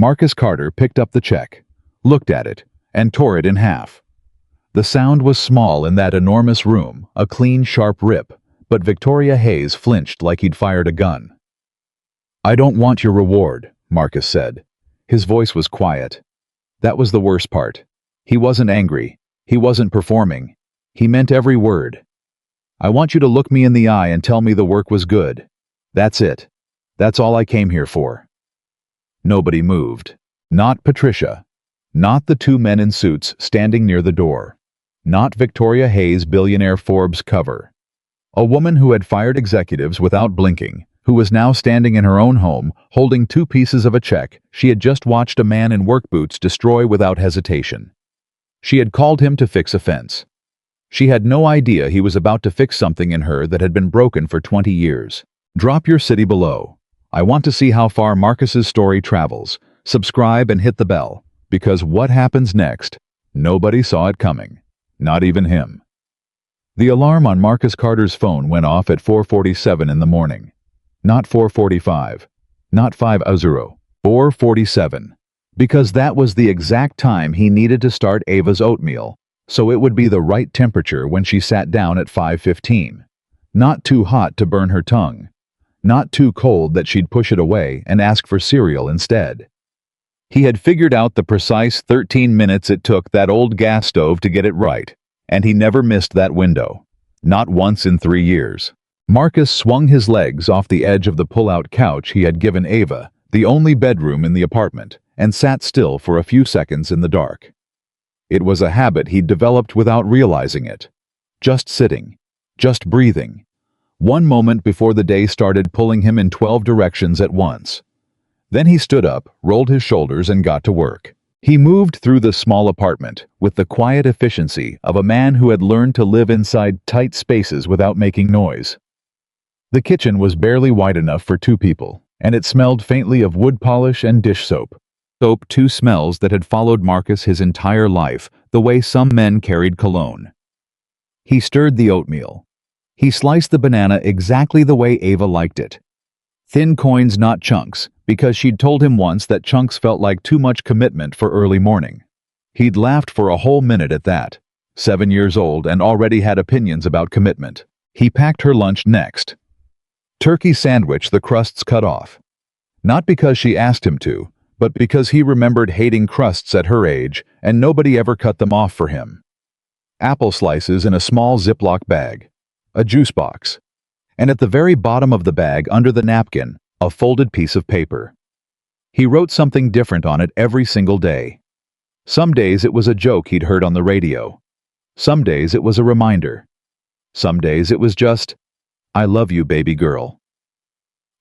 Marcus Carter picked up the check, looked at it, and tore it in half. The sound was small in that enormous room, a clean, sharp rip, but Victoria Hayes flinched like he'd fired a gun. "I don't want your reward," Marcus said. His voice was quiet. That was the worst part. He wasn't angry. He wasn't performing. He meant every word. "I want you to look me in the eye and tell me the work was good. That's it. That's all I came here for." Nobody moved. Not Patricia. Not the two men in suits standing near the door. Not Victoria Hayes' Billionaire Forbes cover. A woman who had fired executives without blinking, who was now standing in her own home, holding two pieces of a check she had just watched a man in work boots destroy without hesitation. She had called him to fix a fence. She had no idea he was about to fix something in her that had been broken for 20 years. Drop your city below. I want to see how far Marcus's story travels. Subscribe and hit the bell, because what happens next, nobody saw it coming. Not even him. The alarm on Marcus Carter's phone went off at 4:47 in the morning. Not 4:45. Not 5:00. 4:47. Because that was the exact time he needed to start Ava's oatmeal, so it would be the right temperature when she sat down at 5:15. Not too hot to burn her tongue. Not too cold that she'd push it away and ask for cereal instead. He had figured out the precise 13 minutes it took that old gas stove to get it right, and he never missed that window. Not once in 3 years. Marcus swung his legs off the edge of the pull-out couch he had given Ava, the only bedroom in the apartment, and sat still for a few seconds in the dark. It was a habit he'd developed without realizing it. Just sitting. Just breathing. One moment before the day started pulling him in 12 directions at once. Then he stood up, rolled his shoulders, and got to work. He moved through the small apartment with the quiet efficiency of a man who had learned to live inside tight spaces without making noise. The kitchen was barely wide enough for 2 people, and it smelled faintly of wood polish and dish soap. Soap, 2 smells that had followed Marcus his entire life, the way some men carried cologne. He stirred the oatmeal. He sliced the banana exactly the way Ava liked it. Thin coins, not chunks, because she'd told him once that chunks felt like too much commitment for early morning. He'd laughed for a whole minute at that. 7 years old and already had opinions about commitment. He packed her lunch next. Turkey sandwich, the crusts cut off. Not because she asked him to, but because he remembered hating crusts at her age, and nobody ever cut them off for him. Apple slices in a small Ziploc bag. A juice box. And at the very bottom of the bag, under the napkin, a folded piece of paper. He wrote something different on it every single day. Some days it was a joke he'd heard on the radio. Some days it was a reminder. Some days it was just, "I love you, baby girl."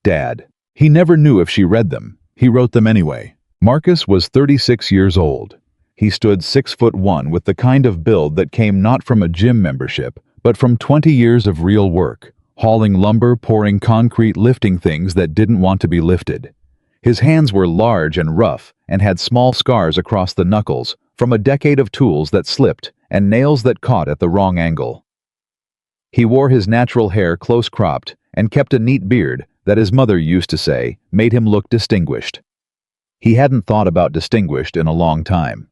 Dad. He never knew if she read them. He wrote them anyway. Marcus was 36 years old. He stood 6'1" with the kind of build that came not from a gym membership, but from 20 years of real work, hauling lumber, pouring concrete, lifting things that didn't want to be lifted. His hands were large and rough and had small scars across the knuckles from a decade of tools that slipped and nails that caught at the wrong angle. He wore his natural hair close-cropped and kept a neat beard that his mother used to say made him look distinguished. He hadn't thought about distinguished in a long time.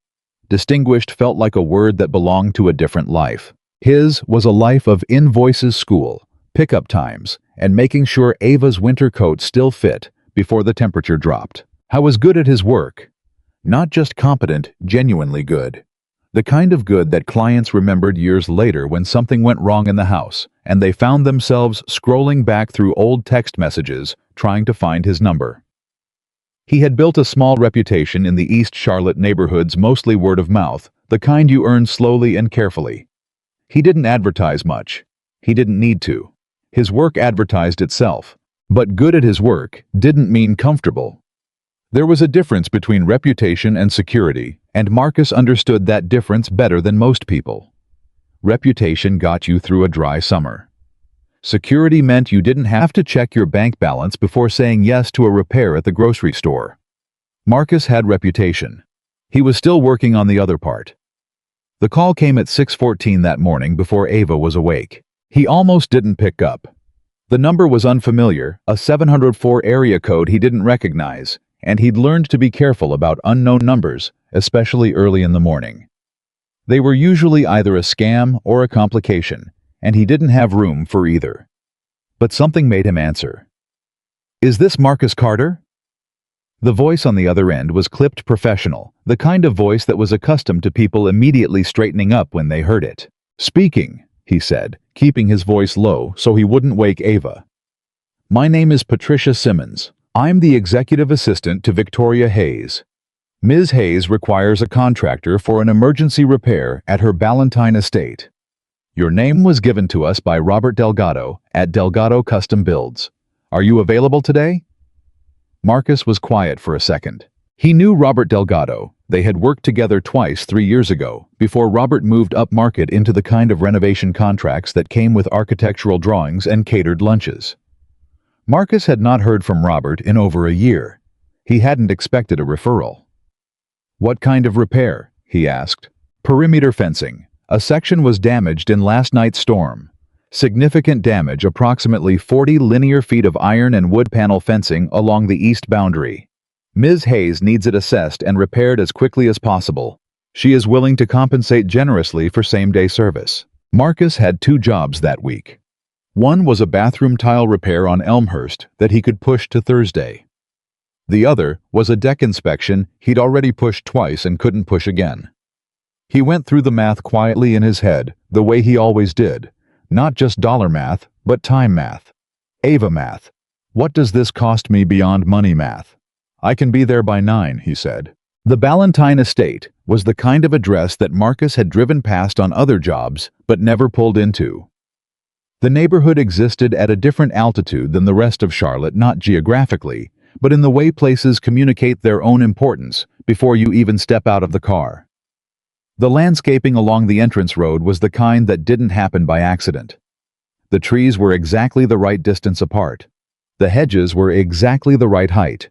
Distinguished felt like a word that belonged to a different life. His was a life of invoices, school, pickup times, and making sure Ava's winter coat still fit before the temperature dropped. How was good at his work. Not just competent, genuinely good. The kind of good that clients remembered years later when something went wrong in the house, and they found themselves scrolling back through old text messages trying to find his number. He had built a small reputation in the East Charlotte neighborhoods, mostly word of mouth, the kind you earn slowly and carefully. He didn't advertise much. He didn't need to. His work advertised itself. But good at his work didn't mean comfortable. There was a difference between reputation and security, and Marcus understood that difference better than most people. Reputation got you through a dry summer. Security meant you didn't have to check your bank balance before saying yes to a repair at the grocery store. Marcus had reputation. He was still working on the other part. The call came at 6:14 that morning before Ava was awake. He almost didn't pick up. The number was unfamiliar, a 704 area code he didn't recognize, and he'd learned to be careful about unknown numbers, especially early in the morning. They were usually either a scam or a complication, and he didn't have room for either. But something made him answer. "Is this Marcus Carter?" The voice on the other end was clipped professional, the kind of voice that was accustomed to people immediately straightening up when they heard it. "Speaking," he said, keeping his voice low so he wouldn't wake Ava. "My name is Patricia Simmons. I'm the executive assistant to Victoria Hayes. Ms. Hayes requires a contractor for an emergency repair at her Ballantine estate. Your name was given to us by Robert Delgado at Delgado Custom Builds. Are you available today?" Marcus was quiet for a second. He knew Robert Delgado. They had worked together twice 3 years ago, before Robert moved upmarket into the kind of renovation contracts that came with architectural drawings and catered lunches. Marcus had not heard from Robert in over a year. He hadn't expected a referral. "What kind of repair?" he asked. "Perimeter fencing. A section was damaged in last night's storm. Significant damage, approximately 40 linear feet of iron and wood panel fencing along the east boundary. Ms. Hayes needs it assessed and repaired as quickly as possible. She is willing to compensate generously for same-day service." Marcus had 2 jobs that week. One was a bathroom tile repair on Elmhurst that he could push to Thursday. The other was a deck inspection he'd already pushed twice and couldn't push again. He went through the math quietly in his head, the way he always did. Not just dollar math, but time math. Ava math. What does this cost me beyond money math? "I can be there by 9, he said. The Ballantine estate was the kind of address that Marcus had driven past on other jobs, but never pulled into. The neighborhood existed at a different altitude than the rest of Charlotte, not geographically, but in the way places communicate their own importance before you even step out of the car. The landscaping along the entrance road was the kind that didn't happen by accident. The trees were exactly the right distance apart. The hedges were exactly the right height.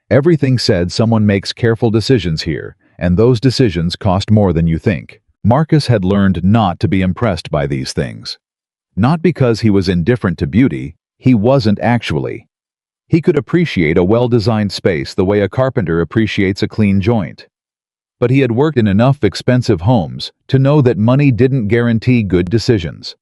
Everything said someone makes careful decisions here, and those decisions cost more than you think. Marcus had learned not to be impressed by these things. Not because he was indifferent to beauty, he wasn't actually. He could appreciate a well-designed space the way a carpenter appreciates a clean joint. But he had worked in enough expensive homes to know that money didn't guarantee good decisions.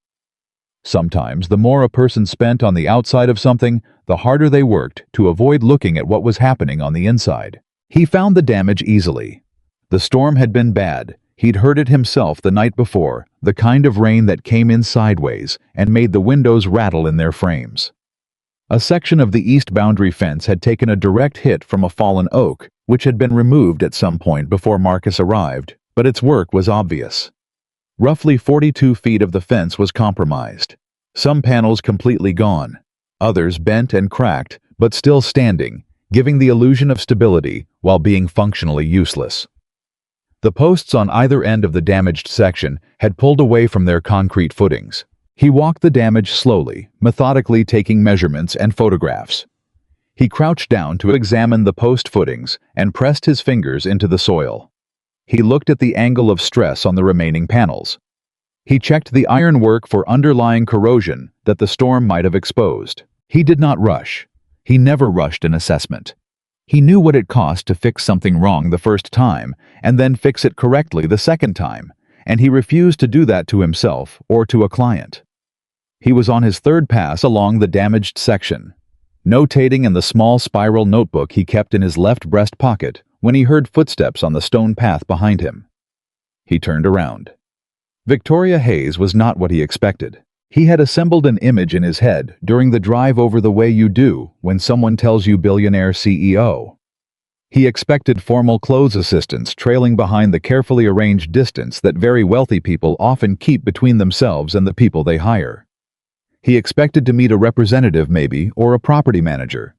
Sometimes the more a person spent on the outside of something, the harder they worked to avoid looking at what was happening on the inside. He found the damage easily. The storm had been bad. He'd heard it himself the night before, the kind of rain that came in sideways and made the windows rattle in their frames. A section of the east boundary fence had taken a direct hit from a fallen oak, which had been removed at some point before Marcus arrived, but its work was obvious. Roughly 42 feet of the fence was compromised. Some panels completely gone, others bent and cracked, but still standing, giving the illusion of stability while being functionally useless. The posts on either end of the damaged section had pulled away from their concrete footings. He walked the damage slowly, methodically taking measurements and photographs. He crouched down to examine the post footings and pressed his fingers into the soil. He looked at the angle of stress on the remaining panels. He checked the ironwork for underlying corrosion that the storm might have exposed. He did not rush. He never rushed an assessment. He knew what it cost to fix something wrong the first time and then fix it correctly the second time, and he refused to do that to himself or to a client. He was on his 3rd pass along the damaged section, notating in the small spiral notebook he kept in his left breast pocket when he heard footsteps on the stone path behind him. He turned around. Victoria Hayes was not what he expected. He had assembled an image in his head during the drive over the way you do when someone tells you billionaire CEO. He expected formal clothes assistants trailing behind the carefully arranged distance that very wealthy people often keep between themselves and the people they hire. He expected to meet a representative maybe, or a property manager.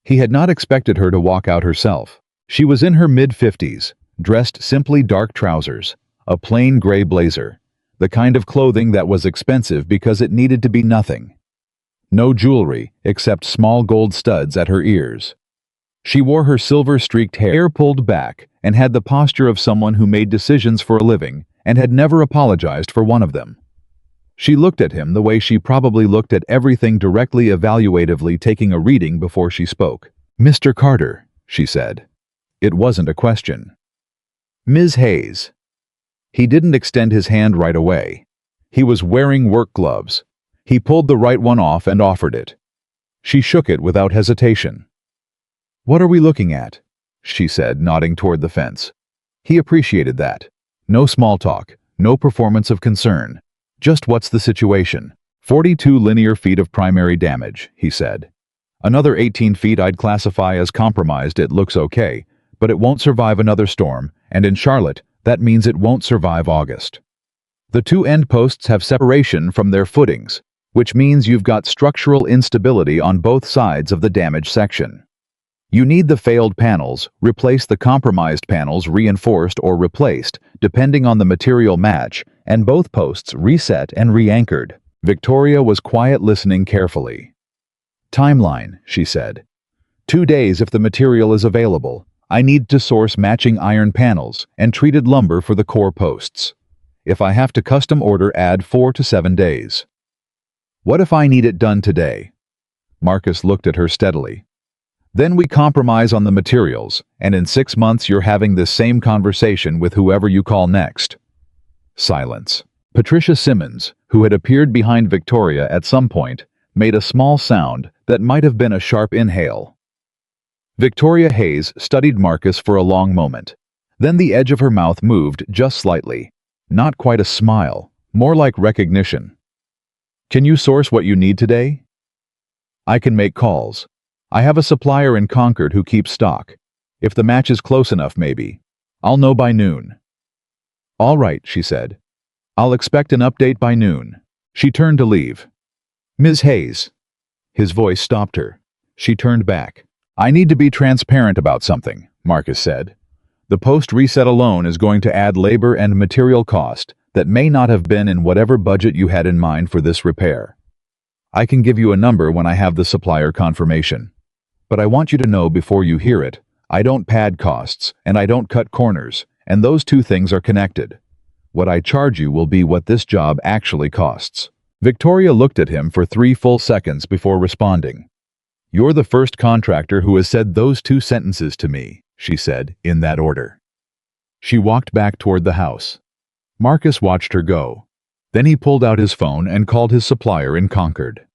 He had not expected her to walk out herself. She was in her mid-50s, dressed simply dark trousers, a plain gray blazer, the kind of clothing that was expensive because it needed to be nothing. No jewelry except small gold studs at her ears. She wore her silver-streaked hair pulled back and had the posture of someone who made decisions for a living and had never apologized for one of them. She looked at him the way she probably looked at everything directly evaluatively, taking a reading before she spoke. "Mr. Carter," she said. It wasn't a question. Ms. Hayes. He didn't extend his hand right away. He was wearing work gloves. He pulled the right one off and offered it. She shook it without hesitation. What are we looking at? She said, nodding toward the fence. He appreciated that. No small talk, no performance of concern. Just what's the situation? 42 linear feet of primary damage, he said. Another 18 feet I'd classify as compromised. It looks okay, but it won't survive another storm, and in Charlotte, that means it won't survive August. The two end posts have separation from their footings, which means you've got structural instability on both sides of the damaged section. You need the failed panels, replace the compromised panels, reinforced or replaced, depending on the material match, and both posts reset and re-anchored. Victoria was quiet, listening carefully. Timeline, she said. 2 days if the material is available. I need to source matching iron panels and treated lumber for the core posts. If I have to custom order, add 4 to 7 days. What if I need it done today? Marcus looked at her steadily. Then we compromise on the materials, and in 6 months you're having this same conversation with whoever you call next. Silence. Patricia Simmons, who had appeared behind Victoria at some point, made a small sound that might have been a sharp inhale. Victoria Hayes studied Marcus for a long moment. Then the edge of her mouth moved just slightly. Not quite a smile, more like recognition. Can you source what you need today? I can make calls. I have a supplier in Concord who keeps stock. If the match is close enough, maybe. I'll know by noon. All right, she said. I'll expect an update by noon. She turned to leave. Ms. Hayes. His voice stopped her. She turned back. I need to be transparent about something, Marcus said. The post reset alone is going to add labor and material cost that may not have been in whatever budget you had in mind for this repair. I can give you a number when I have the supplier confirmation. But I want you to know before you hear it, I don't pad costs and I don't cut corners, and those two things are connected. What I charge you will be what this job actually costs. Victoria looked at him for 3 full seconds before responding. You're the first contractor who has said those 2 sentences to me, she said, in that order. She walked back toward the house. Marcus watched her go. Then he pulled out his phone and called his supplier in Concord.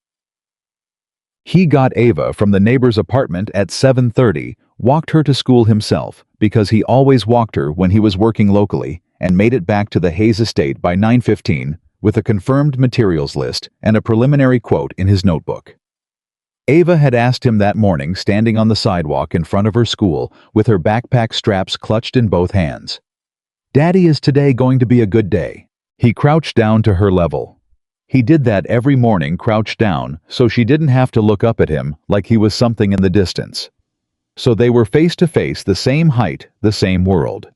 He got Ava from the neighbor's apartment at 7:30, walked her to school himself because he always walked her when he was working locally, and made it back to the Hayes estate by 9:15 with a confirmed materials list and a preliminary quote in his notebook. Ava had asked him that morning, standing on the sidewalk in front of her school with her backpack straps clutched in both hands. Daddy, is today going to be a good day? He crouched down to her level. He did that every morning, crouched down, so she didn't have to look up at him like he was something in the distance. So they were face to face, the same height, the same world.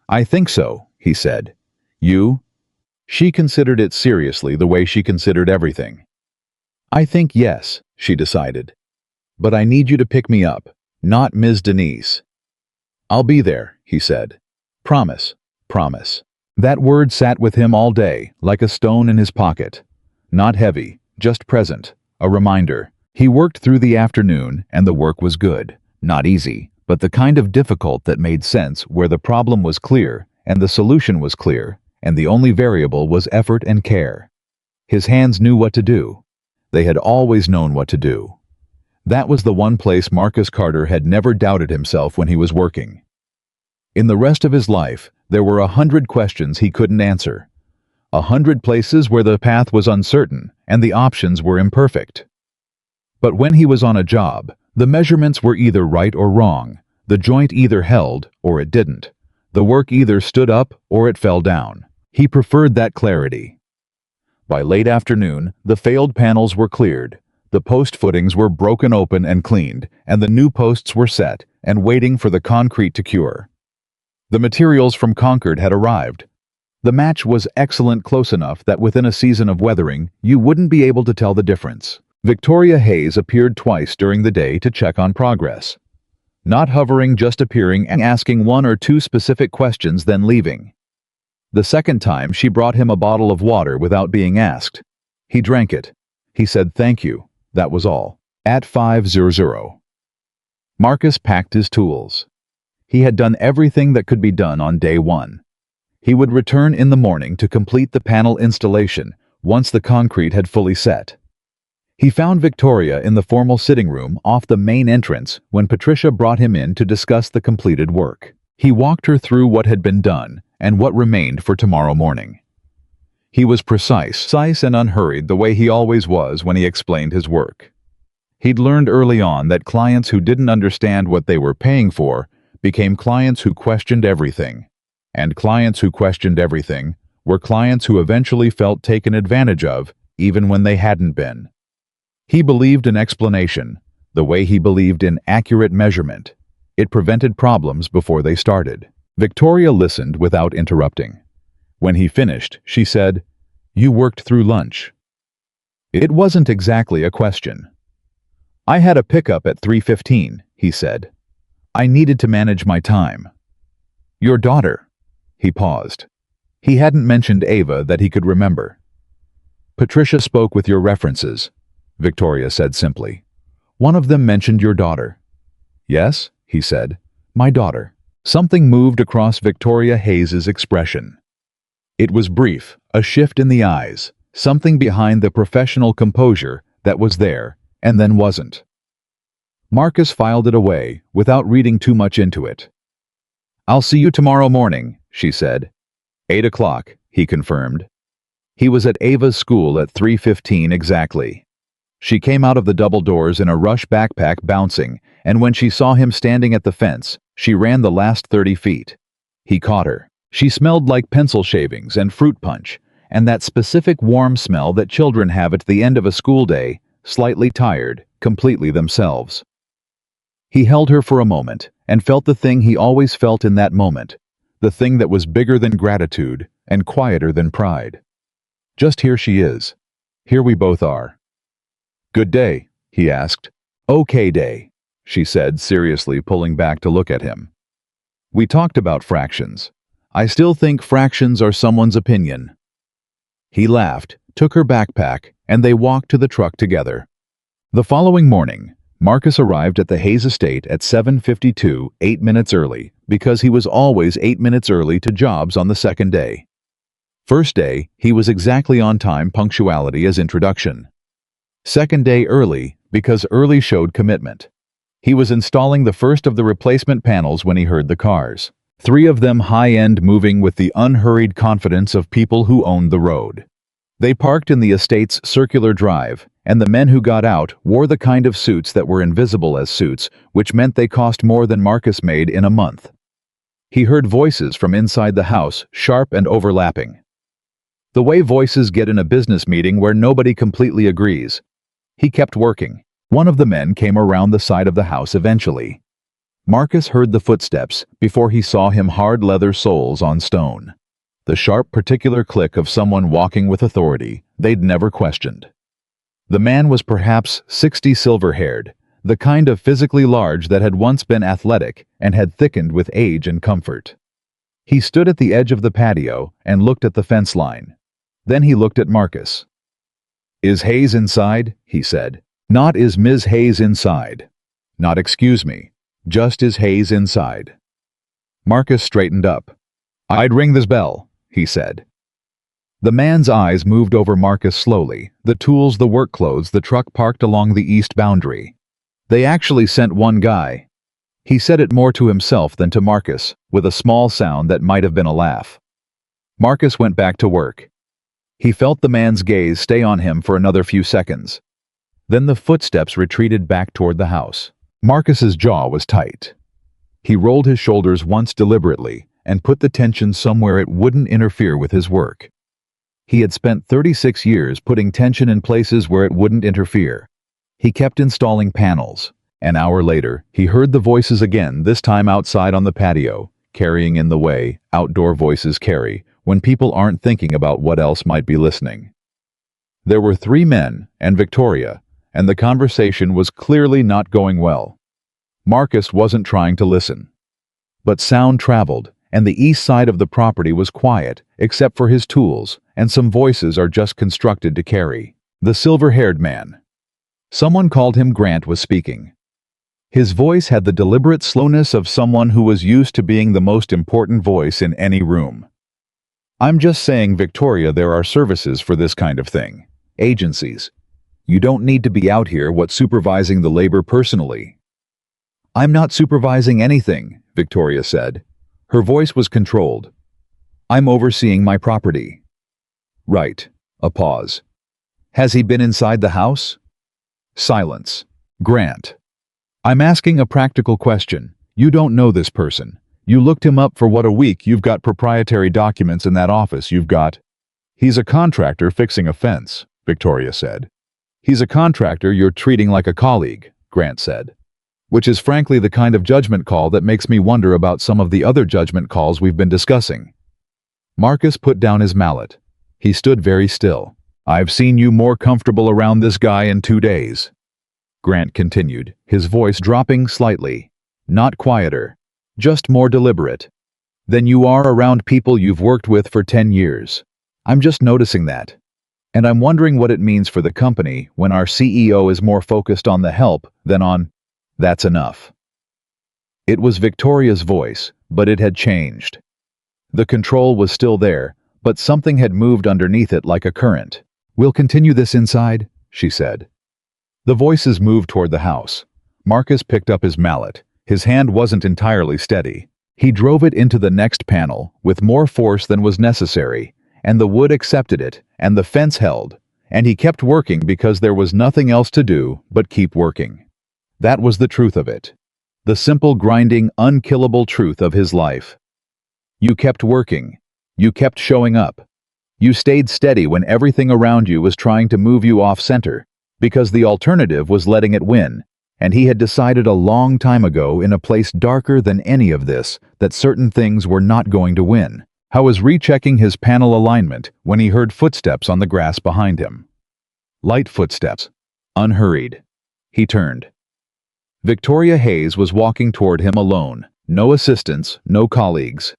I think so, he said. You? She considered it seriously the way she considered everything. I think yes, she decided. But I need you to pick me up, not Ms. Denise. I'll be there, he said. Promise, promise. That word sat with him all day, like a stone in his pocket. Not heavy, just present, a reminder. He worked through the afternoon, and the work was good. Not easy, but the kind of difficult that made sense, where the problem was clear, and the solution was clear, and the only variable was effort and care. His hands knew what to do. They had always known what to do. That was the one place Marcus Carter had never doubted himself when he was working. In the rest of his life, there were 100 questions he couldn't answer. 100 places where the path was uncertain and the options were imperfect. But when he was on a job, the measurements were either right or wrong. The joint either held or it didn't. The work either stood up or it fell down. He preferred that clarity. By late afternoon, the failed panels were cleared. The post footings were broken open and cleaned, and the new posts were set and waiting for the concrete to cure. The materials from Concord had arrived. The match was excellent, close enough that within a season of weathering, you wouldn't be able to tell the difference. Victoria Hayes appeared twice during the day to check on progress. Not hovering, just appearing and asking 1 or 2 specific questions, then leaving. The second time, she brought him a bottle of water without being asked. He drank it. He said thank you. That was all. At 5:00. Marcus packed his tools. He had done everything that could be done on day one. He would return in the morning to complete the panel installation once the concrete had fully set. He found Victoria in the formal sitting room off the main entrance when Patricia brought him in to discuss the completed work. He walked her through what had been done and what remained for tomorrow morning. He was precise and unhurried the way he always was when he explained his work. He'd learned early on that clients who didn't understand what they were paying for became clients who questioned everything. And clients who questioned everything were clients who eventually felt taken advantage of, even when they hadn't been. He believed in explanation, the way he believed in accurate measurement. It prevented problems before they started. Victoria listened without interrupting. When he finished, she said, "You worked through lunch." It wasn't exactly a question. "I had a pickup at 3:15, he said. "I needed to manage my time." "Your daughter?" He paused. He hadn't mentioned Ava that he could remember. "Patricia spoke with your references," Victoria said simply. "One of them mentioned your daughter." "Yes," he said, "my daughter." Something moved across Victoria Hayes's expression. It was brief, a shift in the eyes, something behind the professional composure that was there and then wasn't. Marcus filed it away without reading too much into it. "I'll see you tomorrow morning," she said. 8 o'clock, he confirmed. He was at Ava's school at 3:15 exactly. She came out of the double doors in a rush, backpack bouncing, and when she saw him standing at the fence, she ran the last 30 feet. He caught her. She smelled like pencil shavings and fruit punch, and that specific warm smell that children have at the end of a school day, slightly tired, completely themselves. He held her for a moment and felt the thing he always felt in that moment, the thing that was bigger than gratitude and quieter than pride. Just here she is. Here we both are. "Good day?" he asked. "Okay day," she said, seriously pulling back to look at him. "We talked about fractions. I still think fractions are someone's opinion." He laughed, took her backpack, and they walked to the truck together. The following morning, Marcus arrived at the Hayes estate at 7:52, 8 minutes early, because he was always 8 minutes early to jobs on the second day. First day, he was exactly on time, punctuality as introduction. Second day early, because early showed commitment. He was installing the first of the replacement panels when he heard the cars. 3 of them high-end, moving with the unhurried confidence of people who owned the road. They parked in the estate's circular drive, and the men who got out wore the kind of suits that were invisible as suits, which meant they cost more than Marcus made in a month. He heard voices from inside the house, sharp and overlapping. The way voices get in a business meeting where nobody completely agrees. He kept working. One of the men came around the side of the house eventually. Marcus heard the footsteps before he saw him, hard leather soles on stone. The sharp, particular click of someone walking with authority they'd never questioned. The man was perhaps 60, silver-haired, the kind of physically large that had once been athletic and had thickened with age and comfort. He stood at the edge of the patio and looked at the fence line. Then he looked at Marcus. "Is Hayes inside?" he said. "Not is Ms. Hayes inside. Not excuse me. Just is Hayes inside." Marcus straightened up. "I'd ring this bell," he said. The man's eyes moved over Marcus slowly, the tools, the work clothes, the truck parked along the east boundary. "They actually sent one guy." He said it more to himself than to Marcus, with a small sound that might have been a laugh. Marcus went back to work. He felt the man's gaze stay on him for another few seconds. Then the footsteps retreated back toward the house. Marcus's jaw was tight. He rolled his shoulders once deliberately and put the tension somewhere it wouldn't interfere with his work. He had spent 36 years putting tension in places where it wouldn't interfere. He kept installing panels. An hour later, he heard the voices again, this time outside on the patio, carrying in the way outdoor voices carry when people aren't thinking about what else might be listening. There were 3 men and Victoria, and the conversation was clearly not going well. Marcus wasn't trying to listen. But sound traveled, and the east side of the property was quiet, except for his tools, and some voices are just constructed to carry. The silver-haired man. Someone called him Grant was speaking. His voice had the deliberate slowness of someone who was used to being the most important voice in any room. I'm just saying, Victoria, there are services for this kind of thing. Agencies. You don't need to be out here supervising the labor personally. I'm not supervising anything, Victoria said. Her voice was controlled. I'm overseeing my property. Right. A pause. Has he been inside the house? Silence. Grant. I'm asking a practical question. You don't know this person. You looked him up for what, a week? You've got proprietary documents in that office. He's a contractor fixing a fence, Victoria said. He's a contractor you're treating like a colleague, Grant said. Which is frankly the kind of judgment call that makes me wonder about some of the other judgment calls we've been discussing. Marcus put down his mallet. He stood very still. I've seen you more comfortable around this guy in 2 days. Grant continued, his voice dropping slightly. Not quieter. Just more deliberate. Than you are around people you've worked with for 10 years. I'm just noticing that. And I'm wondering what it means for the company when our CEO is more focused on the help than on, that's enough. It was Victoria's voice, but it had changed. The control was still there, but something had moved underneath it like a current. We'll continue this inside, she said. The voices moved toward the house. Marcus picked up his mallet. His hand wasn't entirely steady. He drove it into the next panel with more force than was necessary, and the wood accepted it, and the fence held, and he kept working because there was nothing else to do but keep working. That was the truth of it. The simple, grinding, unkillable truth of his life. You kept working. You kept showing up. You stayed steady when everything around you was trying to move you off center, because the alternative was letting it win, and he had decided a long time ago in a place darker than any of this that certain things were not going to win. He was rechecking his panel alignment when he heard footsteps on the grass behind him. Light footsteps. Unhurried. He turned. Victoria Hayes was walking toward him alone. No assistants, no colleagues.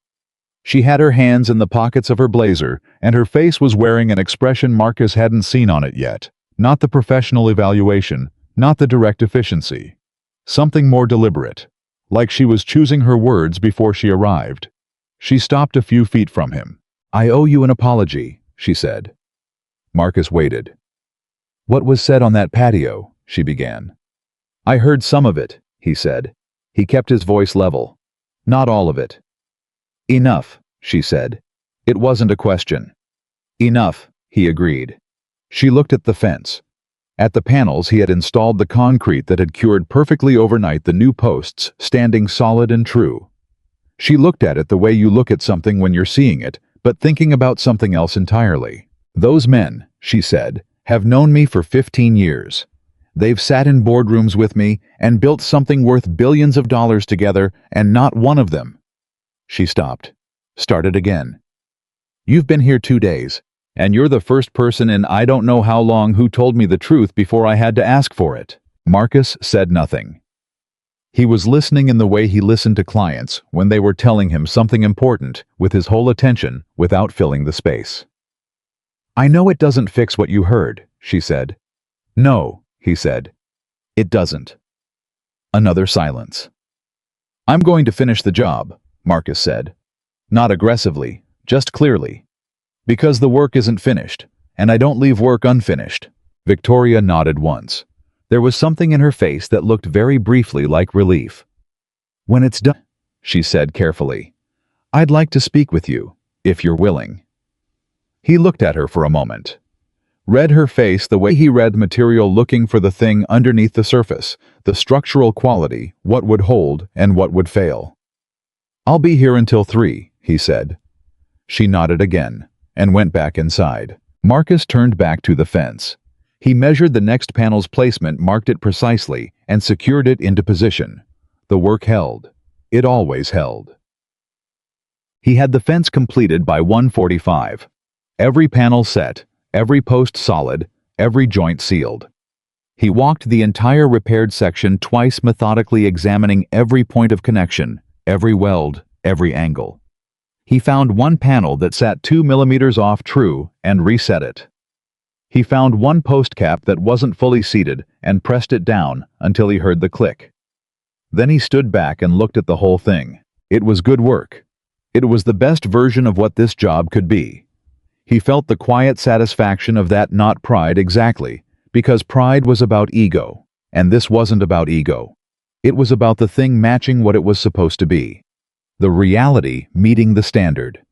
She had her hands in the pockets of her blazer, and her face was wearing an expression Marcus hadn't seen on it yet. Not the professional evaluation, not the direct efficiency. Something more deliberate. Like she was choosing her words before she arrived. She stopped a few feet from him. I owe you an apology, she said. Marcus waited. What was said on that patio? She began. I heard some of it, he said. He kept his voice level. Not all of it. Enough, she said. It wasn't a question. Enough, he agreed. She looked at the fence. At the panels he had installed the concrete that had cured perfectly overnight, the new posts standing solid and true. She looked at it the way you look at something when you're seeing it, but thinking about something else entirely. Those men, she said, have known me for 15 years. They've sat in boardrooms with me and built something worth billions of dollars together, and not one of them. She stopped. Started again. You've been here 2 days, and you're the first person in I don't know how long who told me the truth before I had to ask for it. Marcus said nothing. He was listening in the way he listened to clients when they were telling him something important, with his whole attention, without filling the space. I know it doesn't fix what you heard, she said. No, he said. It doesn't. Another silence. I'm going to finish the job, Marcus said. Not aggressively, just clearly. Because the work isn't finished, and I don't leave work unfinished. Victoria nodded once. There was something in her face that looked very briefly like relief. When it's done, she said carefully, I'd like to speak with you, if you're willing. He looked at her for a moment. Read her face the way he read material, looking for the thing underneath the surface, the structural quality, what would hold and what would fail. I'll be here until 3, he said. She nodded again and went back inside. Marcus turned back to the fence. He measured the next panel's placement, marked it precisely, and secured it into position. The work held. It always held. He had the fence completed by 1:45. Every panel set, every post solid, every joint sealed. He walked the entire repaired section twice, methodically examining every point of connection, every weld, every angle. He found one panel that sat 2 millimeters off true and reset it. He found one post cap that wasn't fully seated and pressed it down until he heard the click. Then he stood back and looked at the whole thing. It was good work. It was the best version of what this job could be. He felt the quiet satisfaction of that, not pride exactly, because pride was about ego, and this wasn't about ego. It was about the thing matching what it was supposed to be. The reality meeting the standard.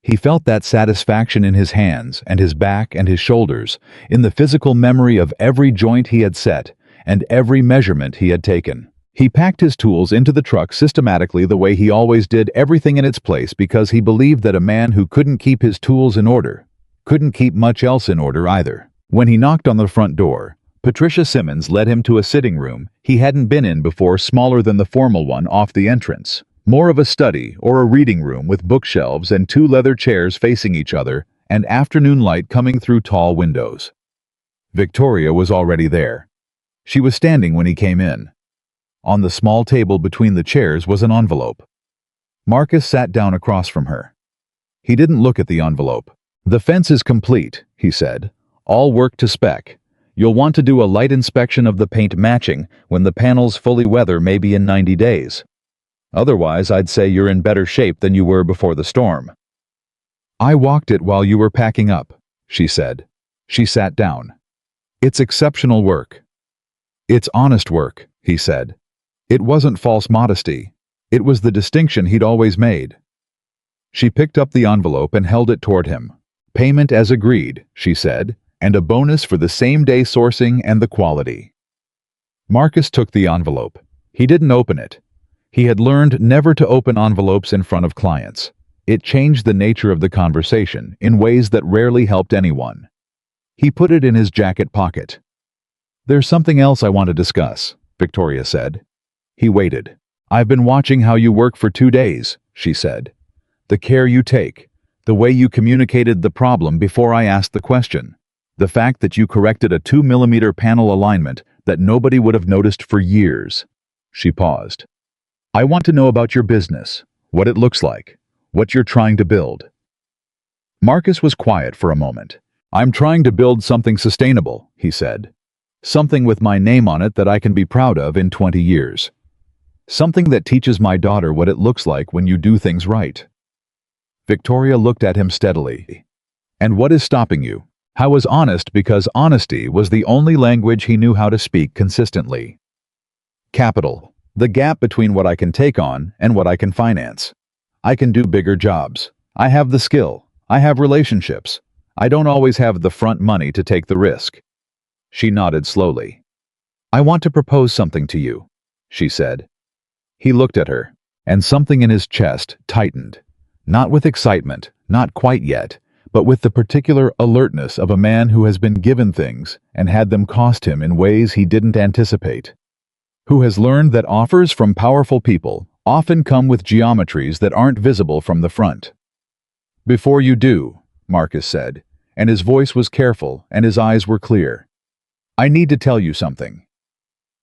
He felt that satisfaction in his hands and his back and his shoulders, in the physical memory of every joint he had set and every measurement he had taken. He packed his tools into the truck systematically the way he always did, everything in its place, because he believed that a man who couldn't keep his tools in order couldn't keep much else in order either. When he knocked on the front door, Patricia Simmons led him to a sitting room he hadn't been in before, smaller than the formal one off the entrance. More of a study or a reading room with bookshelves and two leather chairs facing each other and afternoon light coming through tall windows. Victoria was already there. She was standing when he came in. On the small table between the chairs was an envelope. Marcus sat down across from her. He didn't look at the envelope. "The fence is complete," he said. "All work to spec. You'll want to do a light inspection of the paint matching when the panels fully weather, maybe in 90 days. Otherwise, I'd say you're in better shape than you were before the storm." "I walked it while you were packing up," she said. She sat down. "It's exceptional work." "It's honest work," he said. It wasn't false modesty. It was the distinction he'd always made. She picked up the envelope and held it toward him. "Payment as agreed," she said, "and a bonus for the same-day sourcing and the quality." Marcus took the envelope. He didn't open it. He had learned never to open envelopes in front of clients. It changed the nature of the conversation in ways that rarely helped anyone. He put it in his jacket pocket. "There's something else I want to discuss," Victoria said. He waited. "I've been watching how you work for 2 days," she said. "The care you take, the way you communicated the problem before I asked the question, the fact that you corrected a 2mm panel alignment that nobody would have noticed for years." She paused. "I want to know about your business, what it looks like, what you're trying to build." Marcus was quiet for a moment. "I'm trying to build something sustainable," he said. "Something with my name on it that I can be proud of in 20 years. Something that teaches my daughter what it looks like when you do things right." Victoria looked at him steadily. "And what is stopping you?" I was honest because honesty was the only language he knew how to speak consistently. "Capital. The gap between what I can take on and what I can finance. I can do bigger jobs. I have the skill. I have relationships. I don't always have the front money to take the risk." She nodded slowly. "I want to propose something to you," she said. He looked at her, and something in his chest tightened. Not with excitement, not quite yet, but with the particular alertness of a man who has been given things and had them cost him in ways he didn't anticipate. Who has learned that offers from powerful people often come with geometries that aren't visible from the front. "Before you do," Marcus said, and his voice was careful and his eyes were clear, "I need to tell you something."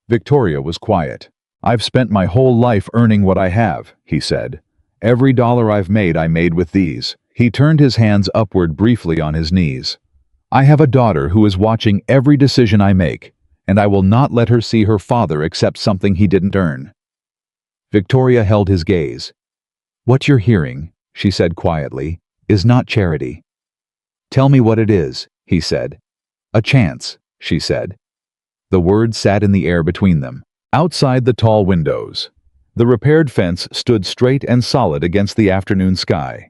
Victoria was quiet. "I've spent my whole life earning what I have," he said. "Every dollar I've made, I made with these." He turned his hands upward briefly on his knees. "I have a daughter who is watching every decision I make, and I will not let her see her father accept something he didn't earn." Victoria held his gaze. "What you're hearing," she said quietly, "is not charity." "Tell me what it is," he said. "A chance," she said. The words sat in the air between them. Outside the tall windows, the repaired fence stood straight and solid against the afternoon sky.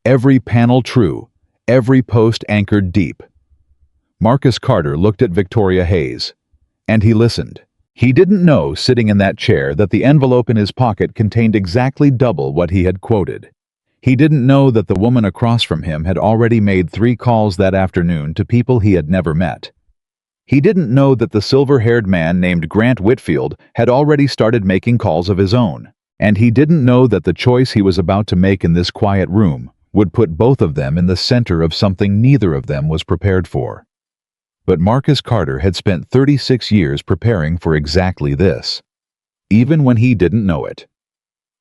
Every panel true, every post anchored deep. Marcus Carter looked at Victoria Hayes. And he listened. He didn't know, sitting in that chair, that the envelope in his pocket contained exactly double what he had quoted. He didn't know that the woman across from him had already made 3 calls that afternoon to people he had never met. He didn't know that the silver-haired man named Grant Whitfield had already started making calls of his own. And he didn't know that the choice he was about to make in this quiet room would put both of them in the center of something neither of them was prepared for. But Marcus Carter had spent 36 years preparing for exactly this, even when he didn't know it.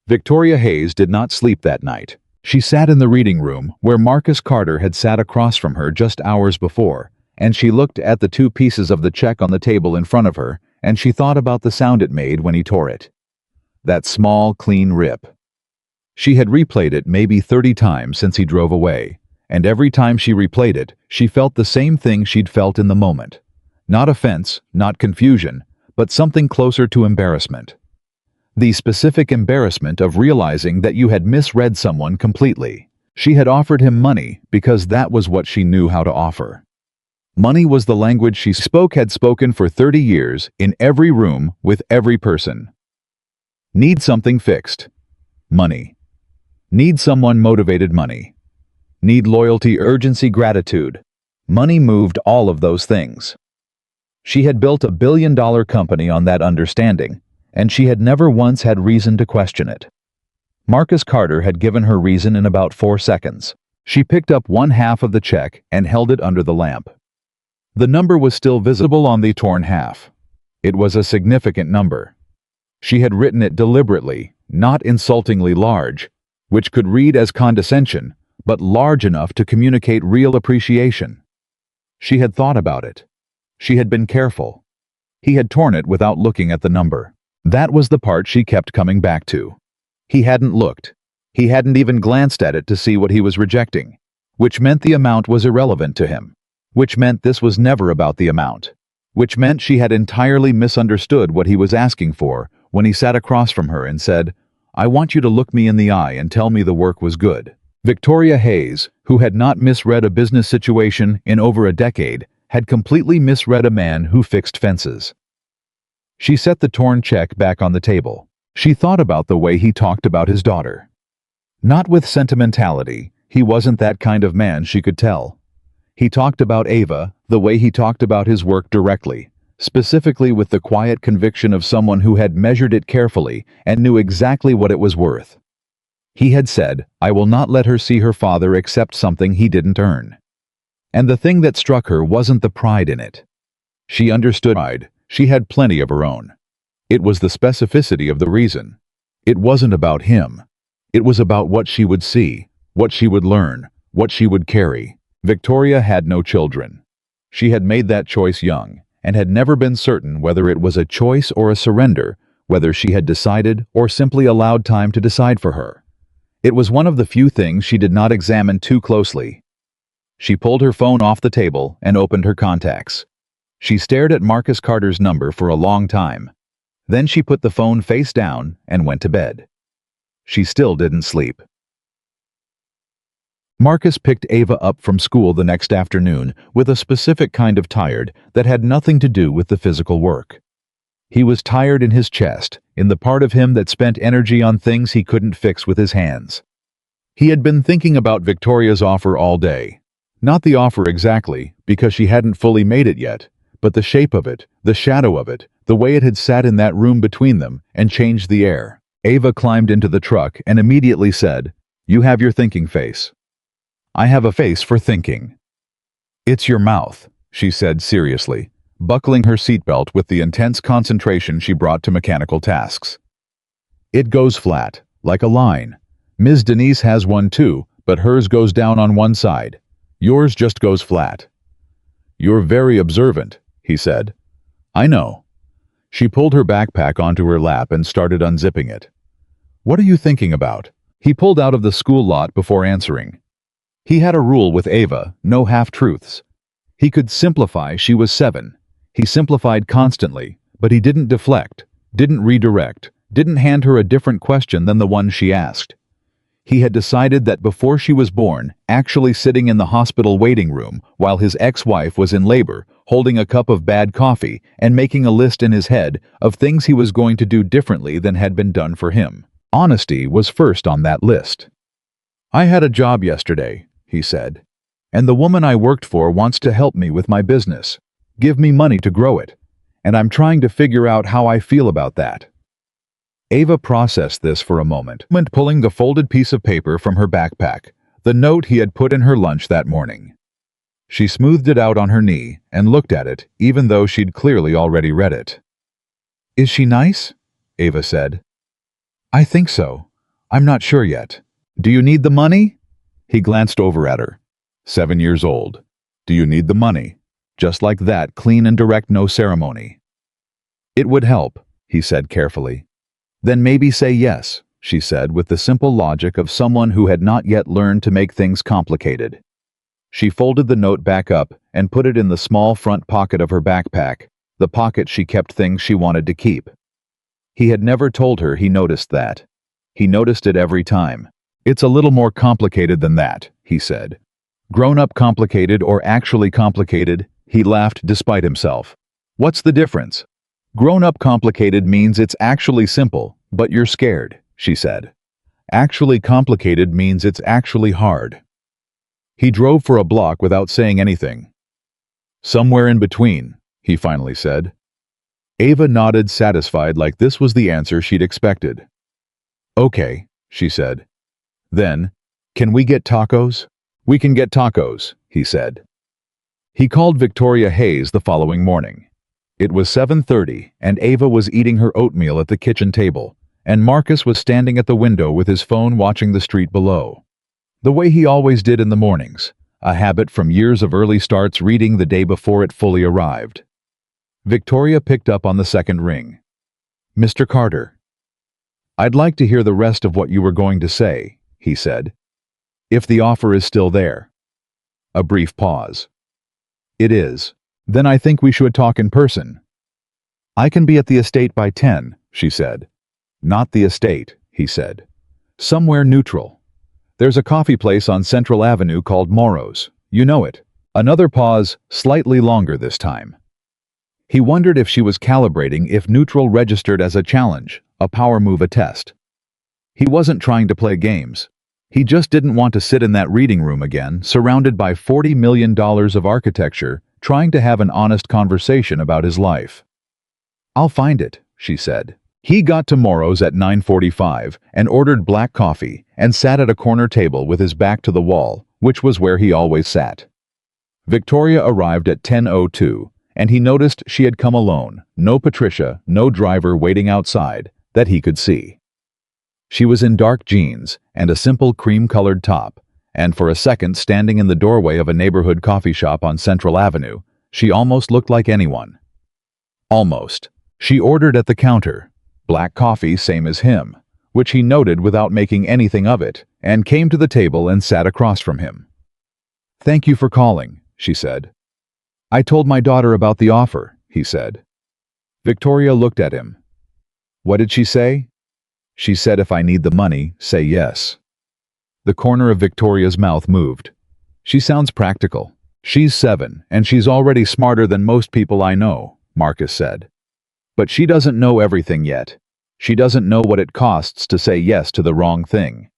Victoria Hayes did not sleep that night. She sat in the reading room where Marcus Carter had sat across from her just hours before, and she looked at the 2 pieces of the check on the table in front of her, and she thought about the sound it made when he tore it. that small, clean rip. She had replayed it maybe 30 times since he drove away, and every time she replayed it, she felt the same thing she'd felt in the moment. Not offense, not confusion, but something closer to embarrassment. The specific embarrassment of realizing that you had misread someone completely. She had offered him money because that was what she knew how to offer. Money was the language she had spoken for 30 years, in every room, with every person. Need something fixed. Money. Need someone motivated. Money. Need loyalty, urgency, gratitude. Money moved all of those things. She had built a billion-dollar company on that understanding, and she had never once had reason to question it. Marcus Carter had given her reason in about 4 seconds. She picked up one half of the check and held it under the lamp. The number was still visible on the torn half. It was a significant number. She had written it deliberately, not insultingly large, which could read as condescension, but large enough to communicate real appreciation. She had thought about it. She had been careful. He had torn it without looking at the number. That was the part she kept coming back to. He hadn't looked. He hadn't even glanced at it to see what he was rejecting, which meant the amount was irrelevant to him, which meant this was never about the amount, which meant she had entirely misunderstood what he was asking for when he sat across from her and said, "I want you to look me in the eye and tell me the work was good." Victoria Hayes, who had not misread a business situation in over a decade, had completely misread a man who fixed fences. She set the torn check back on the table. She thought about the way he talked about his daughter. Not with sentimentality, he wasn't that kind of man, she could tell. He talked about Ava the way he talked about his work directly, specifically with the quiet conviction of someone who had measured it carefully and knew exactly what it was worth. He had said, "I will not let her see her father accept something he didn't earn." And the thing that struck her wasn't the pride in it. She understood pride. She had plenty of her own. It was the specificity of the reason. It wasn't about him. It was about what she would see, what she would learn, what she would carry. Victoria had no children. She had made that choice young, and had never been certain whether it was a choice or a surrender, whether she had decided or simply allowed time to decide for her. It was one of the few things she did not examine too closely. She pulled her phone off the table and opened her contacts. She stared at Marcus Carter's number for a long time. Then she put the phone face down and went to bed. She still didn't sleep. Marcus picked Ava up from school the next afternoon with a specific kind of tired that had nothing to do with the physical work. He was tired in his chest, in the part of him that spent energy on things he couldn't fix with his hands. He had been thinking about Victoria's offer all day. Not the offer exactly, because she hadn't fully made it yet, but the shape of it, the shadow of it, the way it had sat in that room between them and changed the air. Ava climbed into the truck and immediately said, "You have your thinking face." "I have a face for thinking." "It's your mouth," she said seriously, buckling her seatbelt with the intense concentration she brought to mechanical tasks. "It goes flat, like a line. Ms. Denise has one too, but hers goes down on one side. Yours just goes flat." "You're very observant," he said. "I know." She pulled her backpack onto her lap and started unzipping it. "What are you thinking about?" He pulled out of the school lot before answering. He had a rule with Ava, no half-truths. He could simplify. She was 7. He simplified constantly, but he didn't deflect, didn't redirect, didn't hand her a different question than the one she asked. He had decided that before she was born, actually sitting in the hospital waiting room while his ex-wife was in labor, holding a cup of bad coffee and making a list in his head of things he was going to do differently than had been done for him. Honesty was first on that list. "I had a job yesterday," he said, "and the woman I worked for wants to help me with my business, give me money to grow it, and I'm trying to figure out how I feel about that." Ava processed this for a moment, pulling the folded piece of paper from her backpack, the note he had put in her lunch that morning. She smoothed it out on her knee and looked at it, even though she'd clearly already read it. "Is she nice?" Ava said. "I think so. I'm not sure yet." "Do you need the money?" He glanced over at her. 7 years old. "Do you need the money?" Just like that, clean and direct, no ceremony. "It would help," he said carefully. Then maybe say yes, she said with the simple logic of someone who had not yet learned to make things complicated. She folded the note back up and put it in the small front pocket of her backpack, the pocket she kept things she wanted to keep. He had never told her he noticed that. He noticed it every time. It's a little more complicated than that, he said. Grown-up complicated or actually complicated? He laughed despite himself. What's the difference? Grown-up complicated means it's actually simple, but you're scared, she said. Actually complicated means it's actually hard. He drove for a block without saying anything. Somewhere in between, he finally said. Ava nodded, satisfied, like this was the answer she'd expected. Okay, she said. Then, can we get tacos? We can get tacos, he said. He called Victoria Hayes the following morning. It was 7:30, and Ava was eating her oatmeal at the kitchen table, and Marcus was standing at the window with his phone watching the street below. The way he always did in the mornings, a habit from years of early starts reading the day before it fully arrived. Victoria picked up on the second ring. Mr. Carter. I'd like to hear the rest of what you were going to say, he said. If the offer is still there. A brief pause. It is. Then I think we should talk in person. I can be at the estate by 10, she said. Not the estate, he said. Somewhere neutral. There's a coffee place on Central Avenue called Moro's. You know it. Another pause, slightly longer this time. He wondered if she was calibrating if neutral registered as a challenge, a power move, a test. He wasn't trying to play games. He just didn't want to sit in that reading room again, surrounded by $40 million of architecture, trying to have an honest conversation about his life. I'll find it, she said. He got to Moro's at 9:45 and ordered black coffee and sat at a corner table with his back to the wall, which was where he always sat. Victoria arrived at 10:02, and he noticed she had come alone, no Patricia, no driver waiting outside, that he could see. She was in dark jeans and a simple cream-colored top, and for a second standing in the doorway of a neighborhood coffee shop on Central Avenue, she almost looked like anyone. Almost. She ordered at the counter, black coffee same as him, which he noted without making anything of it, and came to the table and sat across from him. Thank you for calling, she said. I told my daughter about the offer, he said. Victoria looked at him. What did she say? She said if I need the money, say yes. The corner of Victoria's mouth moved. She sounds practical. She's 7, and she's already smarter than most people I know, Marcus said. But she doesn't know everything yet. She doesn't know what it costs to say yes to the wrong thing.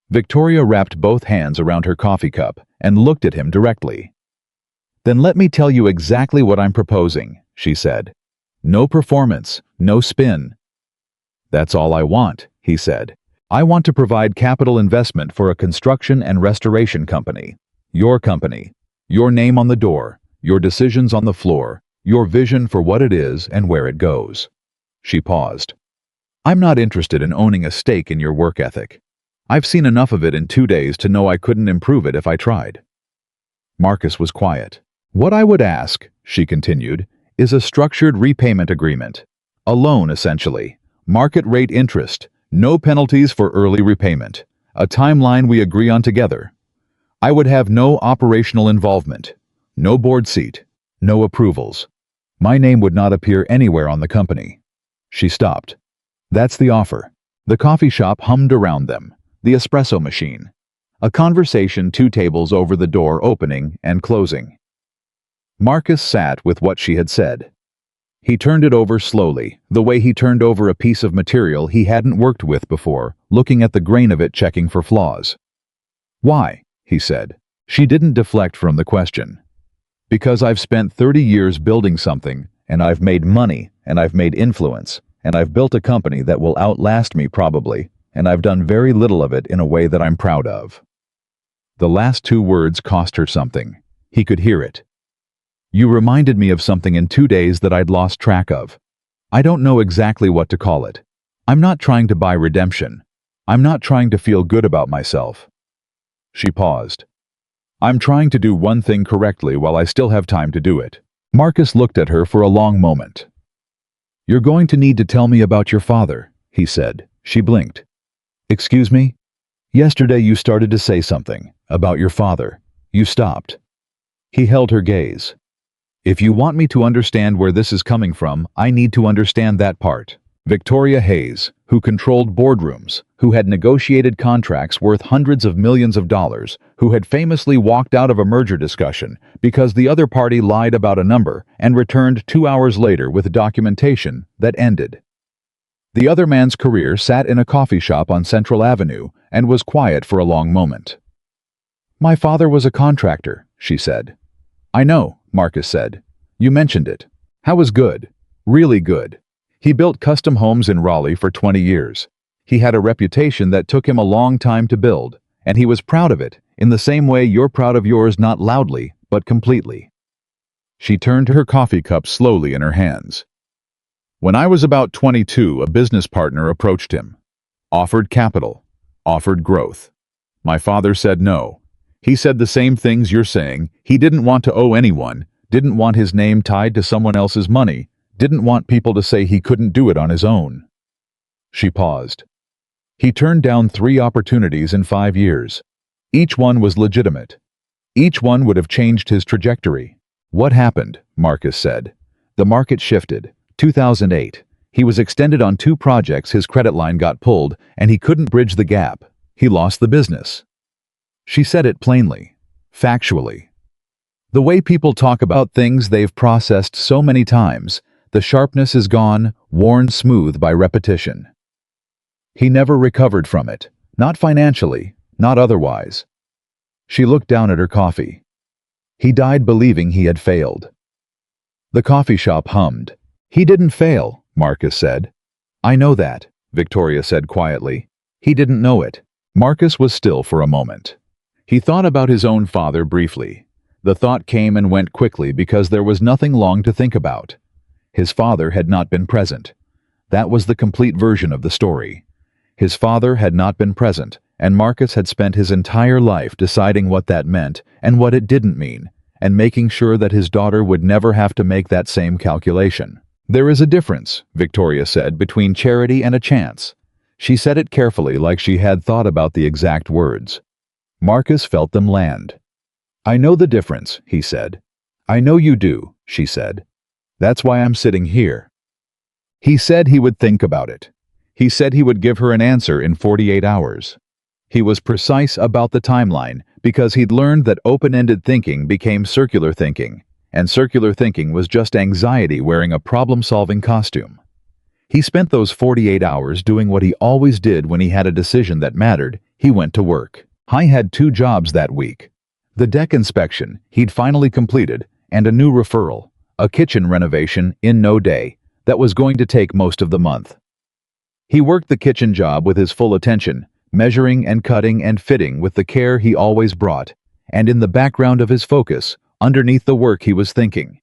Victoria wrapped both hands around her coffee cup and looked at him directly. Then let me tell you exactly what I'm proposing, she said. No performance, no spin. That's all I want, he said. I want to provide capital investment for a construction and restoration company. Your company. Your name on the door, your decisions on the floor, your vision for what it is and where it goes. She paused. I'm not interested in owning a stake in your work ethic. I've seen enough of it in 2 days to know I couldn't improve it if I tried. Marcus was quiet. What I would ask, she continued, is a structured repayment agreement. A loan, essentially. Market rate interest. No penalties for early repayment. A timeline we agree on together. I would have no operational involvement. No board seat. No approvals. My name would not appear anywhere on the company. She stopped. That's the offer. The coffee shop hummed around them. The espresso machine. A conversation 2 tables over, the door opening and closing. Marcus sat with what she had said. He turned it over slowly, the way he turned over a piece of material he hadn't worked with before, looking at the grain of it, checking for flaws. Why? He said. She didn't deflect from the question. Because I've spent 30 years building something, and I've made money, and I've made influence, and I've built a company that will outlast me probably, and I've done very little of it in a way that I'm proud of. The last 2 words cost her something. He could hear it. You reminded me of something in 2 days that I'd lost track of. I don't know exactly what to call it. I'm not trying to buy redemption. I'm not trying to feel good about myself. She paused. I'm trying to do one thing correctly while I still have time to do it. Marcus looked at her for a long moment. You're going to need to tell me about your father, he said. She blinked. Excuse me? Yesterday you started to say something about your father. You stopped. He held her gaze. If you want me to understand where this is coming from, I need to understand that part. Victoria Hayes, who controlled boardrooms, who had negotiated contracts worth hundreds of millions of dollars, who had famously walked out of a merger discussion because the other party lied about a number and returned 2 hours later with documentation that ended. The other man's career sat in a coffee shop on Central Avenue and was quiet for a long moment. My father was a contractor, she said. I know, Marcus said. You mentioned it. How was good? Really good. He built custom homes in Raleigh for 20 years. He had a reputation that took him a long time to build, and he was proud of it, in the same way you're proud of yours, not loudly, but completely. She turned her coffee cup slowly in her hands. When I was about 22, a business partner approached him. Offered capital. Offered growth. My father said no. He said the same things you're saying. He didn't want to owe anyone, didn't want his name tied to someone else's money, didn't want people to say he couldn't do it on his own. She paused. He turned down 3 opportunities in 5 years. Each one was legitimate. Each one would have changed his trajectory. What happened? Marcus said. The market shifted. 2008. He was extended on 2 projects, his credit line got pulled, and he couldn't bridge the gap. He lost the business. She said it plainly, factually. The way people talk about things they've processed so many times, the sharpness is gone, worn smooth by repetition. He never recovered from it, not financially, not otherwise. She looked down at her coffee. He died believing he had failed. The coffee shop hummed. He didn't fail, Marcus said. I know that, Victoria said quietly. He didn't know it. Marcus was still for a moment. He thought about his own father briefly. The thought came and went quickly because there was nothing long to think about. His father had not been present. That was the complete version of the story. His father had not been present, and Marcus had spent his entire life deciding what that meant and what it didn't mean, and making sure that his daughter would never have to make that same calculation. There is a difference, Victoria said, between charity and a chance. She said it carefully, like she had thought about the exact words. Marcus felt them land. I know the difference, he said. I know you do, she said. That's why I'm sitting here. He said he would think about it. He said he would give her an answer in 48 hours. He was precise about the timeline because he'd learned that open-ended thinking became circular thinking, and circular thinking was just anxiety wearing a problem-solving costume. He spent those 48 hours doing what he always did when he had a decision that mattered. He went to work. I had 2 jobs that week. The deck inspection he'd finally completed, and a new referral, a kitchen renovation in no day, that was going to take most of the month. He worked the kitchen job with his full attention, measuring and cutting and fitting with the care he always brought, and in the background of his focus, underneath the work, he was thinking.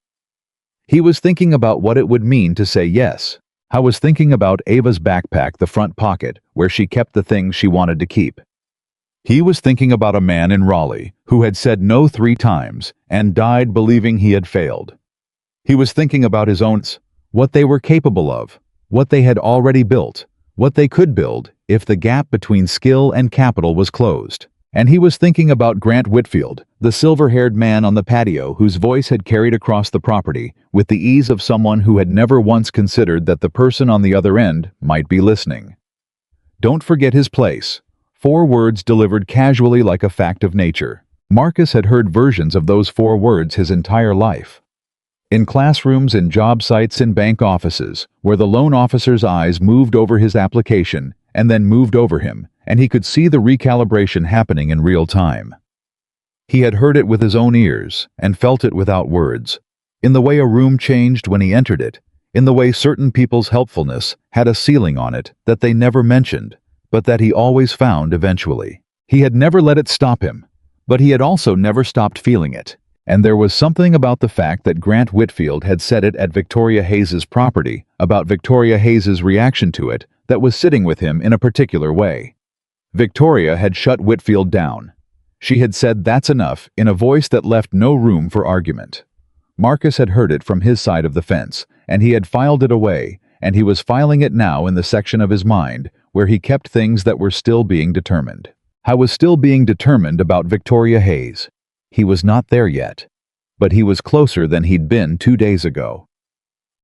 He was thinking about what it would mean to say yes. I was thinking about Ava's backpack, the front pocket, where she kept the things she wanted to keep. He was thinking about a man in Raleigh who had said no 3 times and died believing he had failed. He was thinking about his own, what they were capable of, what they had already built, what they could build if the gap between skill and capital was closed. And he was thinking about Grant Whitfield, the silver-haired man on the patio whose voice had carried across the property with the ease of someone who had never once considered that the person on the other end might be listening. Don't forget his place. 4 words delivered casually like a fact of nature. Marcus had heard versions of those 4 words his entire life. In classrooms, in job sites, in bank offices, where the loan officer's eyes moved over his application and then moved over him, and he could see the recalibration happening in real time. He had heard it with his own ears and felt it without words, in the way a room changed when he entered it, in the way certain people's helpfulness had a ceiling on it that they never mentioned, but that he always found eventually. He had never let it stop him, but he had also never stopped feeling it. And there was something about the fact that Grant Whitfield had said it at Victoria Hayes's property, about Victoria Hayes's reaction to it, that was sitting with him in a particular way. Victoria had shut Whitfield down. She had said that's enough in a voice that left no room for argument. Marcus had heard it from his side of the fence, and he had filed it away, and he was filing it now in the section of his mind where he kept things that were still being determined. I was still being determined about Victoria Hayes. He was not there yet, but he was closer than he'd been 2 days ago.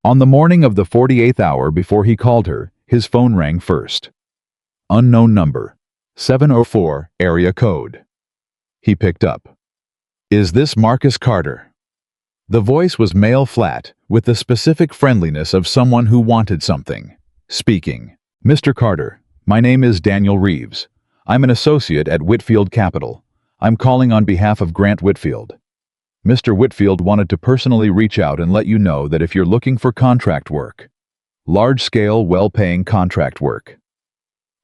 On the morning of the 48th hour before he called her, his phone rang first. Unknown number. 704, area code. He picked up. "Is this Marcus Carter?" The voice was male flat, with the specific friendliness of someone who wanted something. Speaking. "Mr. Carter, my name is Daniel Reeves. I'm an associate at Whitfield Capital. I'm calling on behalf of Grant Whitfield. Mr. Whitfield wanted to personally reach out and let you know that if you're looking for contract work, large-scale, well-paying contract work,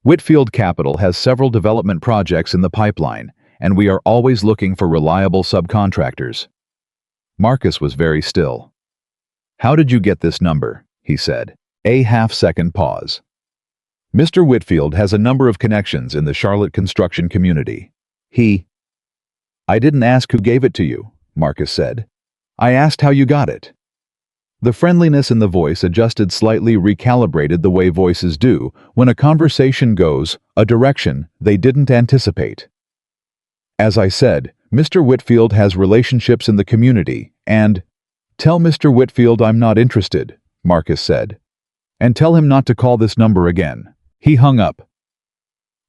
Whitfield Capital has several development projects in the pipeline, and we are always looking for reliable subcontractors." Marcus was very still. "How did you get this number?" he said. A half-second pause. "Mr. Whitfield has a number of connections in the Charlotte construction community. I didn't ask who gave it to you," Marcus said. "I asked how you got it." The friendliness in the voice adjusted slightly, recalibrated the way voices do when a conversation goes a direction they didn't anticipate. "As I said, Mr. Whitfield has relationships in the community, and—" "Tell Mr. Whitfield I'm not interested," Marcus said. "And tell him not to call this number again." He hung up.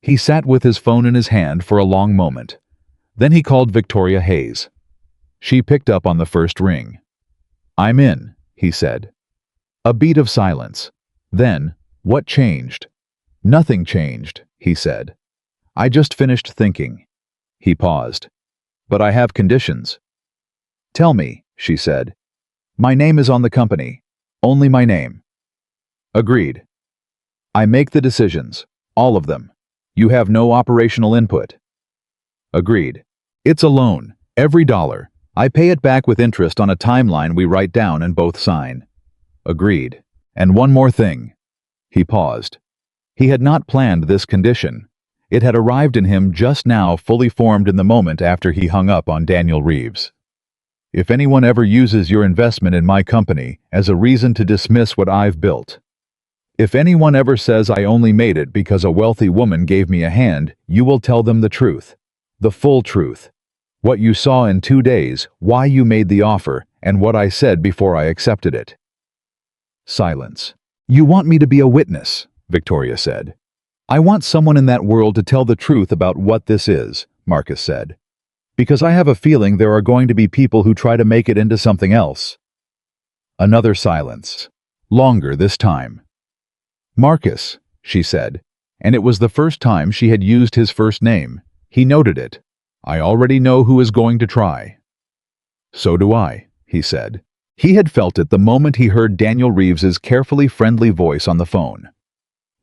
He sat with his phone in his hand for a long moment. Then he called Victoria Hayes. She picked up on the first ring. "I'm in," he said. A beat of silence. Then, "What changed?" "Nothing changed," he said. "I just finished thinking." He paused. "But I have conditions." "Tell me," she said. "My name is on the company. Only my name." "Agreed. I make the decisions. All of them. You have no operational input." "Agreed. It's a loan. Every dollar. I pay it back with interest on a timeline we write down and both sign." "Agreed. And one more thing." He paused. He had not planned this condition. It had arrived in him just now, fully formed in the moment after he hung up on Daniel Reeves. "If anyone ever uses your investment in my company as a reason to dismiss what I've built, if anyone ever says I only made it because a wealthy woman gave me a hand, you will tell them the truth. The full truth. What you saw in 2 days, why you made the offer, and what I said before I accepted it." Silence. "You want me to be a witness," Victoria said. "I want someone in that world to tell the truth about what this is," Marcus said. "Because I have a feeling there are going to be people who try to make it into something else." Another silence. Longer this time. "Marcus," she said, and it was the first time she had used his first name. He noted it. "I already know who is going to try." "So do I," he said. He had felt it the moment he heard Daniel Reeves's carefully friendly voice on the phone.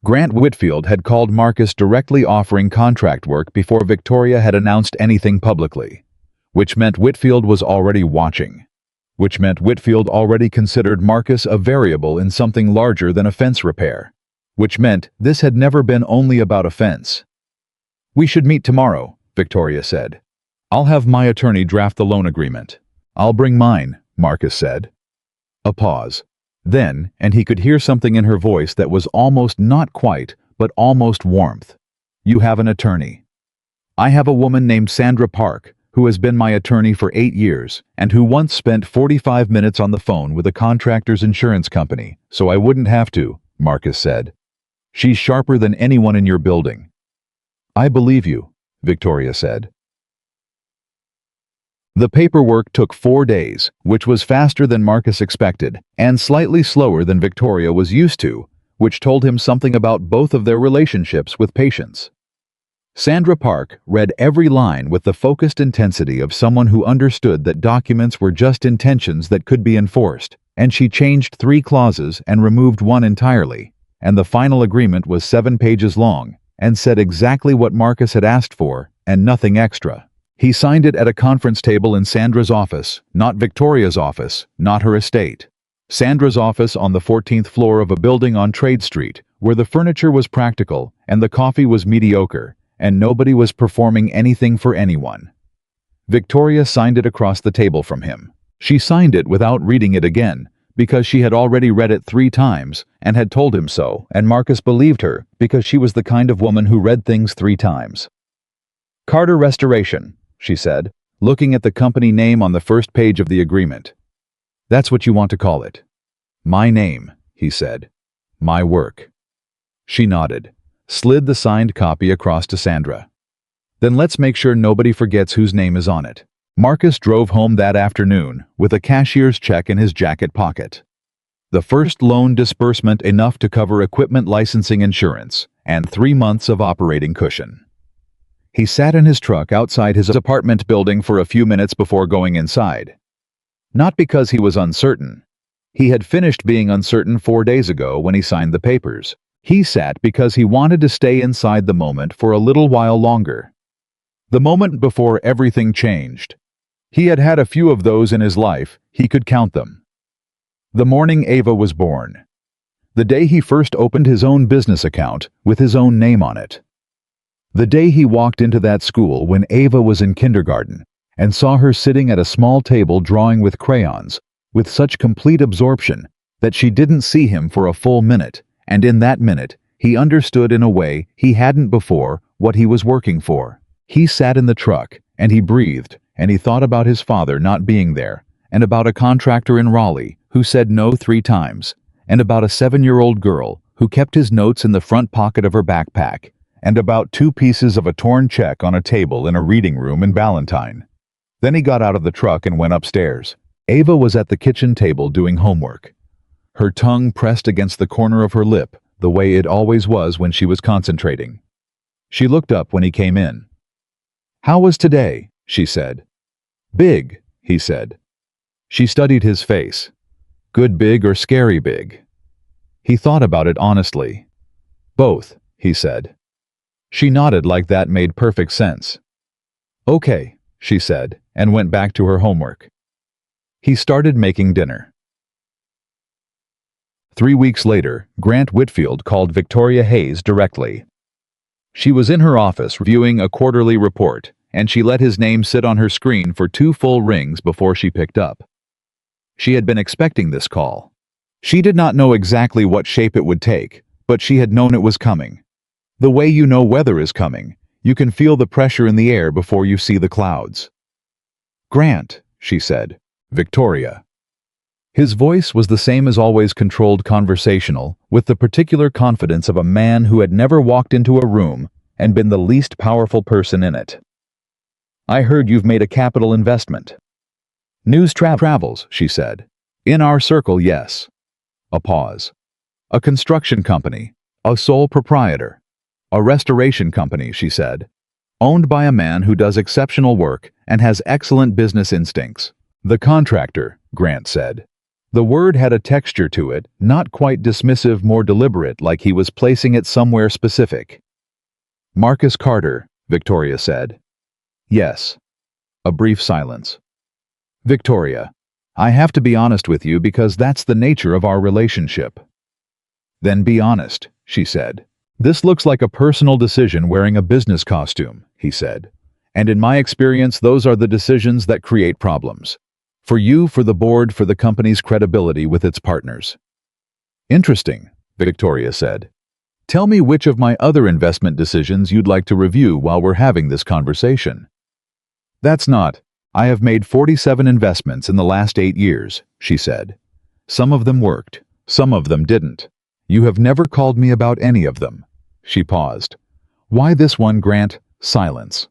Grant Whitfield had called Marcus directly offering contract work before Victoria had announced anything publicly, which meant Whitfield was already watching, which meant Whitfield already considered Marcus a variable in something larger than a fence repair, which meant this had never been only about a fence. "We should meet tomorrow," Victoria said. "I'll have my attorney draft the loan agreement." "I'll bring mine," Marcus said. A pause. Then, and he could hear something in her voice that was almost not quite, but almost warmth. "You have an attorney." "I have a woman named Sandra Park, who has been my attorney for 8 years, and who once spent 45 minutes on the phone with a contractor's insurance company, so I wouldn't have to," Marcus said. "She's sharper than anyone in your building." "I believe you," Victoria said. The paperwork took 4 days, which was faster than Marcus expected, and slightly slower than Victoria was used to, which told him something about both of their relationships with patients. Sandra Park read every line with the focused intensity of someone who understood that documents were just intentions that could be enforced, and she changed 3 clauses and removed 1 entirely, and the final agreement was 7 pages long, and said exactly what Marcus had asked for, and nothing extra. He signed it at a conference table in Sandra's office, not Victoria's office, not her estate. Sandra's office on the 14th floor of a building on Trade Street, where the furniture was practical and the coffee was mediocre, and nobody was performing anything for anyone. Victoria signed it across the table from him. She signed it without reading it again, because she had already read it 3 times and had told him so, and Marcus believed her because she was the kind of woman who read things 3 times. Carter Restoration, she said, looking at the company name on the first page of the agreement. That's what you want to call it. My name, he said. My work. She nodded, slid the signed copy across to Sandra. Then let's make sure nobody forgets whose name is on it. Marcus drove home that afternoon with a cashier's check in his jacket pocket. The first loan disbursement enough to cover equipment licensing insurance and 3 months of operating cushion. He sat in his truck outside his apartment building for a few minutes before going inside. Not because he was uncertain. He had finished being uncertain 4 days ago when he signed the papers. He sat because he wanted to stay inside the moment for a little while longer. The moment before everything changed. He had had a few of those in his life, he could count them. The morning Ava was born. The day he first opened his own business account with his own name on it. The day he walked into that school when Ava was in kindergarten and saw her sitting at a small table drawing with crayons, with such complete absorption that she didn't see him for a full minute, and in that minute, he understood in a way he hadn't before what he was working for. He sat in the truck, and he breathed, and he thought about his father not being there, and about a contractor in Raleigh who said no 3 times, and about a 7-year-old girl who kept his notes in the front pocket of her backpack, and about 2 pieces of a torn check on a table in a reading room in Ballantyne. Then he got out of the truck and went upstairs. Ava was at the kitchen table doing homework. Her tongue pressed against the corner of her lip, the way it always was when she was concentrating. She looked up when he came in. "How was today?" she said. "Big," he said. She studied his face. Good big or scary big? He thought about it honestly. "Both," he said. She nodded like that made perfect sense. "Okay," she said, and went back to her homework. He started making dinner. 3 weeks later, Grant Whitfield called Victoria Hayes directly. She was in her office reviewing a quarterly report, and she let his name sit on her screen for 2 full rings before she picked up. She had been expecting this call. She did not know exactly what shape it would take, but she had known it was coming. The way you know weather is coming, you can feel the pressure in the air before you see the clouds. "Grant," she said. "Victoria." His voice was the same as always, controlled, conversational, with the particular confidence of a man who had never walked into a room and been the least powerful person in it. "I heard you've made a capital investment." "News travels," she said. "In our circle, yes." A pause. "A construction company. A sole proprietor. A restoration company," she said. "Owned by a man who does exceptional work and has excellent business instincts." "The contractor," Grant said. The word had a texture to it, not quite dismissive, more deliberate, like he was placing it somewhere specific. "Marcus Carter," Victoria said. "Yes." A brief silence. "Victoria, I have to be honest with you because that's the nature of our relationship." "Then be honest," she said. "This looks like a personal decision wearing a business costume," he said. "And in my experience, those are the decisions that create problems. For you, for the board, for the company's credibility with its partners." "Interesting," Victoria said. "Tell me which of my other investment decisions you'd like to review while we're having this conversation." "That's not. I have made 47 investments in the last 8 years," she said. "Some of them worked, some of them didn't. You have never called me about any of them." She paused. "Why this one, Grant?" Silence.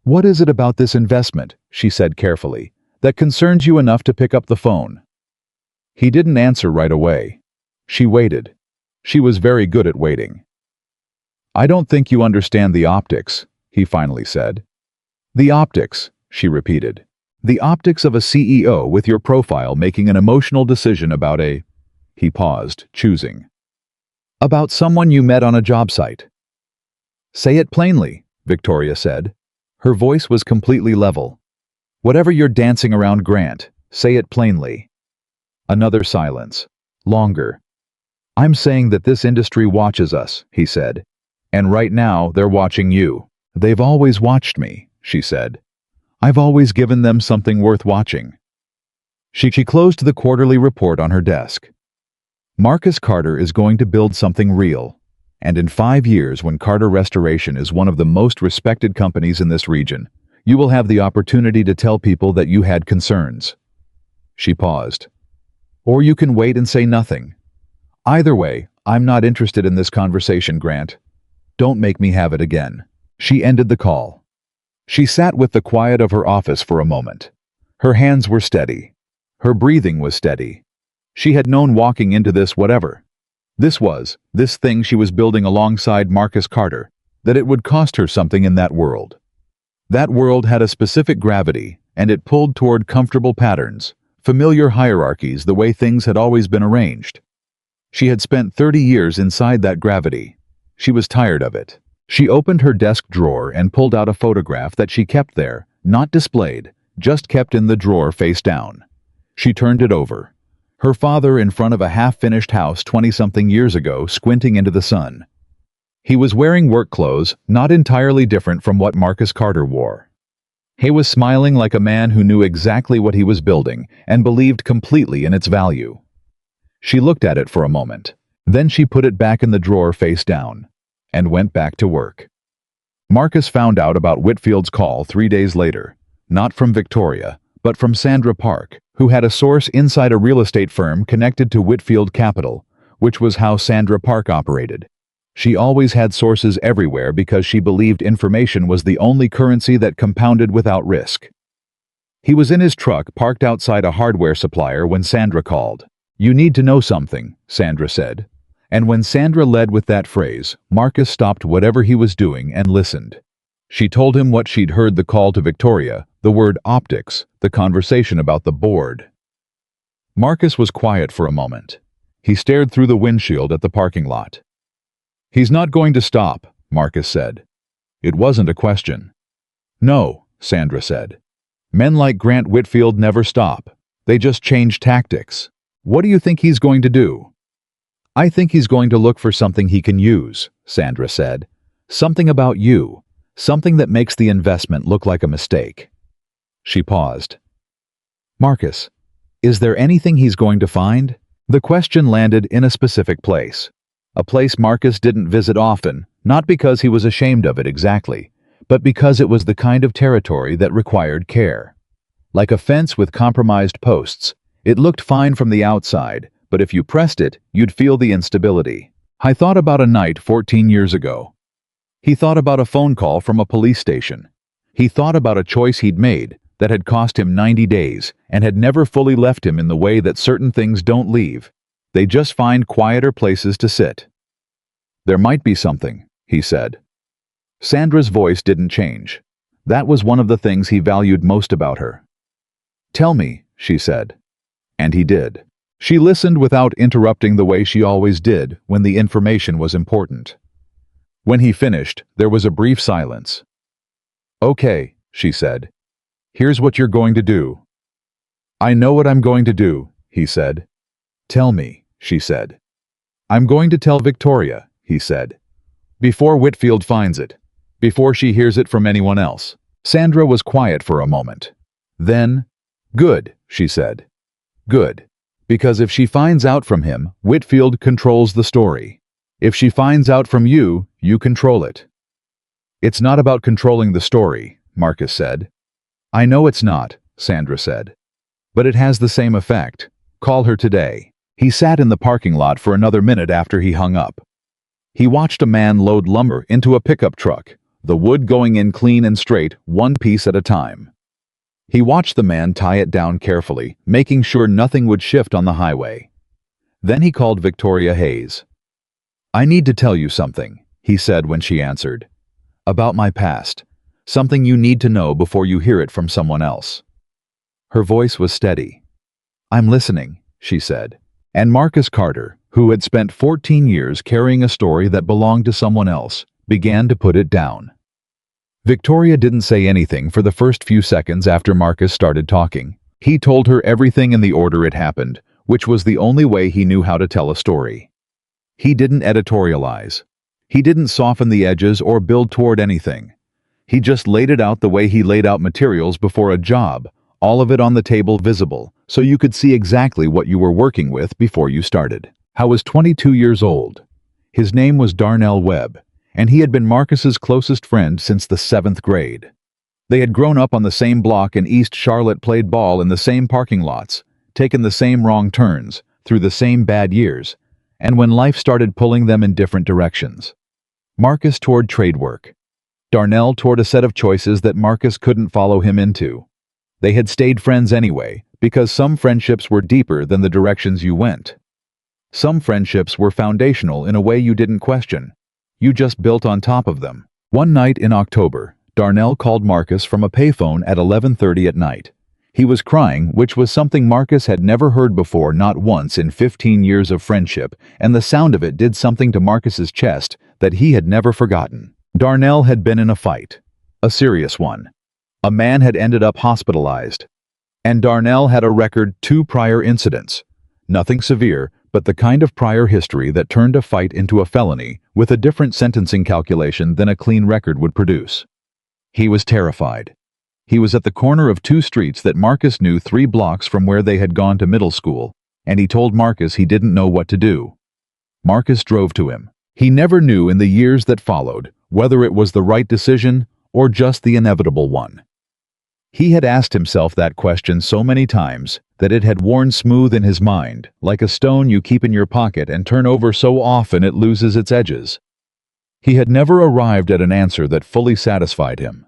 "What is it about this investment," she said carefully, "that concerns you enough to pick up the phone?" He didn't answer right away. She waited. She was very good at waiting. "I don't think you understand the optics," he finally said. "The optics," she repeated. "The optics of a CEO with your profile making an emotional decision about a—" He paused, choosing. "About someone you met on a job site." "Say it plainly," Victoria said. Her voice was completely level. "Whatever you're dancing around, Grant, say it plainly." Another silence. Longer. "I'm saying that this industry watches us," he said. "And right now, they're watching you." "They've always watched me," she said. "I've always given them something worth watching." She closed the quarterly report on her desk. Marcus Carter is going to build something real. And in 5 years, when Carter Restoration is one of the most respected companies in this region, you will have the opportunity to tell people that you had concerns. She paused. Or you can wait and say nothing. Either way, I'm not interested in this conversation, Grant. Don't make me have it again. She ended the call. She sat with the quiet of her office for a moment. Her hands were steady. Her breathing was steady. She had known walking into this whatever this thing she was building alongside Marcus Carter, that it would cost her something in that world. That world had a specific gravity, and it pulled toward comfortable patterns, familiar hierarchies, the way things had always been arranged. She had spent 30 years inside that gravity. She was tired of it. She opened her desk drawer and pulled out a photograph that she kept there, not displayed, just kept in the drawer face down. She turned it over. Her father in front of a half-finished house 20-something years ago, squinting into the sun. He was wearing work clothes, not entirely different from what Marcus Carter wore. He was smiling like a man who knew exactly what he was building and believed completely in its value. She looked at it for a moment. Then she put it back in the drawer face down and went back to work. Marcus found out about Whitfield's call 3 days later, not from Victoria, but from Sandra Park, who had a source inside a real estate firm connected to Whitfield Capital, which was how Sandra Park operated. She always had sources everywhere because she believed information was the only currency that compounded without risk. He was in his truck parked outside a hardware supplier when Sandra called. "You need to know something," Sandra said. And when Sandra led with that phrase, Marcus stopped whatever he was doing and listened. She told him what she'd heard: the call to Victoria, the word optics, the conversation about the board. Marcus was quiet for a moment. He stared through the windshield at the parking lot. "He's not going to stop," Marcus said. It wasn't a question. "No," Sandra said. "Men like Grant Whitfield never stop. They just change tactics. What do you think he's going to do?" "I think he's going to look for something he can use," Sandra said. "Something about you. Something that makes the investment look like a mistake." She paused. "Marcus, is there anything he's going to find?" The question landed in a specific place. A place Marcus didn't visit often, not because he was ashamed of it exactly, but because it was the kind of territory that required care. Like a fence with compromised posts, it looked fine from the outside, but if you pressed it, you'd feel the instability. I thought about a night 14 years ago. He thought about a phone call from a police station. He thought about a choice he'd made that had cost him 90 days and had never fully left him in the way that certain things don't leave. They just find quieter places to sit. "There might be something," he said. Sandra's voice didn't change. That was one of the things he valued most about her. "Tell me," she said. And he did. She listened without interrupting, the way she always did when the information was important. When he finished, there was a brief silence. "Okay," she said. "Here's what you're going to do." "I know what I'm going to do," he said. "Tell me," she said. "I'm going to tell Victoria," he said. "Before Whitfield finds it. Before she hears it from anyone else." Sandra was quiet for a moment. Then, "Good," she said. "Good. Because if she finds out from him, Whitfield controls the story. If she finds out from you, you control it." "It's not about controlling the story," Marcus said. "I know it's not," Sandra said. "But it has the same effect. Call her today." He sat in the parking lot for another minute after he hung up. He watched a man load lumber into a pickup truck, the wood going in clean and straight, one piece at a time. He watched the man tie it down carefully, making sure nothing would shift on the highway. Then he called Victoria Hayes. "I need to tell you something," he said when she answered. "About my past. Something you need to know before you hear it from someone else." Her voice was steady. "I'm listening," she said. And Marcus Carter, who had spent 14 years carrying a story that belonged to someone else, began to put it down. Victoria didn't say anything for the first few seconds after Marcus started talking. He told her everything in the order it happened, which was the only way he knew how to tell a story. He didn't editorialize. He didn't soften the edges or build toward anything. He just laid it out the way he laid out materials before a job, all of it on the table visible, so you could see exactly what you were working with before you started. Howe was 22 years old. His name was Darnell Webb, and he had been Marcus's closest friend since the 7th grade. They had grown up on the same block in East Charlotte, played ball in the same parking lots, taken the same wrong turns, through the same bad years, and when life started pulling them in different directions. Marcus toward trade work. Darnell toward a set of choices that Marcus couldn't follow him into. They had stayed friends anyway, because some friendships were deeper than the directions you went. Some friendships were foundational in a way you didn't question. You just built on top of them. One night in October, Darnell called Marcus from a payphone at 11:30 at night. He was crying, which was something Marcus had never heard before, not once in 15 years of friendship, and the sound of it did something to Marcus's chest that he had never forgotten. Darnell had been in a fight. A serious one. A man had ended up hospitalized. And Darnell had a record 2 prior incidents. Nothing severe, but the kind of prior history that turned a fight into a felony with a different sentencing calculation than a clean record would produce. He was terrified. He was at the corner of 2 streets that Marcus knew 3 blocks from where they had gone to middle school, and he told Marcus he didn't know what to do. Marcus drove to him. He never knew in the years that followed whether it was the right decision or just the inevitable one. He had asked himself that question so many times that it had worn smooth in his mind, like a stone you keep in your pocket and turn over so often it loses its edges. He had never arrived at an answer that fully satisfied him.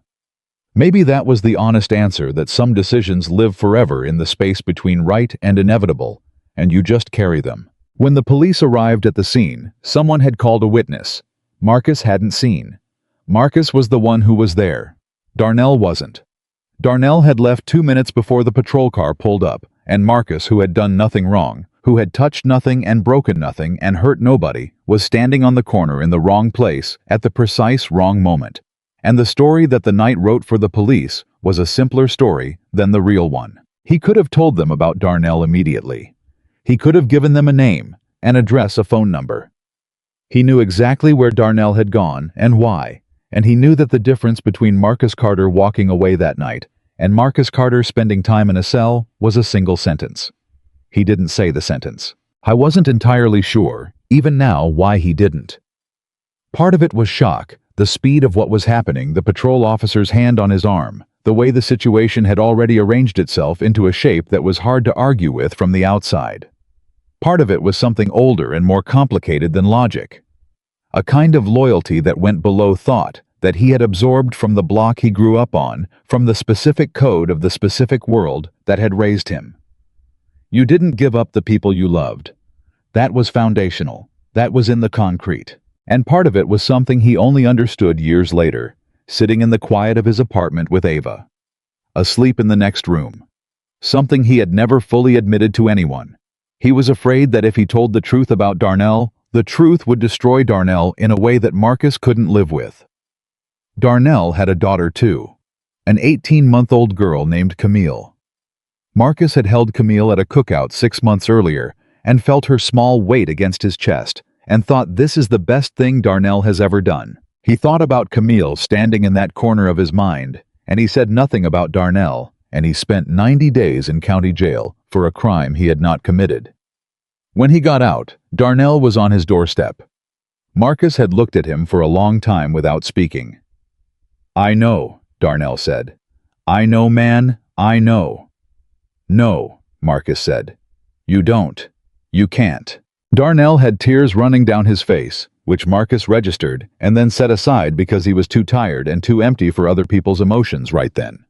Maybe that was the honest answer, that some decisions live forever in the space between right and inevitable, and you just carry them. When the police arrived at the scene, someone had called a witness. Marcus hadn't seen. Marcus was the one who was there. Darnell wasn't. Darnell had left 2 minutes before the patrol car pulled up, and Marcus, who had done nothing wrong, who had touched nothing and broken nothing and hurt nobody, was standing on the corner in the wrong place at the precise wrong moment. And the story that the night wrote for the police was a simpler story than the real one. He could have told them about Darnell immediately. He could have given them a name, an address, a phone number. He knew exactly where Darnell had gone and why, and he knew that the difference between Marcus Carter walking away that night and Marcus Carter spending time in a cell was a single sentence. He didn't say the sentence. I wasn't entirely sure, even now, why he didn't. Part of it was shock, the speed of what was happening, the patrol officer's hand on his arm, the way the situation had already arranged itself into a shape that was hard to argue with from the outside. Part of it was something older and more complicated than logic. A kind of loyalty that went below thought, that he had absorbed from the block he grew up on, from the specific code of the specific world that had raised him. You didn't give up the people you loved. That was foundational. That was in the concrete. And part of it was something he only understood years later, sitting in the quiet of his apartment with Ava. Asleep in the next room. Something he had never fully admitted to anyone. He was afraid that if he told the truth about Darnell, the truth would destroy Darnell in a way that Marcus couldn't live with. Darnell had a daughter too, an 18-month-old girl named Camille. Marcus had held Camille at a cookout 6 months earlier and felt her small weight against his chest and thought, this is the best thing Darnell has ever done. He thought about Camille standing in that corner of his mind, and he said nothing about Darnell, and he spent 90 days in county jail for a crime he had not committed. When he got out, Darnell was on his doorstep. Marcus had looked at him for a long time without speaking. I know, Darnell said. I know, man, I know. No, Marcus said. You don't. You can't. Darnell had tears running down his face, which Marcus registered and then set aside because he was too tired and too empty for other people's emotions right then.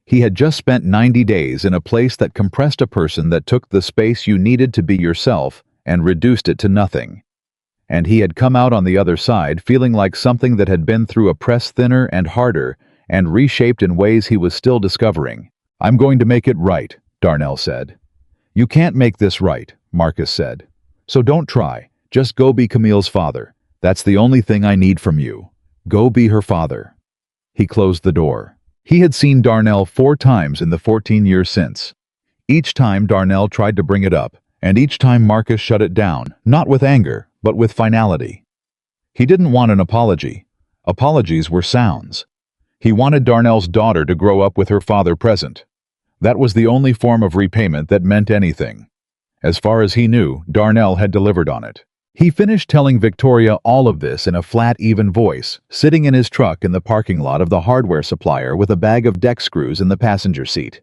He had just spent 90 days in a place that compressed a person that took the space you needed to be yourself and reduced it to nothing. And he had come out on the other side feeling like something that had been through a press thinner and harder and reshaped in ways he was still discovering. I'm going to make it right, Darnell said. You can't make this right, Marcus said. So don't try. Just go be Camille's father. That's the only thing I need from you. Go be her father. He closed the door. He had seen Darnell 4 times in the 14 years since. Each time Darnell tried to bring it up, and each time Marcus shut it down, not with anger, but with finality. He didn't want an apology. Apologies were sounds. He wanted Darnell's daughter to grow up with her father present. That was the only form of repayment that meant anything. As far as he knew, Darnell had delivered on it. He finished telling Victoria all of this in a flat, even voice, sitting in his truck in the parking lot of the hardware supplier with a bag of deck screws in the passenger seat.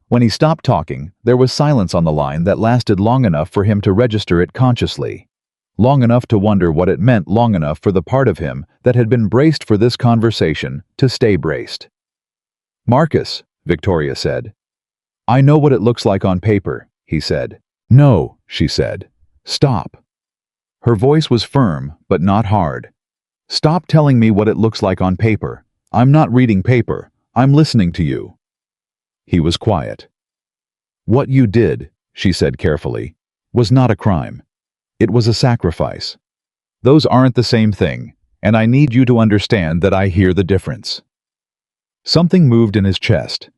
When he stopped talking, there was silence on the line that lasted long enough for him to register it consciously. Long enough to wonder what it meant, long enough for the part of him that had been braced for this conversation to stay braced. "Marcus," Victoria said. "I know what it looks like on paper," he said. "No," she said. "Stop." Her voice was firm, but not hard. "Stop telling me what it looks like on paper. I'm not reading paper. I'm listening to you." He was quiet. "What you did," she said carefully, "was not a crime. It was a sacrifice. Those aren't the same thing, and I need you to understand that I hear the difference." Something moved in his chest.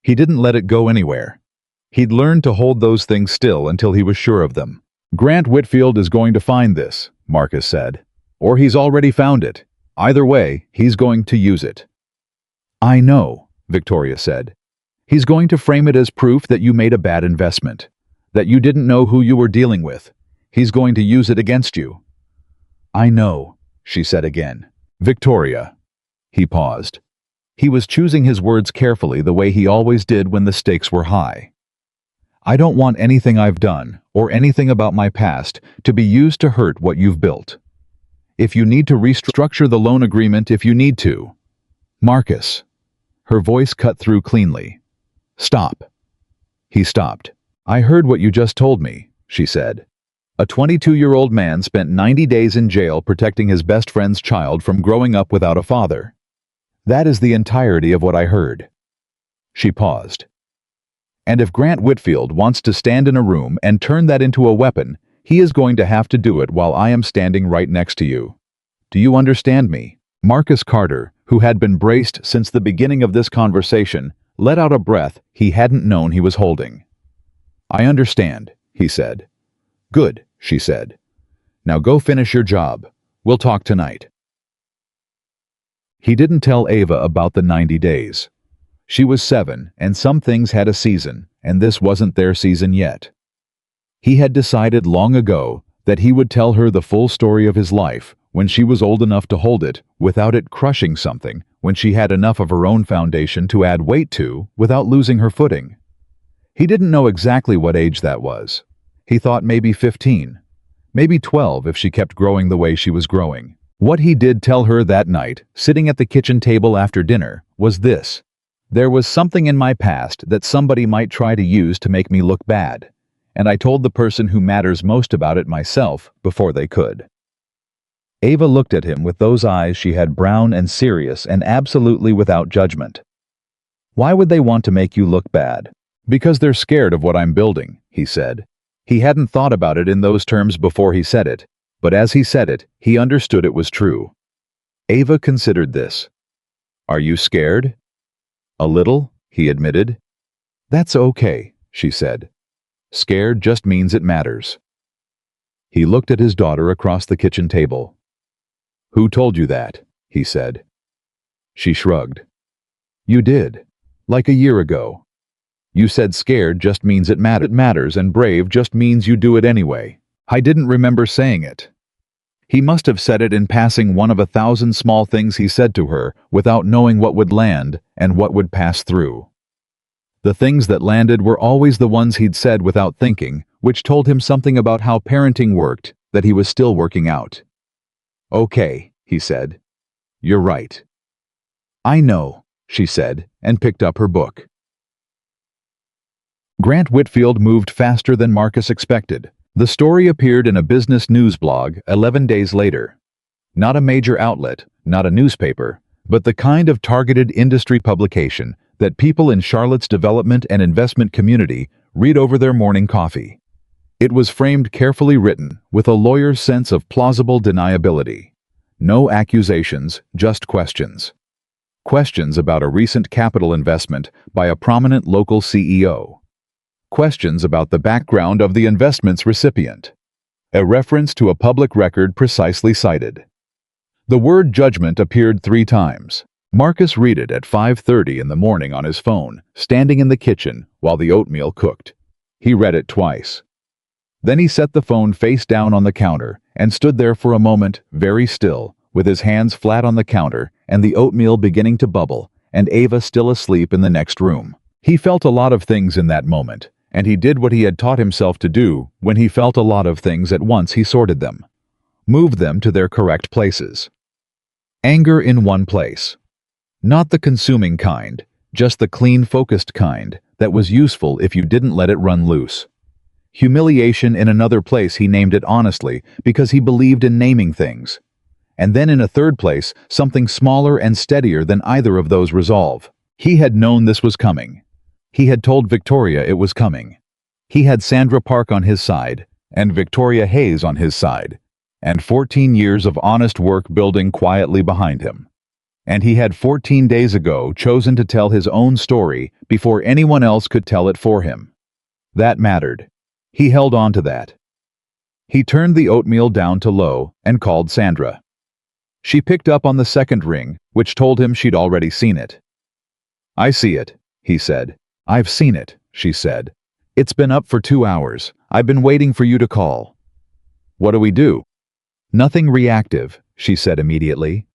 He didn't let it go anywhere. He'd learned to hold those things still until he was sure of them. "Grant Whitfield is going to find this," Marcus said. "Or he's already found it. Either way, he's going to use it." "I know," Victoria said. "He's going to frame it as proof that you made a bad investment, that you didn't know who you were dealing with. He's going to use it against you." "I know," she said again. "Victoria." He paused. He was choosing his words carefully, the way he always did when the stakes were high. "I don't want anything I've done, or anything about my past, to be used to hurt what you've built. If you need to restructure the loan agreement, if you need to." "Marcus." Her voice cut through cleanly. "Stop." He stopped. "I heard what you just told me," she said. "A 22-year-old man spent 90 days in jail protecting his best friend's child from growing up without a father. That is the entirety of what I heard." She paused. "And if Grant Whitfield wants to stand in a room and turn that into a weapon, he is going to have to do it while I am standing right next to you. Do you understand me?" Marcus Carter, who had been braced since the beginning of this conversation, let out a breath he hadn't known he was holding. "I understand," he said. "Good," she said. "Now go finish your job. We'll talk tonight." He didn't tell Ava about the 90 days. She was 7, and some things had a season, and this wasn't their season yet. He had decided long ago that he would tell her the full story of his life when she was old enough to hold it without it crushing something, when she had enough of her own foundation to add weight to without losing her footing. He didn't know exactly what age that was. He thought maybe 15, maybe 12 if she kept growing the way she was growing. What he did tell her that night, sitting at the kitchen table after dinner, was this: "There was something in my past that somebody might try to use to make me look bad, and I told the person who matters most about it myself before they could." Ava looked at him with those eyes she had, brown and serious and absolutely without judgment. "Why would they want to make you look bad?" "Because they're scared of what I'm building," he said. He hadn't thought about it in those terms before he said it, but as he said it, he understood it was true. Ava considered this. "Are you scared?" "A little," he admitted. "That's okay," she said. "Scared just means it matters." He looked at his daughter across the kitchen table. "Who told you that?" he said. She shrugged. "You did. Like a year ago. You said scared just means it matters and brave just means you do it anyway." I didn't remember saying it. He must have said it in passing, one of 1,000 small things he said to her without knowing what would land and what would pass through. The things that landed were always the ones he'd said without thinking, which told him something about how parenting worked that he was still working out. "Okay," he said. "You're right." "I know," she said, and picked up her book. Grant Whitfield moved faster than Marcus expected. The story appeared in a business news blog 11 days later. Not a major outlet, not a newspaper, but the kind of targeted industry publication that people in Charlotte's development and investment community read over their morning coffee. It was framed, carefully written, with a lawyer's sense of plausible deniability. No accusations, just questions. Questions about a recent capital investment by a prominent local CEO. Questions about the background of the investment's recipient. A reference to a public record precisely cited. The word judgment appeared 3 times. Marcus read it at 5:30 in the morning on his phone, standing in the kitchen while the oatmeal cooked. He read it twice. Then he set the phone face down on the counter and stood there for a moment, very still, with his hands flat on the counter and the oatmeal beginning to bubble, and Ava still asleep in the next room. He felt a lot of things in that moment, and he did what he had taught himself to do when he felt a lot of things at once. He sorted them, moved them to their correct places. Anger in one place. Not the consuming kind, just the clean, focused kind that was useful if you didn't let it run loose. Humiliation in another place. He named it honestly because he believed in naming things. And then in a third place, something smaller and steadier than either of those. Resolve. He had known this was coming. He had told Victoria it was coming. He had Sandra Park on his side, and Victoria Hayes on his side, and 14 years of honest work building quietly behind him. And he had 14 days ago chosen to tell his own story before anyone else could tell it for him. That mattered. He held on to that. He turned the oatmeal down to low and called Sandra. She picked up on the second ring, which told him she'd already seen it. "I see it," he said. "I've seen it," she said. "It's been up for 2 hours. I've been waiting for you to call." "What do we do?" "Nothing reactive," she said immediately.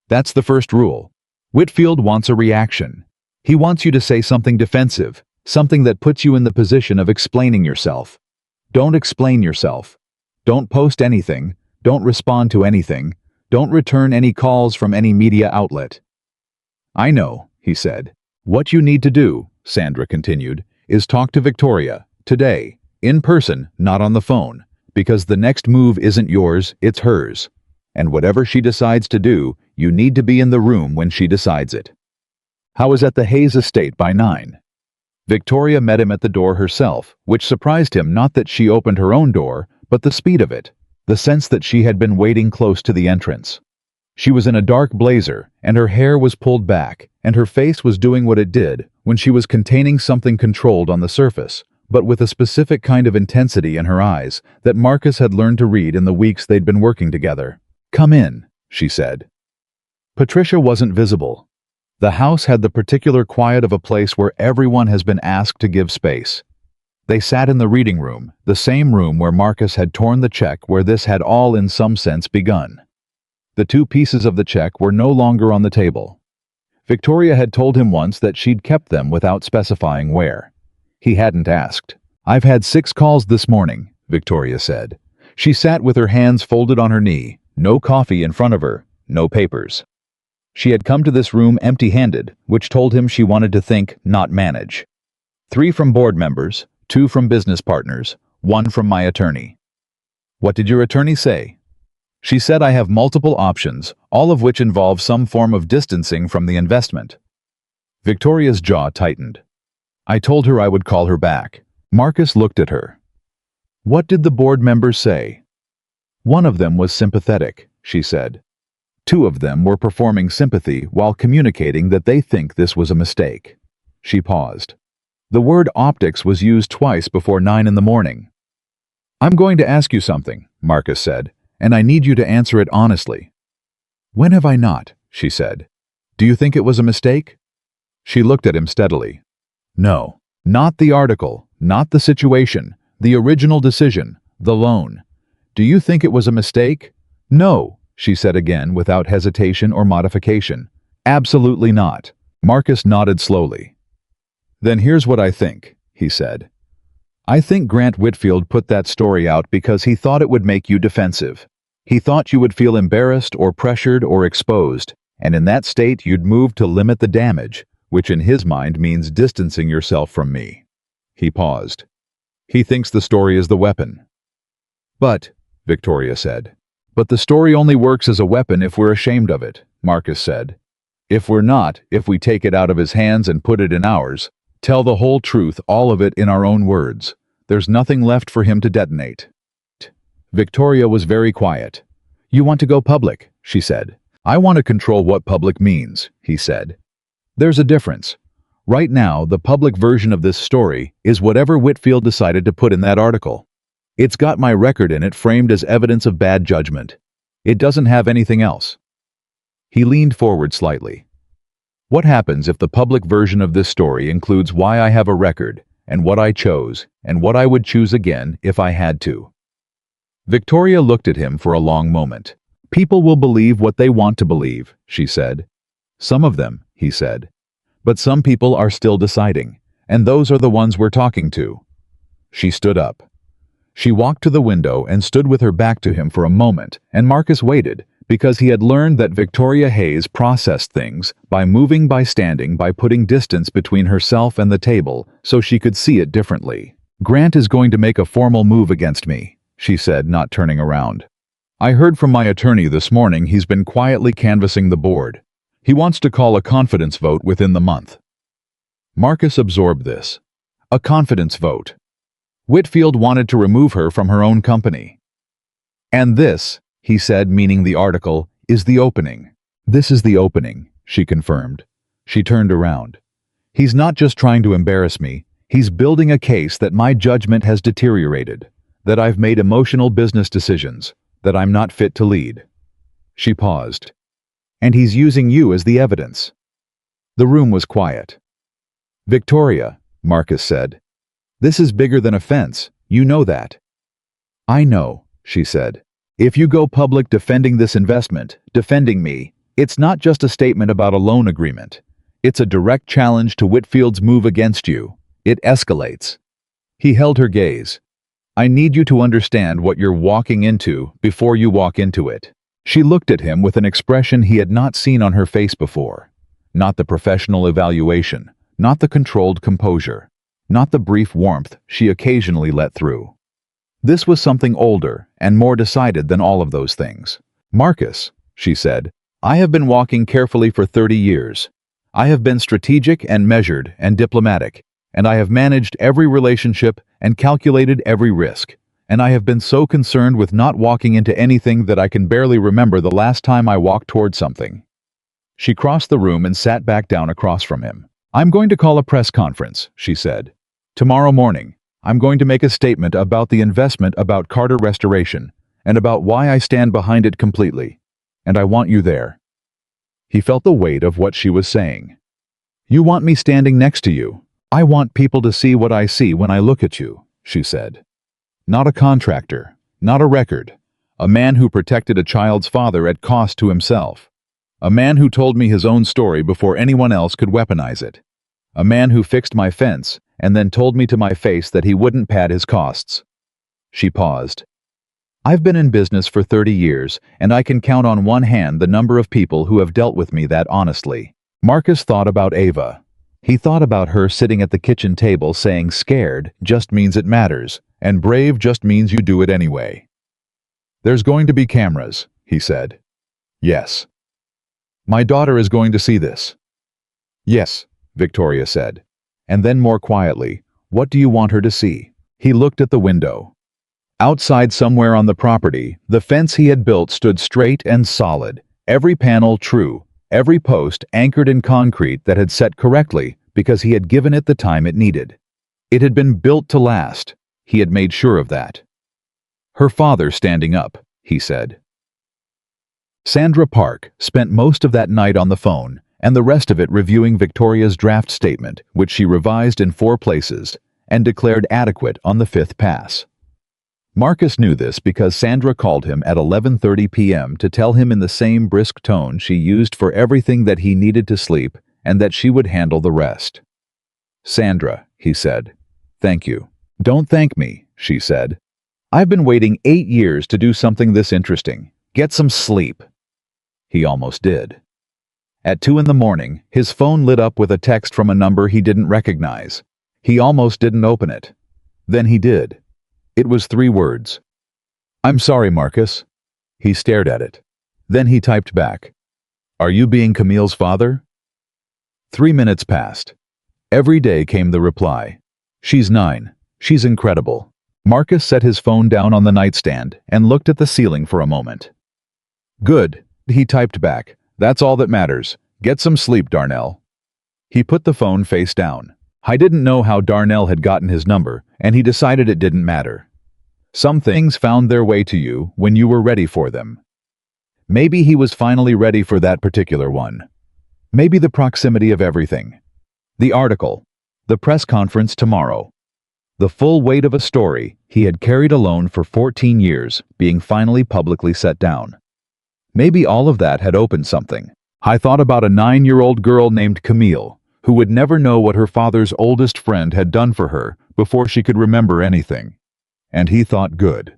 "That's the first rule. Whitfield wants a reaction. He wants you to say something defensive, something that puts you in the position of explaining yourself. Don't explain yourself. Don't post anything. Don't respond to anything. Don't return any calls from any media outlet." "I know," he said. "What you need to do," Sandra continued, "is talk to Victoria, today, in person, not on the phone, because the next move isn't yours, it's hers. And whatever she decides to do, you need to be in the room when she decides it." "How is at the Hayes estate by 9? Victoria met him at the door herself, which surprised him, not that she opened her own door, but the speed of it, the sense that she had been waiting close to the entrance. She was in a dark blazer, and her hair was pulled back, and her face was doing what it did when she was containing something controlled on the surface, but with a specific kind of intensity in her eyes that Marcus had learned to read in the weeks they'd been working together. "Come in," she said. Patricia wasn't visible. The house had the particular quiet of a place where everyone has been asked to give space. They sat in the reading room, the same room where Marcus had torn the check, where this had all in some sense begun. The 2 pieces of the check were no longer on the table. Victoria had told him once that she'd kept them without specifying where. He hadn't asked. "I've had 6 calls this morning," Victoria said. She sat with her hands folded on her knee, no coffee in front of her, no papers. She had come to this room empty-handed, which told him she wanted to think, not manage. 3 from board members, 2 from business partners, 1 from my attorney. "What did your attorney say?" She said, "I have multiple options, all of which involve some form of distancing from the investment." Victoria's jaw tightened. "I told her I would call her back." Marcus looked at her. "What did the board members say?" "One of them was sympathetic," she said. 2 of them were performing sympathy while communicating that they think this was a mistake. She paused. The word optics was used twice before 9 in the morning. "I'm going to ask you something," Marcus said, "and I need you to answer it honestly." "When have I not?" she said. "Do you think it was a mistake?" She looked at him steadily. "No, not the article, not the situation, the original decision, the loan. Do you think it was a mistake?" "No," she said again without hesitation or modification. "Absolutely not." Marcus nodded slowly. "Then here's what I think," he said. "I think Grant Whitfield put that story out because he thought it would make you defensive. He thought you would feel embarrassed or pressured or exposed, and in that state you'd move to limit the damage, which in his mind means distancing yourself from me." He paused. "He thinks the story is the weapon." "But," Victoria said. "But the story only works as a weapon if we're ashamed of it," Marcus said. "If we're not, if we take it out of his hands and put it in ours, tell the whole truth, all of it in our own words, there's nothing left for him to detonate." Victoria was very quiet. "You want to go public," she said. "I want to control what public means," he said. "There's a difference. Right now, the public version of this story is whatever Whitfield decided to put in that article. It's got my record in it framed as evidence of bad judgment. It doesn't have anything else." He leaned forward slightly. What happens if the public version of this story includes why I have a record, and what I chose, and what I would choose again if I had to? Victoria looked at him for a long moment. People will believe what they want to believe, she said. Some of them, he said. But some people are still deciding, and those are the ones we're talking to. She stood up. She walked to the window and stood with her back to him for a moment, and Marcus waited, because he had learned that Victoria Hayes processed things by moving, by standing, by putting distance between herself and the table so she could see it differently. Grant is going to make a formal move against me, she said, not turning around. I heard from my attorney this morning he's been quietly canvassing the board. He wants to call a confidence vote within the month. Marcus absorbed this. A confidence vote. Whitfield wanted to remove her from her own company. And this, he said, meaning the article, is the opening. This is the opening, she confirmed. She turned around. He's not just trying to embarrass me, he's building a case that my judgment has deteriorated, that I've made emotional business decisions, that I'm not fit to lead. She paused. And he's using you as the evidence. The room was quiet. Victoria, Marcus said. This is bigger than a fence, you know that. I know, she said. If you go public defending this investment, defending me, it's not just a statement about a loan agreement. It's a direct challenge to Whitfield's move against you. It escalates. He held her gaze. I need you to understand what you're walking into before you walk into it. She looked at him with an expression he had not seen on her face before. Not the professional evaluation, not the controlled composure, not the brief warmth she occasionally let through. This was something older and more decided than all of those things. Marcus, she said, I have been walking carefully for 30 years. I have been strategic and measured and diplomatic, and I have managed every relationship and calculated every risk. And I have been so concerned with not walking into anything that I can barely remember the last time I walked toward something. She crossed the room and sat back down across from him. I'm going to call a press conference, she said. Tomorrow morning, I'm going to make a statement about the investment, about Carter Restoration, and about why I stand behind it completely. And I want you there. He felt the weight of what she was saying. You want me standing next to you. I want people to see what I see when I look at you, she said. Not a contractor, not a record, a man who protected a child's father at cost to himself, a man who told me his own story before anyone else could weaponize it, a man who fixed my fence and then told me to my face that he wouldn't pad his costs. She paused. I've been in business for 30 years, and I can count on one hand the number of people who have dealt with me that honestly. Marcus thought about Ava. He thought about her sitting at the kitchen table saying scared just means it matters, and brave just means you do it anyway. There's going to be cameras, he said. Yes. My daughter is going to see this. Yes, Victoria said. And then more quietly, what do you want her to see? He looked at the window. Outside somewhere on the property, the fence he had built stood straight and solid, every panel true, every post anchored in concrete that had set correctly because he had given it the time it needed. It had been built to last. He had made sure of that. Her father standing up, he said. Sandra Park spent most of that night on the phone, and the rest of it reviewing Victoria's draft statement, which she revised in 4 places, and declared adequate on the 5th pass. Marcus knew this because Sandra called him at 11:30 p.m. to tell him in the same brisk tone she used for everything that he needed to sleep and that she would handle the rest. Sandra, he said. Thank you. Don't thank me, she said. I've been waiting 8 years to do something this interesting. Get some sleep. He almost did. At 2 in the morning, his phone lit up with a text from a number he didn't recognize. He almost didn't open it. Then he did. It was 3 words. I'm sorry, Marcus. He stared at it. Then he typed back. Are you being Camille's father? 3 minutes passed. Every day came the reply. She's 9. She's incredible. Marcus set his phone down on the nightstand and looked at the ceiling for a moment. Good, he typed back. That's all that matters. Get some sleep, Darnell. He put the phone face down. I didn't know how Darnell had gotten his number, and he decided it didn't matter. Some things found their way to you when you were ready for them. Maybe he was finally ready for that particular one. Maybe the proximity of everything. The article. The press conference tomorrow. The full weight of a story he had carried alone for 14 years being finally publicly set down. Maybe all of that had opened something. I thought about a 9-year-old girl named Camille, who would never know what her father's oldest friend had done for her before she could remember anything. And he thought, good.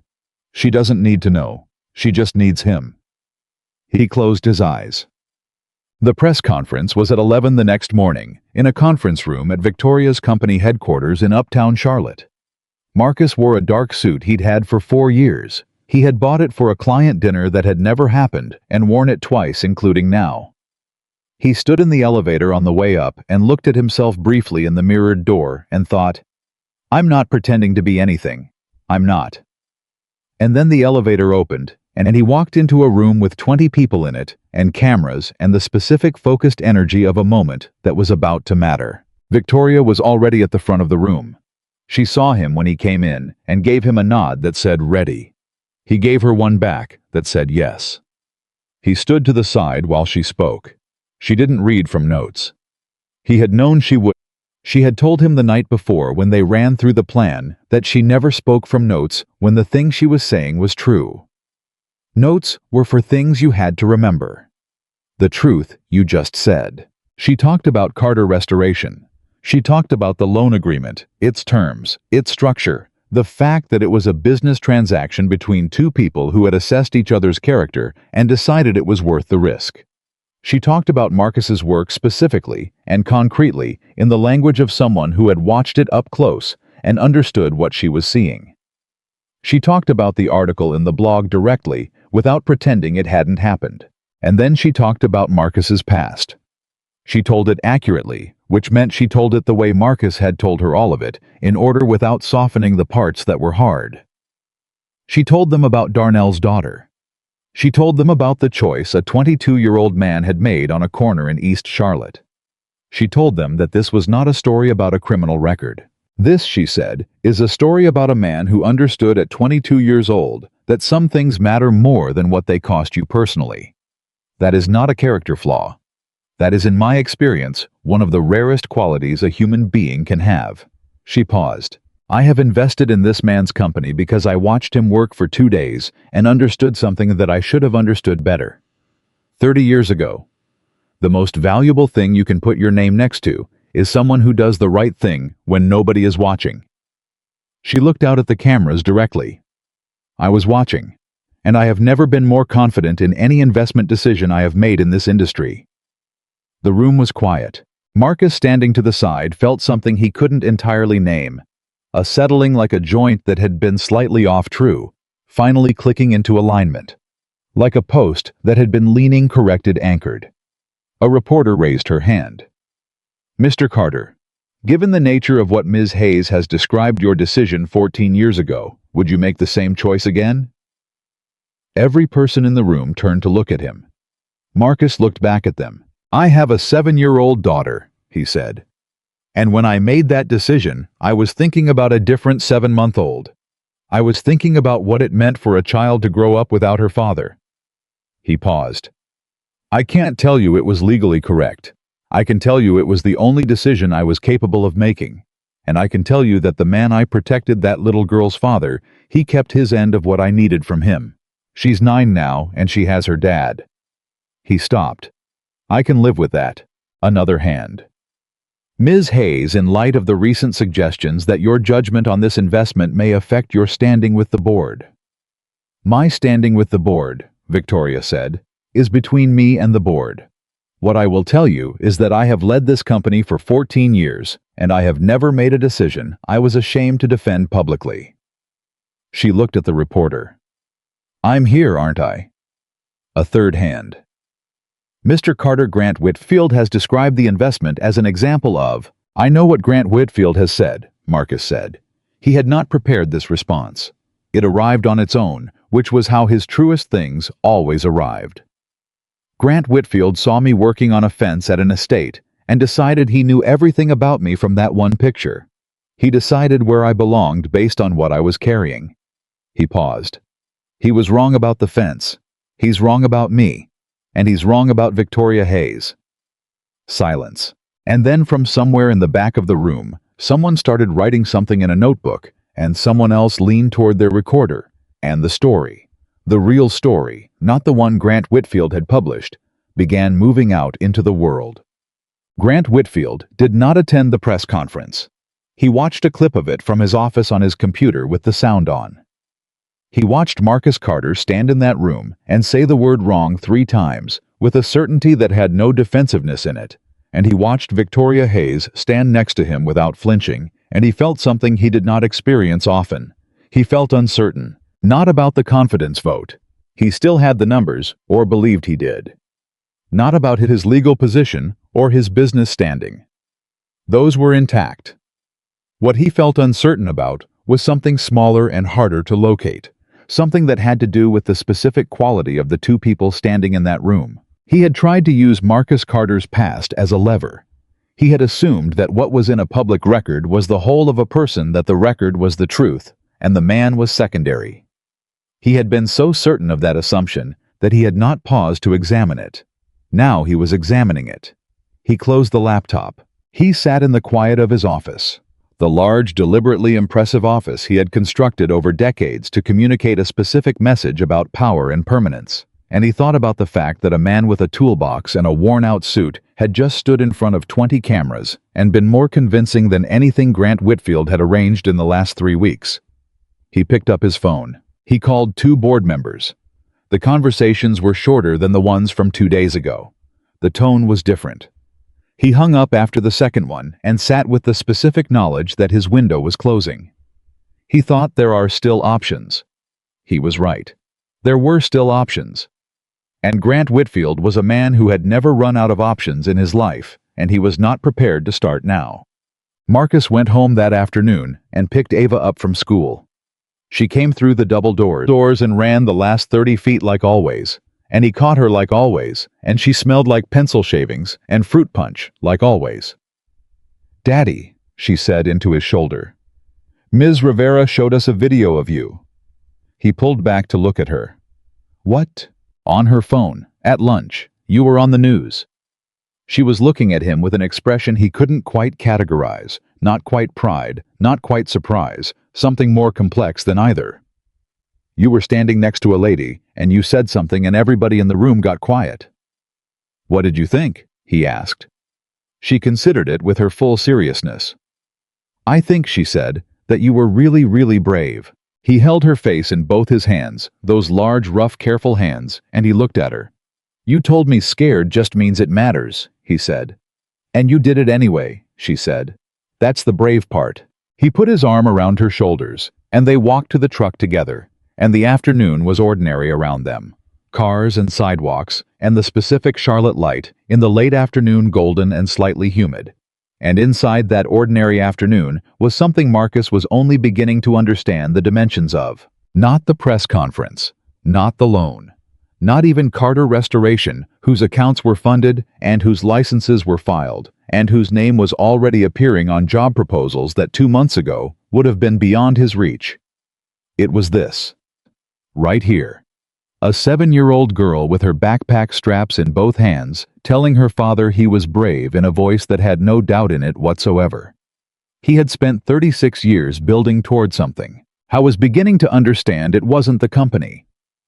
She doesn't need to know. She just needs him. He closed his eyes. The press conference was at 11 the next morning, in a conference room at Victoria's company headquarters in uptown Charlotte. Marcus wore a dark suit he'd had for 4 years. He had bought it for a client dinner that had never happened and worn it twice, including now. He stood in the elevator on the way up and looked at himself briefly in the mirrored door and thought, I'm not pretending to be anything. I'm not. And then the elevator opened, and he walked into a room with 20 people in it, and cameras, and the specific focused energy of a moment that was about to matter. Victoria was already at the front of the room. She saw him when he came in, and gave him a nod that said, ready. He gave her one back that said, yes. He stood to the side while she spoke. She didn't read from notes. He had known she would. She had told him the night before when they ran through the plan that she never spoke from notes when the thing she was saying was true. Notes were for things you had to remember. The truth you just said. She talked about Carter Restoration. She talked about the loan agreement, its terms, its structure, the fact that it was a business transaction between two people who had assessed each other's character and decided it was worth the risk. She talked about Marcus's work specifically and concretely in the language of someone who had watched it up close and understood what she was seeing. She talked about the article in the blog directly without pretending it hadn't happened. And then she talked about Marcus's past. She told it accurately, which meant she told it the way Marcus had told her all of it, in order without softening the parts that were hard. She told them about Darnell's daughter. She told them about the choice a 22-year-old man had made on a corner in East Charlotte. She told them that this was not a story about a criminal record. This, she said, is a story about a man who understood at 22 years old that some things matter more than what they cost you personally. That is not a character flaw. That is, in my experience, one of the rarest qualities a human being can have. She paused. I have invested in this man's company because I watched him work for 2 days and understood something that I should have understood better. 30 years ago. The most valuable thing you can put your name next to is someone who does the right thing when nobody is watching. She looked out at the cameras directly. I was watching, and I have never been more confident in any investment decision I have made in this industry. The room was quiet. Marcus, standing to the side, felt something he couldn't entirely name. A settling like a joint that had been slightly off true, finally clicking into alignment. Like a post that had been leaning corrected anchored. A reporter raised her hand. Mr. Carter, given the nature of what Ms. Hayes has described your decision 14 years ago, would you make the same choice again? Every person in the room turned to look at him. Marcus looked back at them. I have a 7-year-old daughter, he said. And when I made that decision, I was thinking about a different 7-month-old. I was thinking about what it meant for a child to grow up without her father. He paused. I can't tell you it was legally correct. I can tell you it was the only decision I was capable of making. And I can tell you that the man I protected, that little girl's father, he kept his end of what I needed from him. She's 9 now, and she has her dad. He stopped. I can live with that. Another hand. Ms. Hayes, in light of the recent suggestions that your judgment on this investment may affect your standing with the board. My standing with the board, Victoria said, is between me and the board. What I will tell you is that I have led this company for 14 years, and I have never made a decision I was ashamed to defend publicly. She looked at the reporter. I'm here, aren't I? A third hand. Mr. Carter, Grant Whitfield has described the investment as an example of, I know what Grant Whitfield has said, Marcus said. He had not prepared this response. It arrived on its own, which was how his truest things always arrived. Grant Whitfield saw me working on a fence at an estate and decided he knew everything about me from that one picture. He decided where I belonged based on what I was carrying. He paused. He was wrong about the fence. He's wrong about me. And he's wrong about Victoria Hayes. Silence. And then from somewhere in the back of the room, someone started writing something in a notebook, and someone else leaned toward their recorder. And the story, the real story, not the one Grant Whitfield had published, began moving out into the world. Grant Whitfield did not attend the press conference. He watched a clip of it from his office on his computer with the sound on. He watched Marcus Carter stand in that room and say the word wrong 3 times, with a certainty that had no defensiveness in it, and he watched Victoria Hayes stand next to him without flinching, and he felt something he did not experience often. He felt uncertain, not about the confidence vote. He still had the numbers, or believed he did. Not about his legal position or his business standing. Those were intact. What he felt uncertain about was something smaller and harder to locate, something that had to do with the specific quality of the 2 people standing in that room. He had tried to use Marcus Carter's past as a lever. He had assumed that what was in a public record was the whole of a person, that the record was the truth, and the man was secondary. He had been so certain of that assumption that he had not paused to examine it. Now he was examining it. He closed the laptop. He sat in the quiet of his office, the large, deliberately impressive office he had constructed over decades to communicate a specific message about power and permanence. And he thought about the fact that a man with a toolbox and a worn-out suit had just stood in front of 20 cameras and been more convincing than anything Grant Whitfield had arranged in the last 3 weeks. He picked up his phone. He called 2 board members. The conversations were shorter than the ones from 2 days ago. The tone was different. He hung up after the second one and sat with the specific knowledge that his window was closing. He thought there are still options. He was right. There were still options. And Grant Whitfield was a man who had never run out of options in his life, and he was not prepared to start now. Marcus went home that afternoon and picked Ava up from school. She came through the double doors and ran the last 30 feet like always, and he caught her like always, and she smelled like pencil shavings and fruit punch like always. "Daddy," she said into his shoulder. "Ms. Rivera showed us a video of you." He pulled back to look at her. "What?" "On her phone, at lunch. You were on the news." She was looking at him with an expression he couldn't quite categorize, not quite pride, not quite surprise, something more complex than either. "You were standing next to a lady, and you said something and everybody in the room got quiet." "What did you think?" he asked. She considered it with her full seriousness. "I think," she said, "that you were really, really brave." He held her face in both his hands, those large, rough, careful hands, and he looked at her. "You told me scared just means it matters," he said. "And you did it anyway," she said. "That's the brave part." He put his arm around her shoulders, and they walked to the truck together, and the afternoon was ordinary around them. Cars and sidewalks, and the specific Charlotte light, in the late afternoon golden and slightly humid. And inside that ordinary afternoon was something Marcus was only beginning to understand the dimensions of. Not the press conference, not the loan, not even Carter Restoration, whose accounts were funded and whose licenses were filed, and whose name was already appearing on job proposals that 2 months ago would have been beyond his reach. It was this. Right here. A 7-year-old girl with her backpack straps in both hands, telling her father he was brave in a voice that had no doubt in it whatsoever. He had spent 36 years building toward something. I was beginning to understand it wasn't the company.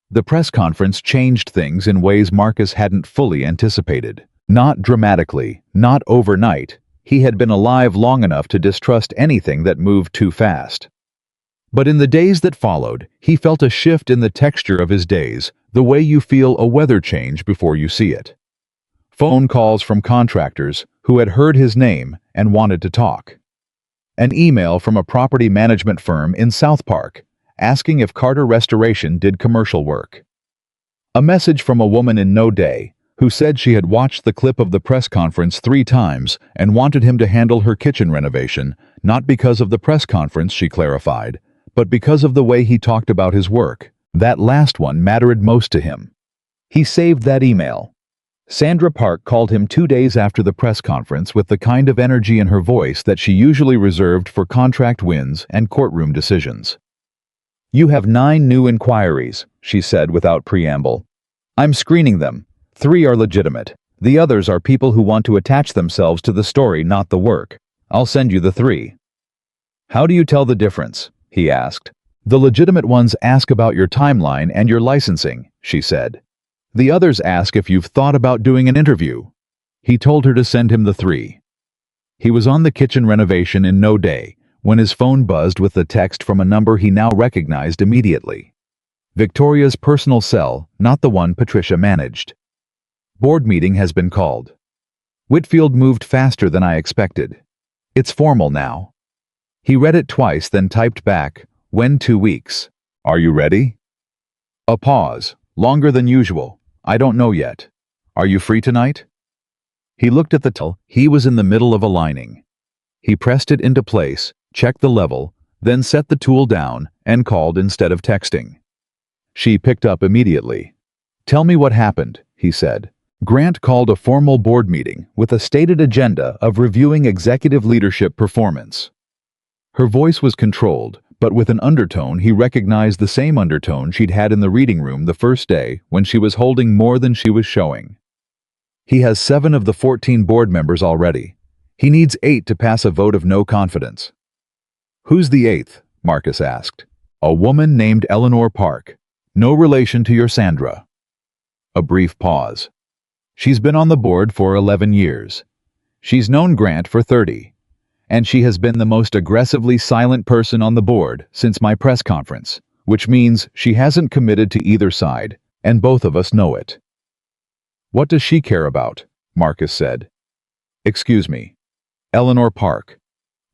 The press conference changed things in ways Marcus hadn't fully anticipated. Not dramatically, not overnight. He had been alive long enough to distrust anything that moved too fast. But in the days that followed, he felt a shift in the texture of his days, the way you feel a weather change before you see it. Phone calls from contractors who had heard his name and wanted to talk. An email from a property management firm in South Park, asking if Carter Restoration did commercial work. A message from a woman in No Day, who said she had watched the clip of the press conference 3 times and wanted him to handle her kitchen renovation, not because of the press conference, she clarified, but because of the way he talked about his work. That last one mattered most to him. He saved that email. Sandra Park called him 2 days after the press conference with the kind of energy in her voice that she usually reserved for contract wins and courtroom decisions. "You have 9 new inquiries," she said without preamble. "I'm screening them. 3 are legitimate. The others are people who want to attach themselves to the story, not the work. I'll send you the 3. How do you tell the difference? He asked. The legitimate ones ask about your timeline and your licensing, she said. The others ask if you've thought about doing an interview. He told her to send him the 3. He was on the kitchen renovation in no day when his phone buzzed with the text from a number he now recognized immediately. Victoria's personal cell, not the one Patricia managed. Board meeting has been called. Whitfield moved faster than I expected. It's formal now. He read it twice, then typed back, when 2 weeks. Are you ready? A pause, longer than usual. I don't know yet. Are you free tonight? He looked at the tool. He was in the middle of aligning. He pressed it into place, checked the level, then set the tool down and called instead of texting. She picked up immediately. Tell me what happened, he said. Grant called a formal board meeting with a stated agenda of reviewing executive leadership performance. Her voice was controlled, but with an undertone he recognized the same undertone she'd had in the reading room the first day when she was holding more than she was showing. He has 7 of the 14 board members already. He needs 8 to pass a vote of no confidence. Who's the 8th? Marcus asked. A woman named Eleanor Park. No relation to your Sandra. A brief pause. She's been on the board for 11 years. She's known Grant for 30. And she has been the most aggressively silent person on the board since my press conference, which means she hasn't committed to either side, and both of us know it. What does she care about? Marcus said. Excuse me. Eleanor Park.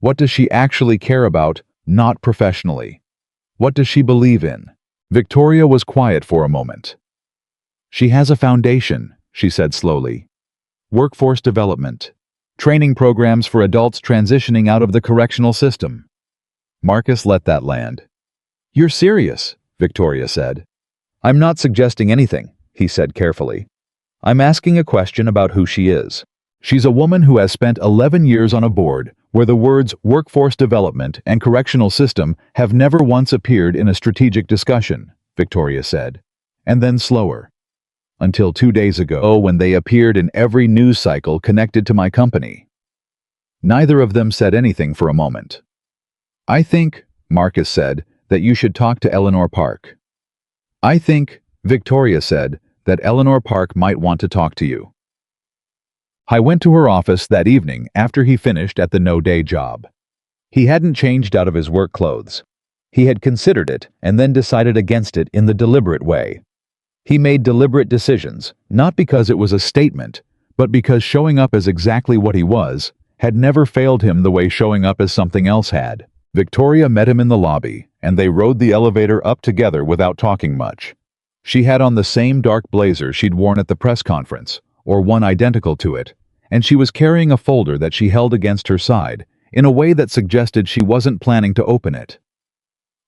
What does she actually care about, not professionally? What does she believe in? Victoria was quiet for a moment. She has a foundation, she said slowly. Workforce development. Training programs for adults transitioning out of the correctional system. Marcus let that land. You're serious, Victoria said. I'm not suggesting anything, he said carefully. I'm asking a question about who she is. She's a woman who has spent 11 years on a board where the words workforce development and correctional system have never once appeared in a strategic discussion, Victoria said. And then slower. Until 2 days ago when they appeared in every news cycle connected to my company. Neither of them said anything for a moment. I think, Marcus said, that you should talk to Eleanor Park. I think, Victoria said, that Eleanor Park might want to talk to you. I went to her office that evening after he finished at the no-day job. He hadn't changed out of his work clothes. He had considered it and then decided against it in the deliberate way. He made deliberate decisions, not because it was a statement, but because showing up as exactly what he was had never failed him the way showing up as something else had. Victoria met him in the lobby, and they rode the elevator up together without talking much. She had on the same dark blazer she'd worn at the press conference, or one identical to it, and she was carrying a folder that she held against her side in a way that suggested she wasn't planning to open it.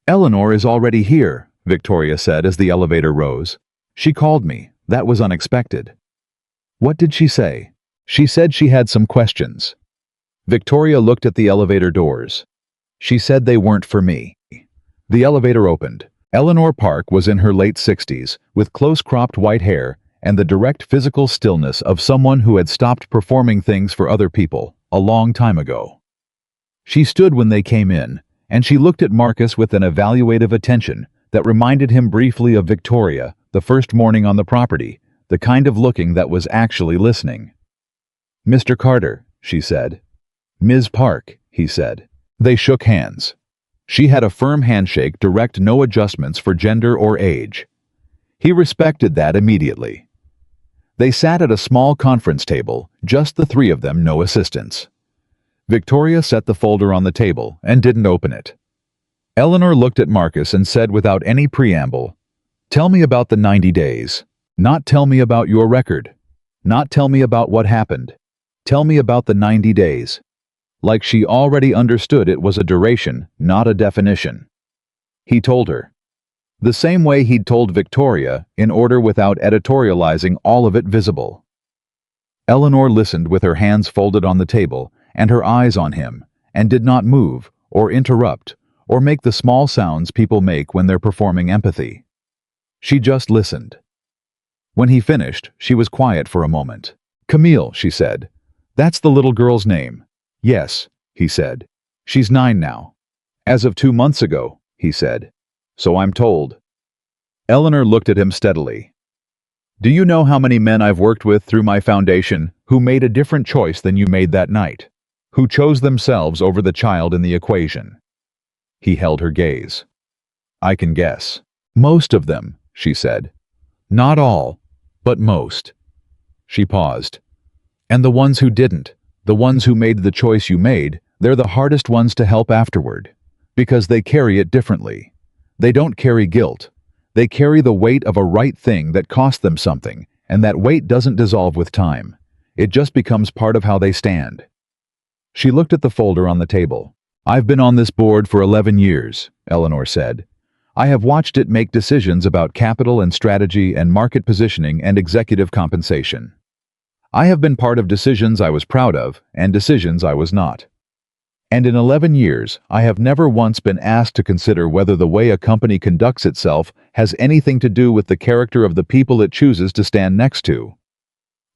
Eleanor is already here, Victoria said as the elevator rose. She called me. That was unexpected. What did she say? She said she had some questions. Victoria looked at the elevator doors. She said they weren't for me. The elevator opened. Eleanor Park was in her late 60s, with close-cropped white hair and the direct physical stillness of someone who had stopped performing things for other people a long time ago. She stood when they came in, and she looked at Marcus with an evaluative attention that reminded him briefly of Victoria the first morning on the property, the kind of looking that was actually listening. Mr. Carter, she said. Ms. Park, he said. They shook hands. She had a firm handshake, direct, no adjustments for gender or age. He respected that immediately. They sat at a small conference table, just the 3 of them, no assistants. Victoria set the folder on the table and didn't open it. Eleanor looked at Marcus and said without any preamble, Tell me about the 90 days. Not tell me about your record. Not tell me about what happened. Tell me about the 90 days. Like she already understood it was a duration, not a definition. He told her. The same way he'd told Victoria, in order without editorializing all of it visible. Eleanor listened with her hands folded on the table and her eyes on him, and did not move, or interrupt, or make the small sounds people make when they're performing empathy. She just listened. When he finished, she was quiet for a moment. Camille, she said. That's the little girl's name. Yes, he said. She's 9 now. As of 2 months ago, he said. So I'm told. Eleanor looked at him steadily. Do you know how many men I've worked with through my foundation who made a different choice than you made that night? Who chose themselves over the child in the equation? He held her gaze. I can guess. Most of them, she said. Not all, but most. She paused. And the ones who didn't, the ones who made the choice you made, they're the hardest ones to help afterward. Because they carry it differently. They don't carry guilt. They carry the weight of a right thing that cost them something, and that weight doesn't dissolve with time. It just becomes part of how they stand. She looked at the folder on the table. I've been on this board for 11 years, Eleanor said. I have watched it make decisions about capital and strategy and market positioning and executive compensation. I have been part of decisions I was proud of and decisions I was not. And in 11 years, I have never once been asked to consider whether the way a company conducts itself has anything to do with the character of the people it chooses to stand next to.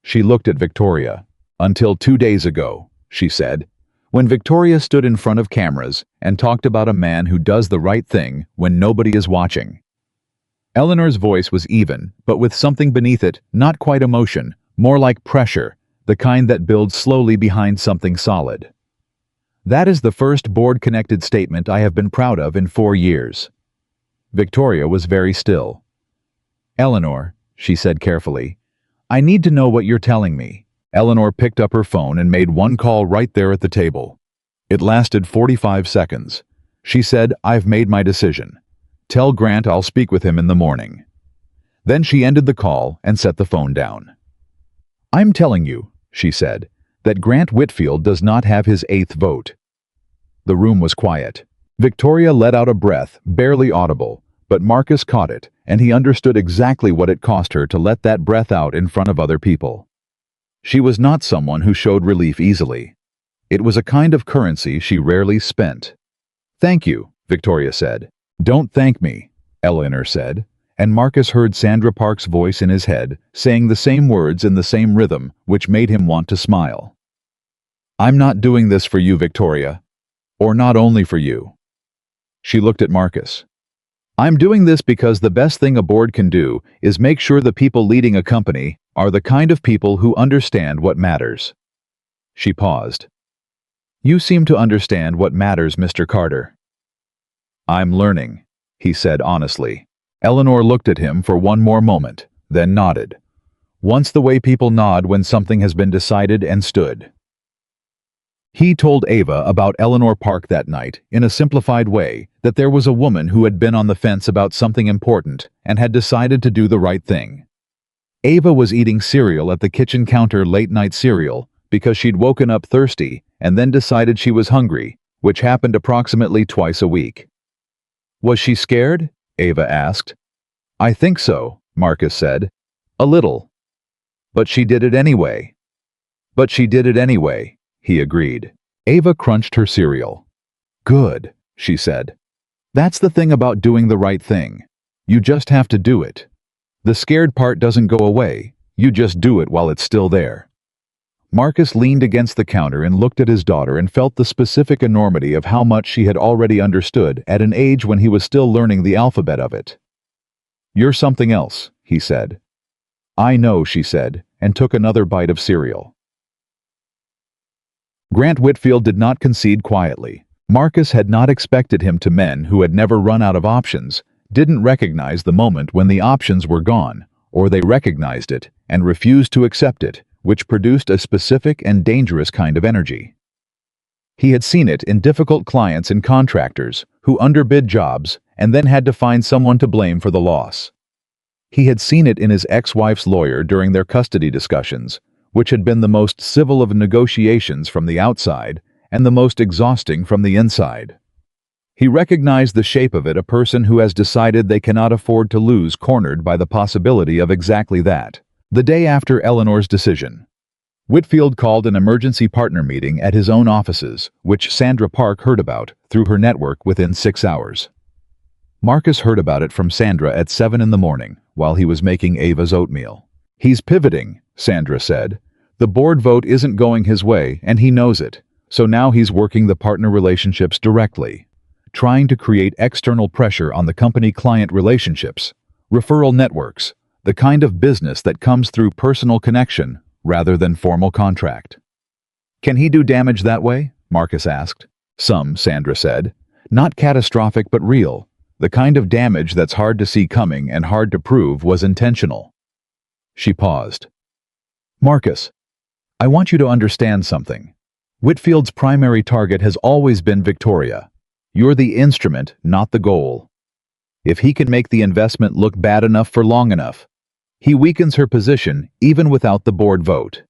She looked at Victoria. Until 2 days ago, she said, when Victoria stood in front of cameras and talked about a man who does the right thing when nobody is watching. Eleanor's voice was even, but with something beneath it, not quite emotion, more like pressure, the kind that builds slowly behind something solid. That is the first board-connected statement I have been proud of in 4 years. Victoria was very still. Eleanor, she said carefully, I need to know what you're telling me. Eleanor picked up her phone and made one call right there at the table. It lasted 45 seconds. She said, I've made my decision. Tell Grant I'll speak with him in the morning. Then she ended the call and set the phone down. I'm telling you, she said, that Grant Whitfield does not have his 8th vote. The room was quiet. Victoria let out a breath, barely audible, but Marcus caught it, and he understood exactly what it cost her to let that breath out in front of other people. She was not someone who showed relief easily. It was a kind of currency she rarely spent. Thank you, Victoria said. Don't thank me, Eleanor said, and Marcus heard Sandra Park's voice in his head, saying the same words in the same rhythm, which made him want to smile. I'm not doing this for you, Victoria. Or not only for you. She looked at Marcus. I'm doing this because the best thing a board can do is make sure the people leading a company are the kind of people who understand what matters. She paused. You seem to understand what matters, Mr. Carter. I'm learning, he said honestly. Eleanor looked at him for one more moment, then nodded. Once the way people nod when something has been decided and stood. He told Ava about Eleanor Park that night, in a simplified way, that there was a woman who had been on the fence about something important and had decided to do the right thing. Ava was eating cereal at the kitchen counter, late-night cereal, because she'd woken up thirsty and then decided she was hungry, which happened approximately twice a week. Was she scared? Ava asked. I think so, Marcus said. A little. But she did it anyway. But she did it anyway. He agreed. Ava crunched her cereal. Good, she said. That's the thing about doing the right thing. You just have to do it. The scared part doesn't go away. You just do it while it's still there. Marcus leaned against the counter and looked at his daughter and felt the specific enormity of how much she had already understood at an age when he was still learning the alphabet of it. You're something else, he said. I know, she said, and took another bite of cereal. Grant Whitfield did not concede quietly. Marcus had not expected him to men who had never run out of options, didn't recognize the moment when the options were gone, or they recognized it and refused to accept it, which produced a specific and dangerous kind of energy. He had seen it in difficult clients and contractors who underbid jobs and then had to find someone to blame for the loss. He had seen it in his ex-wife's lawyer during their custody discussions, which had been the most civil of negotiations from the outside and the most exhausting from the inside. He recognized the shape of it, a person who has decided they cannot afford to lose, cornered by the possibility of exactly that. The day after Eleanor's decision, Whitfield called an emergency partner meeting at his own offices, which Sandra Park heard about through her network within 6 hours. Marcus heard about it from Sandra at 7 in the morning while he was making Ava's oatmeal. He's pivoting, Sandra said. The board vote isn't going his way, and he knows it, so now he's working the partner relationships directly, trying to create external pressure on the company-client relationships, referral networks, the kind of business that comes through personal connection rather than formal contract. Can he do damage that way? Marcus asked. Some, Sandra said. Not catastrophic but real. The kind of damage that's hard to see coming and hard to prove was intentional. She paused. Marcus, I want you to understand something. Whitfield's primary target has always been Victoria. You're the instrument, not the goal. If he can make the investment look bad enough for long enough, he weakens her position even without the board vote.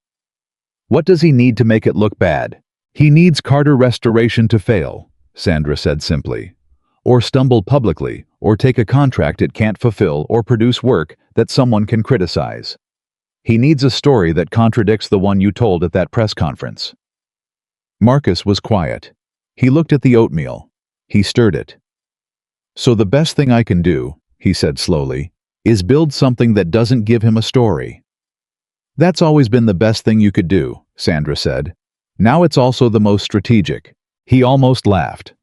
What does he need to make it look bad? He needs Carter Restoration to fail, Sandra said simply, or stumble publicly, or take a contract it can't fulfill or produce work that someone can criticize. He needs a story that contradicts the one you told at that press conference. Marcus was quiet. He looked at the oatmeal. He stirred it. So the best thing I can do, he said slowly, is build something that doesn't give him a story. That's always been the best thing you could do, Sandra said. Now it's also the most strategic. He almost laughed.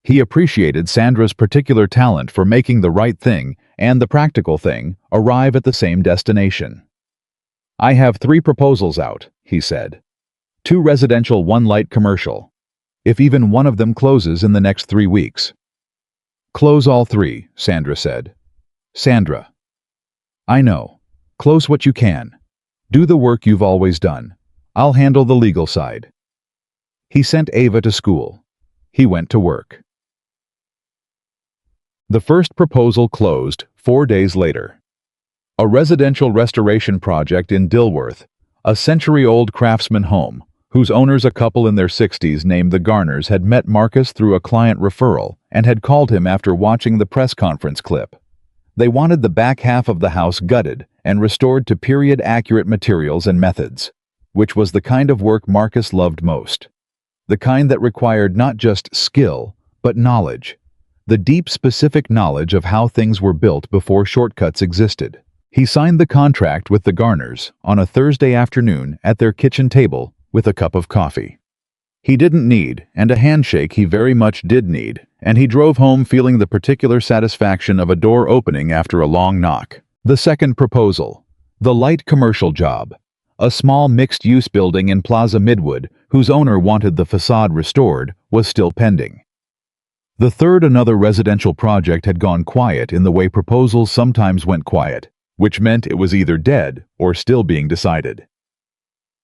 He appreciated Sandra's particular talent for making the right thing and the practical thing arrive at the same destination. I have 3 proposals out, he said. 2 residential, 1 light commercial. If even one of them closes in the next 3 weeks. Close all 3, Sandra said. Sandra. I know. Close what you can. Do the work you've always done. I'll handle the legal side. He sent Ava to school. He went to work. The first proposal closed 4 days later. A residential restoration project in Dilworth, a century-old craftsman home, whose owners, a couple in their 60s named the Garners, had met Marcus through a client referral and had called him after watching the press conference clip. They wanted the back half of the house gutted and restored to period-accurate materials and methods, which was the kind of work Marcus loved most. The kind that required not just skill, but knowledge. The deep, specific knowledge of how things were built before shortcuts existed. He signed the contract with the Garners on a Thursday afternoon at their kitchen table with a cup of coffee. He didn't need, and a handshake he very much did need, and he drove home feeling the particular satisfaction of a door opening after a long knock. The second proposal. The light commercial job. A small mixed-use building in Plaza Midwood, whose owner wanted the facade restored, was still pending. The third, another residential project, had gone quiet in the way proposals sometimes went quiet, which meant it was either dead or still being decided.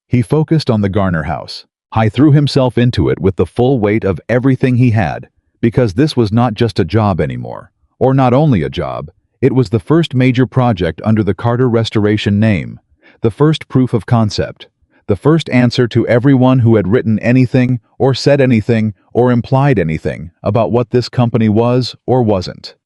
He focused on the Garner house. He threw himself into it with the full weight of everything he had, because this was not just a job anymore, or not only a job, it was the first major project under the Carter Restoration name, the first proof of concept, the first answer to everyone who had written anything, or said anything, or implied anything about what this company was or wasn't.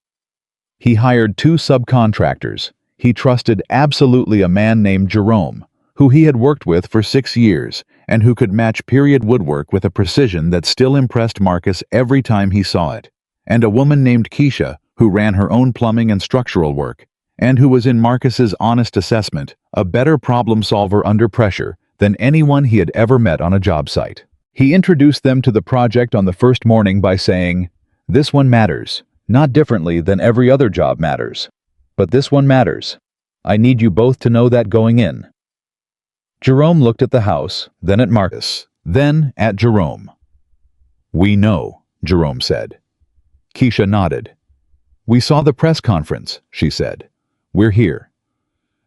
He hired 2 subcontractors. He trusted absolutely a man named Jerome, who he had worked with for 6 years, and who could match period woodwork with a precision that still impressed Marcus every time he saw it, and a woman named Keisha, who ran her own plumbing and structural work, and who was, in Marcus's honest assessment, a better problem solver under pressure than anyone he had ever met on a job site. He introduced them to the project on the first morning by saying, "This one matters, not differently than every other job matters. But this one matters. I need you both to know that going in." Jerome looked at the house, then at Marcus, then at Jerome. "We know," Jerome said. Keisha nodded. "We saw the press conference," she said. "We're here."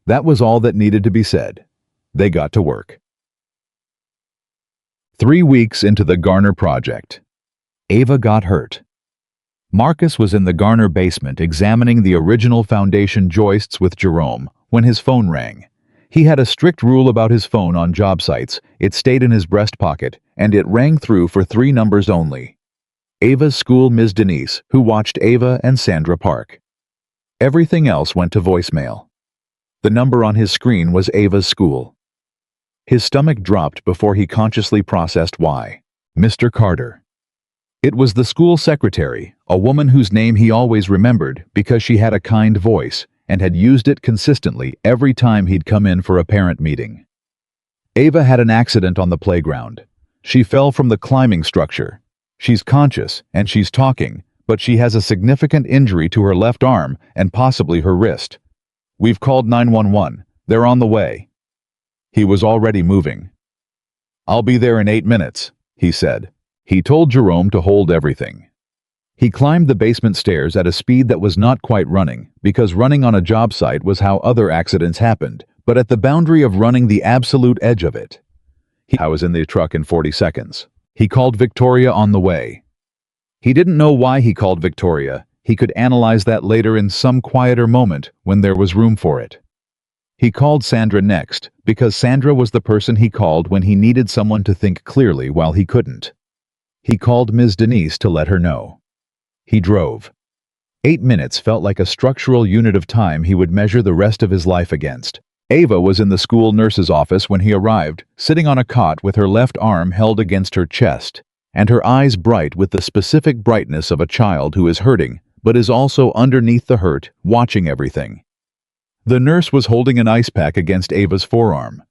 That was all that needed to be said. They got to work. 3 weeks into the Garner project, Ava got hurt. Marcus was in the Garner basement examining the original foundation joists with Jerome when his phone rang. He had a strict rule about his phone on job sites. It stayed in his breast pocket, and it rang through for 3 numbers only. Ava's school Ms. Denise, who watched Ava and Sandra Park. Everything else went to voicemail. The number on his screen was Ava's school. His stomach dropped before he consciously processed why. Mr. Carter. It was the school secretary, a woman whose name he always remembered because she had a kind voice and had used it consistently every time he'd come in for a parent meeting. Ava had an accident on the playground. She fell from the climbing structure. She's conscious and she's talking, but she has a significant injury to her left arm and possibly her wrist. We've called 911. They're on the way. He was already moving. I'll be there in 8 minutes, he said. He told Jerome to hold everything. He climbed the basement stairs at a speed that was not quite running, because running on a job site was how other accidents happened, but at the boundary of running the absolute edge of it. I was in the truck in 40 seconds. He called Victoria on the way. He didn't know why he called Victoria. He could analyze that later in some quieter moment when there was room for it. He called Sandra next, because Sandra was the person he called when he needed someone to think clearly while he couldn't. He called Ms. Denise to let her know. He drove. 8 minutes felt like a structural unit of time he would measure the rest of his life against. Ava was in the school nurse's office when he arrived, sitting on a cot with her left arm held against her chest, and her eyes bright with the specific brightness of a child who is hurting, but is also underneath the hurt, watching everything. The nurse was holding an ice pack against Ava's forearm.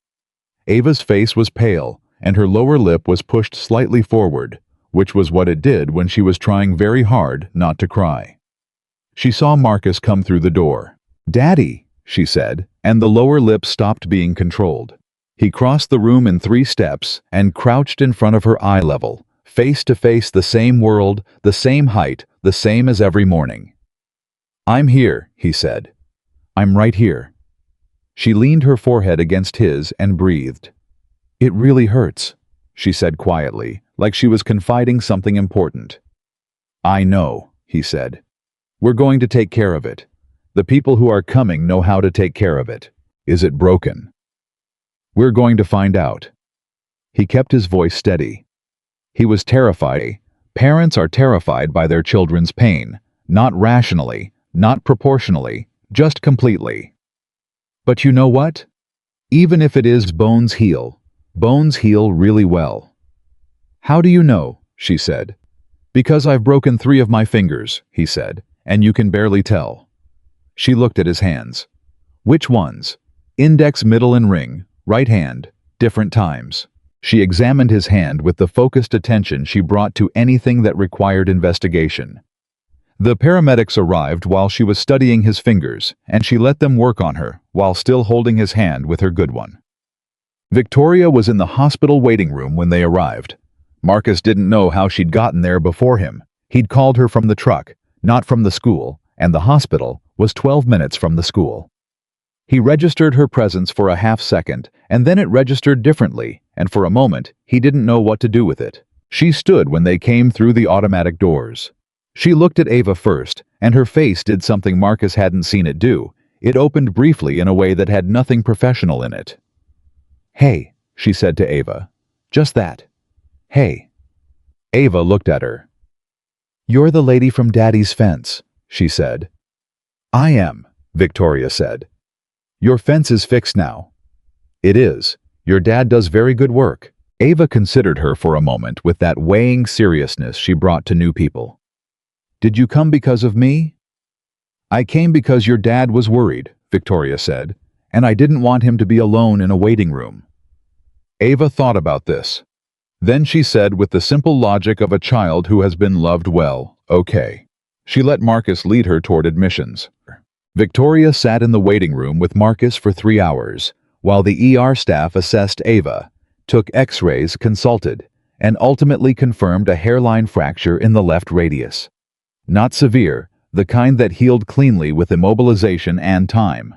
Ava's face was pale, and her lower lip was pushed slightly forward, which was what it did when she was trying very hard not to cry. She saw Marcus come through the door. "Daddy," she said, and the lower lip stopped being controlled. He crossed the room in 3 steps and crouched in front of her eye level, face to face, the same world, the same height, the same as every morning. "I'm here," he said. "I'm right here." She leaned her forehead against his and breathed. "It really hurts," she said quietly, like she was confiding something important. "I know," he said. "We're going to take care of it. The people who are coming know how to take care of it. Is it broken? We're going to find out." He kept his voice steady. He was terrified. Parents are terrified by their children's pain, not rationally, not proportionally, just completely. But you know what? Even if it is bones heal really well. "How do you know?" she said. "Because I've broken 3 of my fingers," he said, "and you can barely tell." She looked at his hands. "Which ones?" "Index, middle, and ring, right hand, different times." She examined his hand with the focused attention she brought to anything that required investigation. The paramedics arrived while she was studying his fingers, and she let them work on her while still holding his hand with her good one. Victoria was in the hospital waiting room when they arrived. Marcus didn't know how she'd gotten there before him. He'd called her from the truck, not from the school, and the hospital was 12 minutes from the school. He registered her presence for a half second, and then it registered differently, and for a moment, he didn't know what to do with it. She stood when they came through the automatic doors. She looked at Ava first, and her face did something Marcus hadn't seen it do. It opened briefly in a way that had nothing professional in it. "Hey," she said to Ava. Just that. "Hey." Ava looked at her. "You're the lady from Daddy's fence," she said. "I am," Victoria said. "Your fence is fixed now." "It is. Your dad does very good work." Ava considered her for a moment with that weighing seriousness she brought to new people. "Did you come because of me?" "I came because your dad was worried," Victoria said, "and I didn't want him to be alone in a waiting room." Ava thought about this. Then she said with the simple logic of a child who has been loved well, "Okay." She let Marcus lead her toward admissions. Victoria sat in the waiting room with Marcus for 3 hours, while the ER staff assessed Ava, took X-rays, consulted, and ultimately confirmed a hairline fracture in the left radius. Not severe, the kind that healed cleanly with immobilization and time.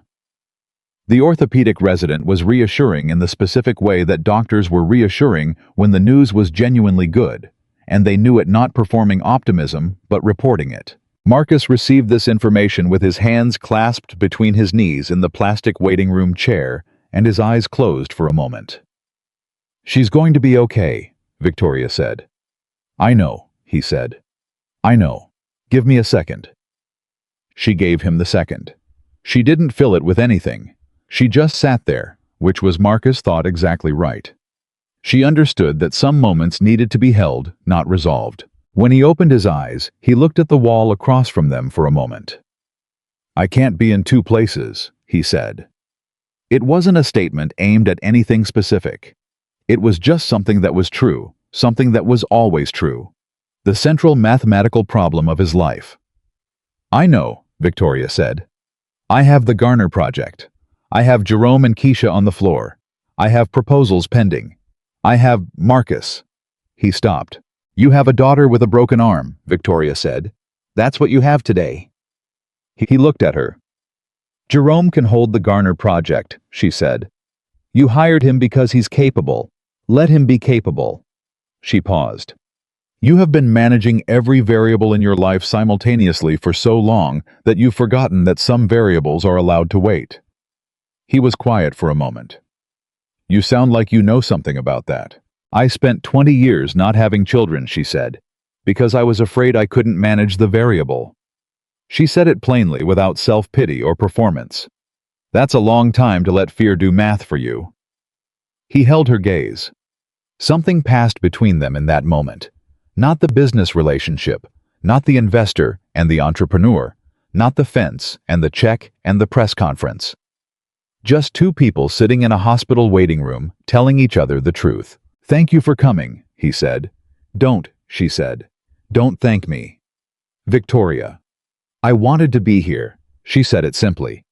The orthopedic resident was reassuring in the specific way that doctors were reassuring when the news was genuinely good, and they knew it, not performing optimism, but reporting it. Marcus received this information with his hands clasped between his knees in the plastic waiting room chair and his eyes closed for a moment. "She's going to be okay," Victoria said. "I know," he said. "I know. Give me a second." She gave him the second. She didn't fill it with anything. She just sat there, which was, Marcus thought, exactly right. She understood that some moments needed to be held, not resolved. When he opened his eyes, he looked at the wall across from them for a moment. "I can't be in 2 places," he said. It wasn't a statement aimed at anything specific. It was just something that was true, something that was always true. The central mathematical problem of his life. "I know," Victoria said. "I have the Garner project. I have Jerome and Keisha on the floor. I have proposals pending. I have Marcus." He stopped. "You have a daughter with a broken arm," Victoria said. "That's what you have today." He looked at her. "Jerome can hold the Garner project," she said. "You hired him because he's capable. Let him be capable." She paused. "You have been managing every variable in your life simultaneously for so long that you've forgotten that some variables are allowed to wait." He was quiet for a moment. "You sound like you know something about that." "I spent 20 years not having children," she said, "because I was afraid I couldn't manage the variable." She said it plainly without self-pity or performance. "That's a long time to let fear do math for you." He held her gaze. Something passed between them in that moment. Not the business relationship, not the investor and the entrepreneur, not the fence and the check and the press conference. Just two people sitting in a hospital waiting room, telling each other the truth. "Thank you for coming," he said. "Don't," she said. "Don't thank me." "Victoria, I wanted to be here," she said it simply.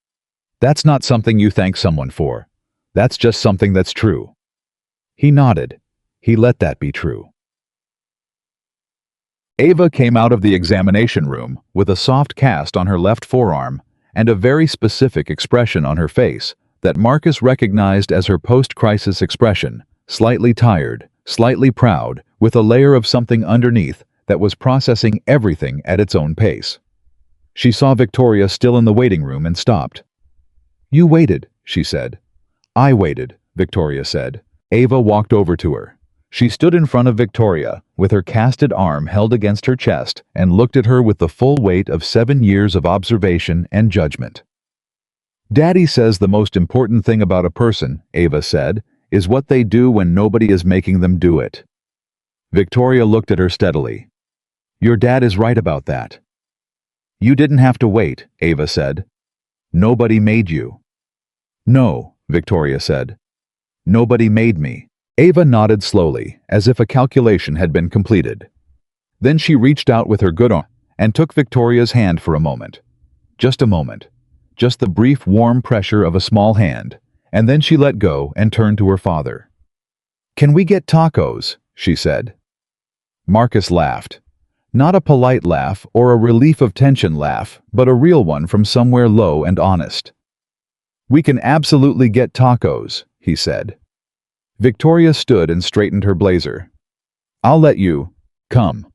"That's not something you thank someone for. That's just something that's true." He nodded. He let that be true. Ava came out of the examination room with a soft cast on her left forearm and a very specific expression on her face that Marcus recognized as her post-crisis expression, slightly tired, slightly proud, with a layer of something underneath that was processing everything at its own pace. She saw Victoria still in the waiting room and stopped. "You waited," she said. "I waited," Victoria said. Ava walked over to her. She stood in front of Victoria, with her casted arm held against her chest, and looked at her with the full weight of 7 years of observation and judgment. "Daddy says the most important thing about a person," Ava said, "is what they do when nobody is making them do it." Victoria looked at her steadily. "Your dad is right about that." "You didn't have to wait," Ava said. "Nobody made you." "No," Victoria said. "Nobody made me." Ava nodded slowly, as if a calculation had been completed. Then she reached out with her good arm and took Victoria's hand for a moment. Just a moment. Just the brief warm pressure of a small hand, and then she let go and turned to her father. "Can we get tacos?" she said. Marcus laughed. Not a polite laugh or a relief of tension laugh, but a real one from somewhere low and honest. "We can absolutely get tacos," he said. Victoria stood and straightened her blazer. "I'll let you come,"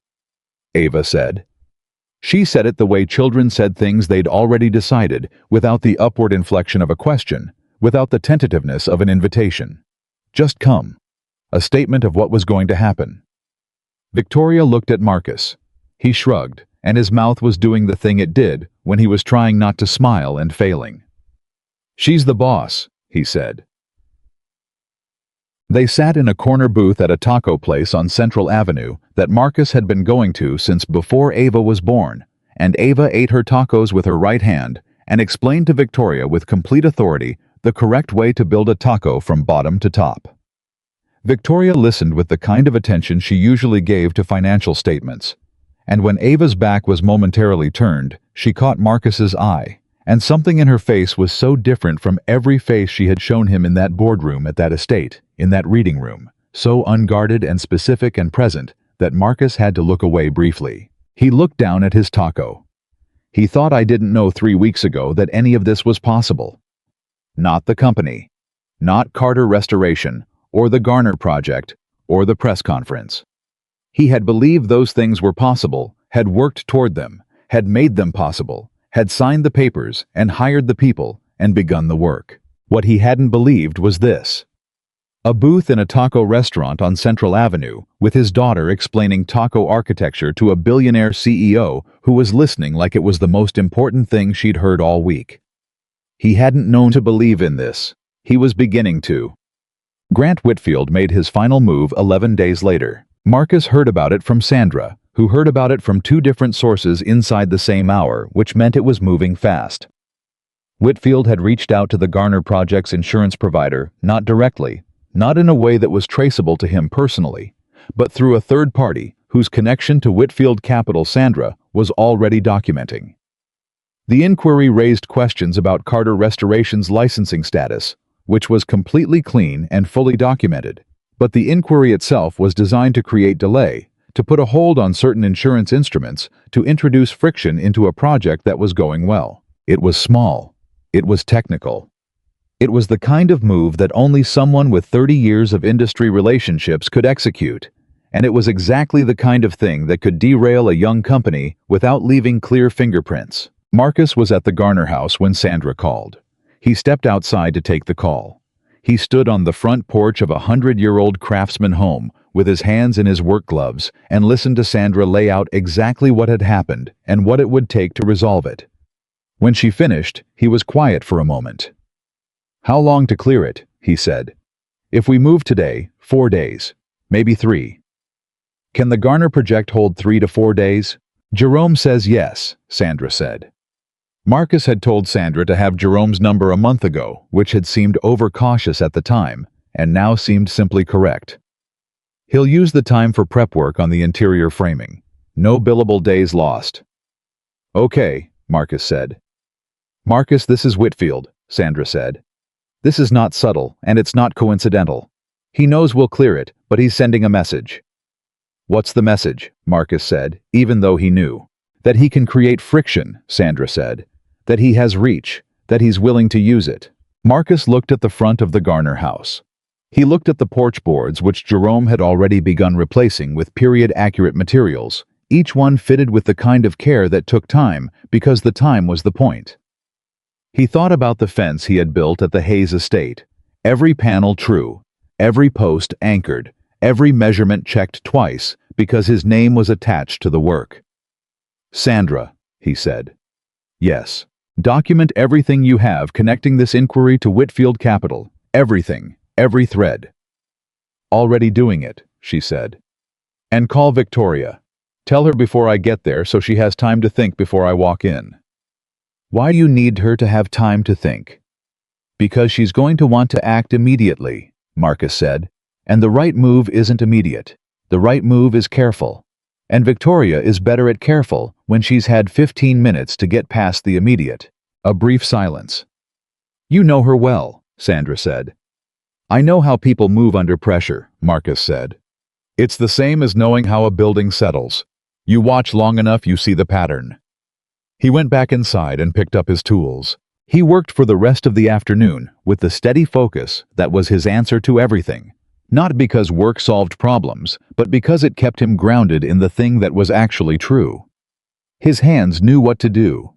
Ava said. She said it the way children said things they'd already decided, without the upward inflection of a question, without the tentativeness of an invitation. Just come. A statement of what was going to happen. Victoria looked at Marcus. He shrugged, and his mouth was doing the thing it did when he was trying not to smile and failing. "She's the boss," he said. They sat in a corner booth at a taco place on Central Avenue that Marcus had been going to since before Ava was born, and Ava ate her tacos with her right hand and explained to Victoria with complete authority the correct way to build a taco from bottom to top. Victoria listened with the kind of attention she usually gave to financial statements, and when Ava's back was momentarily turned, she caught Marcus's eye, and something in her face was so different from every face she had shown him in that boardroom at that estate, in that reading room, so unguarded and specific and present that Marcus had to look away briefly. He looked down at his taco. "He thought I didn't know 3 weeks ago that any of this was possible. Not the company, not Carter Restoration, or the Garner Project, or the press conference. He had believed those things were possible, had worked toward them, had made them possible, had signed the papers and hired the people and begun the work. What he hadn't believed was this. A booth in a taco restaurant on Central Avenue with his daughter explaining taco architecture to a billionaire CEO who was listening like it was the most important thing she'd heard all week. He hadn't known to believe in this. He was beginning to. Grant Whitfield made his final move 11 days later. Marcus heard about it from Sandra, who heard about it from 2 different sources inside the same hour, which meant it was moving fast. Whitfield had reached out to the Garner Project's insurance provider, not directly, not in a way that was traceable to him personally, but through a third party whose connection to Whitfield Capital Sandra was already documenting. The inquiry raised questions about Carter Restoration's licensing status, which was completely clean and fully documented, but the inquiry itself was designed to create delay, to put a hold on certain insurance instruments, to introduce friction into a project that was going well. It was small. It was technical. It was the kind of move that only someone with 30 years of industry relationships could execute, and it was exactly the kind of thing that could derail a young company without leaving clear fingerprints. Marcus was at the Garner house when Sandra called. He stepped outside to take the call. He stood on the front porch of a 100-year-old craftsman home with his hands in his work gloves and listened to Sandra lay out exactly what had happened and what it would take to resolve it. When she finished, he was quiet for a moment. "How long to clear it?" he said. "If we move today, 4 days, maybe 3. Can the Garner project hold 3 to 4 days? Jerome says yes," Sandra said. Marcus had told Sandra to have Jerome's number a month ago, which had seemed overcautious at the time, and now seemed simply correct. He'll use the time for prep work on the interior framing. No billable days lost. "Okay," Marcus said. "Marcus, this is Whitfield," Sandra said. "This is not subtle, and it's not coincidental. He knows we'll clear it, but he's sending a message." "What's the message?" Marcus said, even though he knew. "That he can create friction," Sandra said. "That he has reach, that he's willing to use it." Marcus looked at the front of the Garner house. He looked at the porch boards which Jerome had already begun replacing with period-accurate materials, each one fitted with the kind of care that took time because the time was the point. He thought about the fence he had built at the Hayes estate, every panel true, every post anchored, every measurement checked twice because his name was attached to the work. "Sandra," he said. "Yes. Document everything you have connecting this inquiry to Whitfield Capital. Everything. Every thread." "Already doing it," she said. "And call Victoria. Tell her before I get there so she has time to think before I walk in." "Why do you need her to have time to think?" "Because she's going to want to act immediately," Marcus said. "And the right move isn't immediate. The right move is careful. And Victoria is better at careful when she's had 15 minutes to get past the immediate." A brief silence. "You know her well," Sandra said. "I know how people move under pressure," Marcus said. "It's the same as knowing how a building settles. You watch long enough, you see the pattern." He went back inside and picked up his tools. He worked for the rest of the afternoon with the steady focus that was his answer to everything. Not because work solved problems, but because it kept him grounded in the thing that was actually true. His hands knew what to do.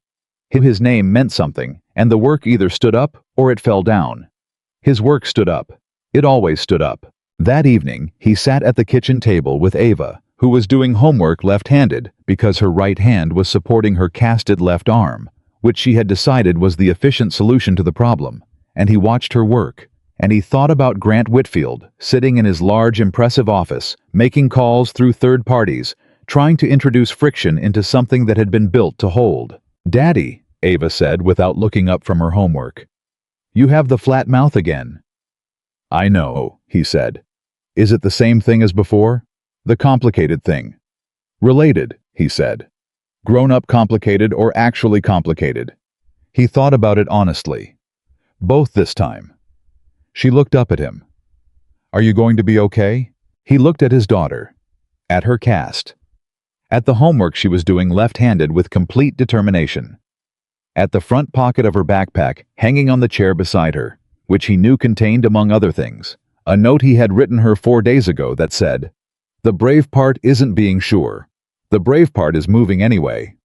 His name meant something, and the work either stood up or it fell down. His work stood up. It always stood up. That evening, he sat at the kitchen table with Ava, who was doing homework left-handed because her right hand was supporting her casted left arm, which she had decided was the efficient solution to the problem, and he watched her work. And he thought about Grant Whitfield, sitting in his large, impressive office, making calls through third parties, trying to introduce friction into something that had been built to hold. "Daddy," Ava said without looking up from her homework. "You have the flat mouth again." "I know," he said. "Is it the same thing as before? The complicated thing?" "Related," he said. "Grown-up complicated or actually complicated?" He thought about it honestly. "Both this time." She looked up at him. "Are you going to be okay?" He looked at his daughter, at her cast, at the homework she was doing left-handed with complete determination, at the front pocket of her backpack hanging on the chair beside her, which he knew contained, among other things, a note he had written her 4 days ago that said, "The brave part isn't being sure. The brave part is moving anyway."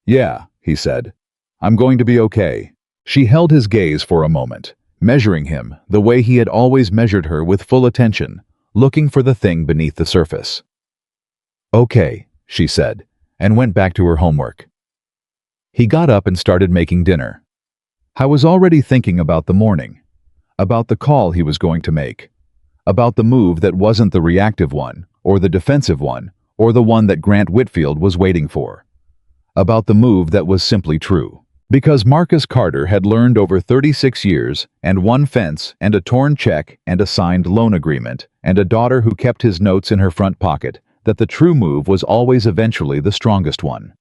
"Yeah," he said. "I'm going to be okay." She held his gaze for a moment, measuring him the way he had always measured her, with full attention, looking for the thing beneath the surface. "Okay," she said, and went back to her homework. He got up and started making dinner. I was already thinking about the morning, about the call he was going to make, about the move that wasn't the reactive one, or the defensive one, or the one that Grant Whitfield was waiting for, about the move that was simply true. Because Marcus Carter had learned over 36 years, and one fence, and a torn check, and a signed loan agreement, and a daughter who kept his notes in her front pocket, that the true move was always eventually the strongest one.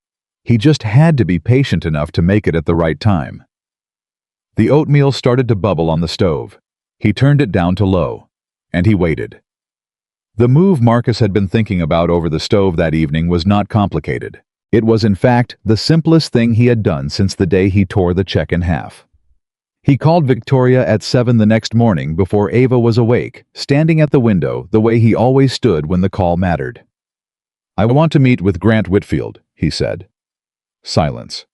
He just had to be patient enough to make it at the right time. The oatmeal started to bubble on the stove. He turned it down to low, and he waited. The move Marcus had been thinking about over the stove that evening was not complicated. It was in fact the simplest thing he had done since the day he tore the check in half. He called Victoria at 7 the next morning before Ava was awake, standing at the window the way he always stood when the call mattered. "I want to meet with Grant Whitfield," he said. Silence.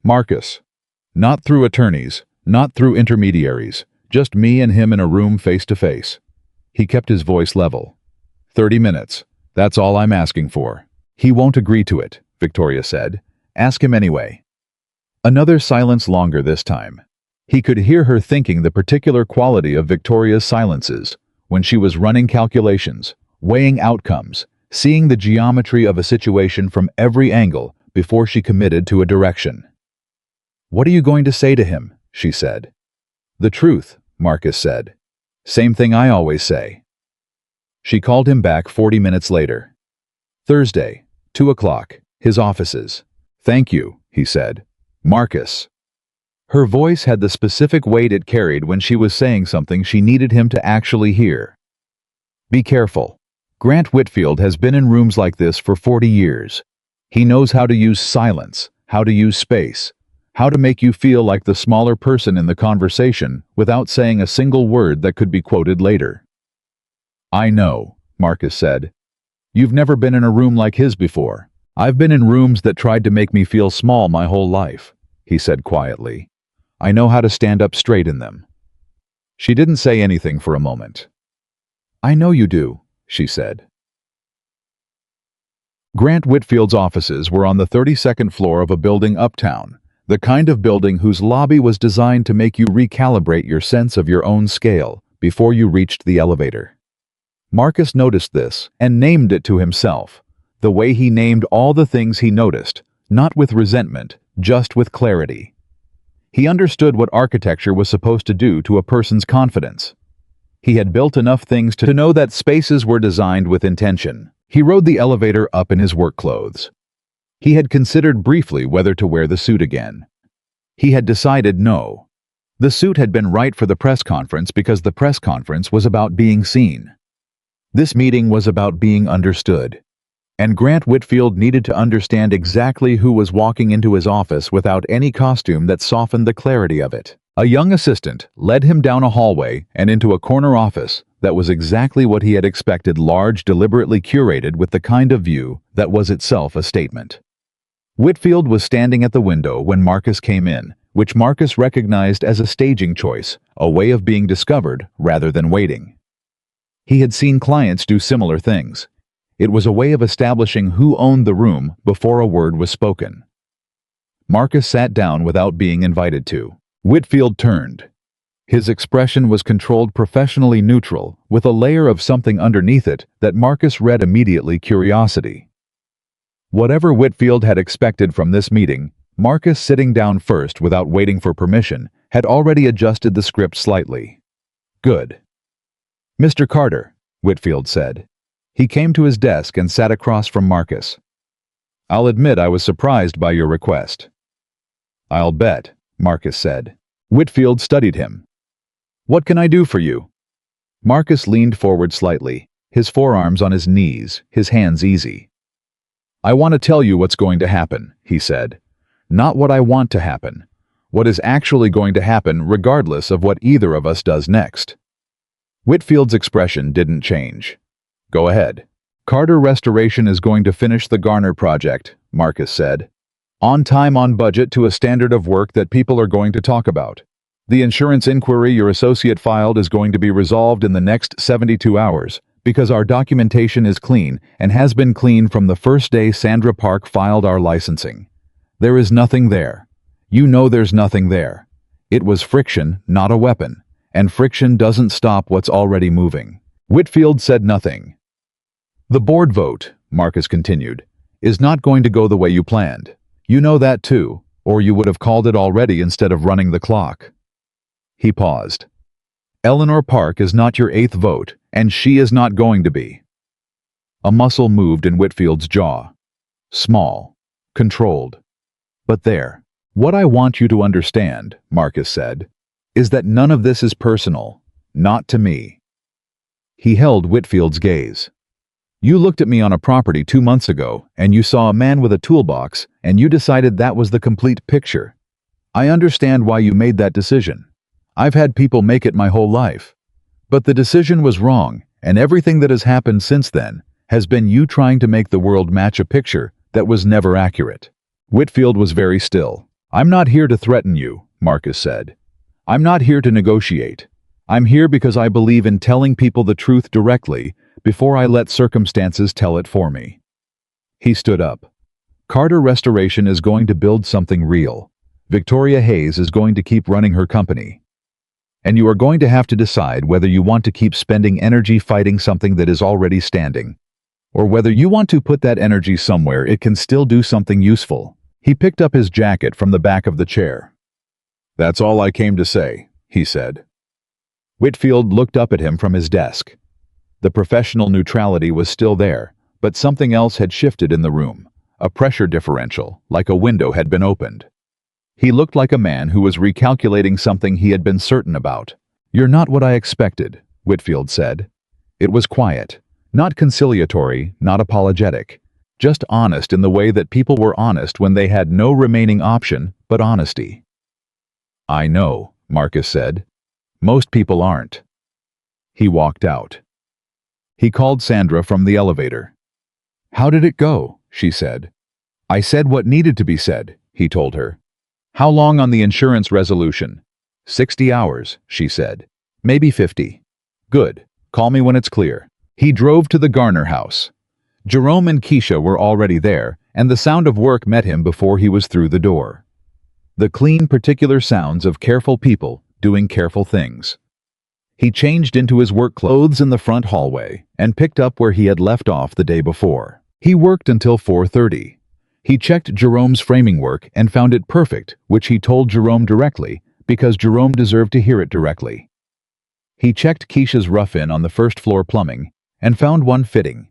"Marcus. Not through attorneys, not through intermediaries, just me and him in a room face to face." He kept his voice level. 30 minutes. That's all I'm asking for." "He won't agree to it," Victoria said. "Ask him anyway." Another silence, longer this time. He could hear her thinking the particular quality of Victoria's silences, when she was running calculations, weighing outcomes, seeing the geometry of a situation from every angle before she committed to a direction. "What are you going to say to him?" she said. "The truth," Marcus said. "Same thing I always say." She called him back 40 minutes later. Thursday, 2 o'clock, his offices. "Thank you," he said. "Marcus." Her voice had the specific weight it carried when she was saying something she needed him to actually hear. "Be careful. Grant Whitfield has been in rooms like this for 40 years. He knows how to use silence, how to use space, how to make you feel like the smaller person in the conversation without saying a single word that could be quoted later." "I know," Marcus said. "You've never been in a room like his before. I've been in rooms that tried to make me feel small my whole life," he said quietly. "I know how to stand up straight in them." She didn't say anything for a moment. "I know you do," she said. Grant Whitfield's offices were on the 32nd floor of a building uptown, the kind of building whose lobby was designed to make you recalibrate your sense of your own scale before you reached the elevator. Marcus noticed this and named it to himself, the way he named all the things he noticed, not with resentment, just with clarity. He understood what architecture was supposed to do to a person's confidence. He had built enough things to know that spaces were designed with intention. He rode the elevator up in his work clothes. He had considered briefly whether to wear the suit again. He had decided no. The suit had been right for the press conference because the press conference was about being seen. This meeting was about being understood. And Grant Whitfield needed to understand exactly who was walking into his office without any costume that softened the clarity of it. A young assistant led him down a hallway and into a corner office that was exactly what he had expected, large, deliberately curated with the kind of view that was itself a statement. Whitfield was standing at the window when Marcus came in, which Marcus recognized as a staging choice, a way of being discovered rather than waiting. He had seen clients do similar things. It was a way of establishing who owned the room before a word was spoken. Marcus sat down without being invited to. Whitfield turned. His expression was controlled, professionally neutral, with a layer of something underneath it that Marcus read immediately: curiosity. Whatever Whitfield had expected from this meeting, Marcus, sitting down first without waiting for permission, had already adjusted the script slightly. "Good." "Mr. Carter," Whitfield said. He came to his desk and sat across from Marcus. "I'll admit I was surprised by your request." "I'll bet," Marcus said. Whitfield studied him. "What can I do for you?" Marcus leaned forward slightly, his forearms on his knees, his hands easy. "I want to tell you what's going to happen," he said. "Not what I want to happen. What is actually going to happen regardless of what either of us does next." Whitfield's expression didn't change. "Go ahead." "Carter Restoration is going to finish the Garner project," Marcus said. "On time, on budget, to a standard of work that people are going to talk about. The insurance inquiry your associate filed is going to be resolved in the next 72 hours, because our documentation is clean and has been clean from the first day Sandra Park filed our licensing. There is nothing there. You know there's nothing there. It was friction, not a weapon, and friction doesn't stop what's already moving." Whitfield said nothing. "The board vote," Marcus continued, "is not going to go the way you planned. You know that too. or you would have called it already instead of running the clock." He paused. "Eleanor Park is not your eighth vote, and she is not going to be." A muscle moved in Whitfield's jaw. Small. Controlled. "But there. What I want you to understand," Marcus said, "is that none of this is personal. Not to me." He held Whitfield's gaze. "You looked at me on a property 2 months ago, and you saw a man with a toolbox, and you decided that was the complete picture. I understand why you made that decision. I've had people make it my whole life. But the decision was wrong, and everything that has happened since then has been you trying to make the world match a picture that was never accurate." Whitfield was very still. "I'm not here to threaten you," Marcus said. "I'm not here to negotiate. I'm here because I believe in telling people the truth directly before I let circumstances tell it for me." He stood up. "Carter Restoration is going to build something real. Victoria Hayes is going to keep running her company. And you are going to have to decide whether you want to keep spending energy fighting something that is already standing, or whether you want to put that energy somewhere it can still do something useful." He picked up his jacket from the back of the chair. "That's all I came to say," he said. Whitfield looked up at him from his desk. The professional neutrality was still there, but something else had shifted in the room. A pressure differential, like a window had been opened. He looked like a man who was recalculating something he had been certain about. "You're not what I expected," Whitfield said. It was quiet, not conciliatory, not apologetic, just honest in the way that people were honest when they had no remaining option but honesty. "I know," Marcus said. "Most people aren't." He walked out. He called Sandra from the elevator. "How did it go?" she said. "I said what needed to be said," he told her. "How long on the insurance resolution?" 60 hours, she said. "Maybe 50. "Good. Call me when it's clear." He drove to the Garner house. Jerome and Keisha were already there, and the sound of work met him before he was through the door. The clean, particular sounds of careful people doing careful things. He changed into his work clothes in the front hallway and picked up where he had left off the day before. He worked until 4:30. He checked Jerome's framing work and found it perfect, which he told Jerome directly, because Jerome deserved to hear it directly. He checked Keisha's rough-in on the first-floor plumbing and found one fitting.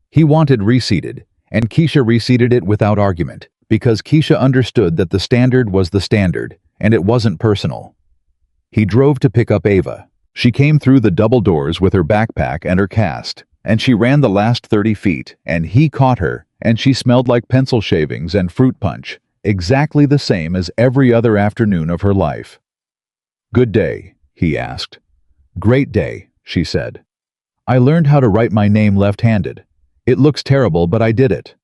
He wanted reseated, and Keisha reseated it without argument, because Keisha understood that the standard was the standard, and it wasn't personal. He drove to pick up Ava. She came through the double doors with her backpack and her cast, and she ran the last 30 feet, and he caught her, and she smelled like pencil shavings and fruit punch, exactly the same as every other afternoon of her life. "Good day?" he asked. "Great day," she said. "I learned how to write my name left-handed. It looks terrible, but I did it."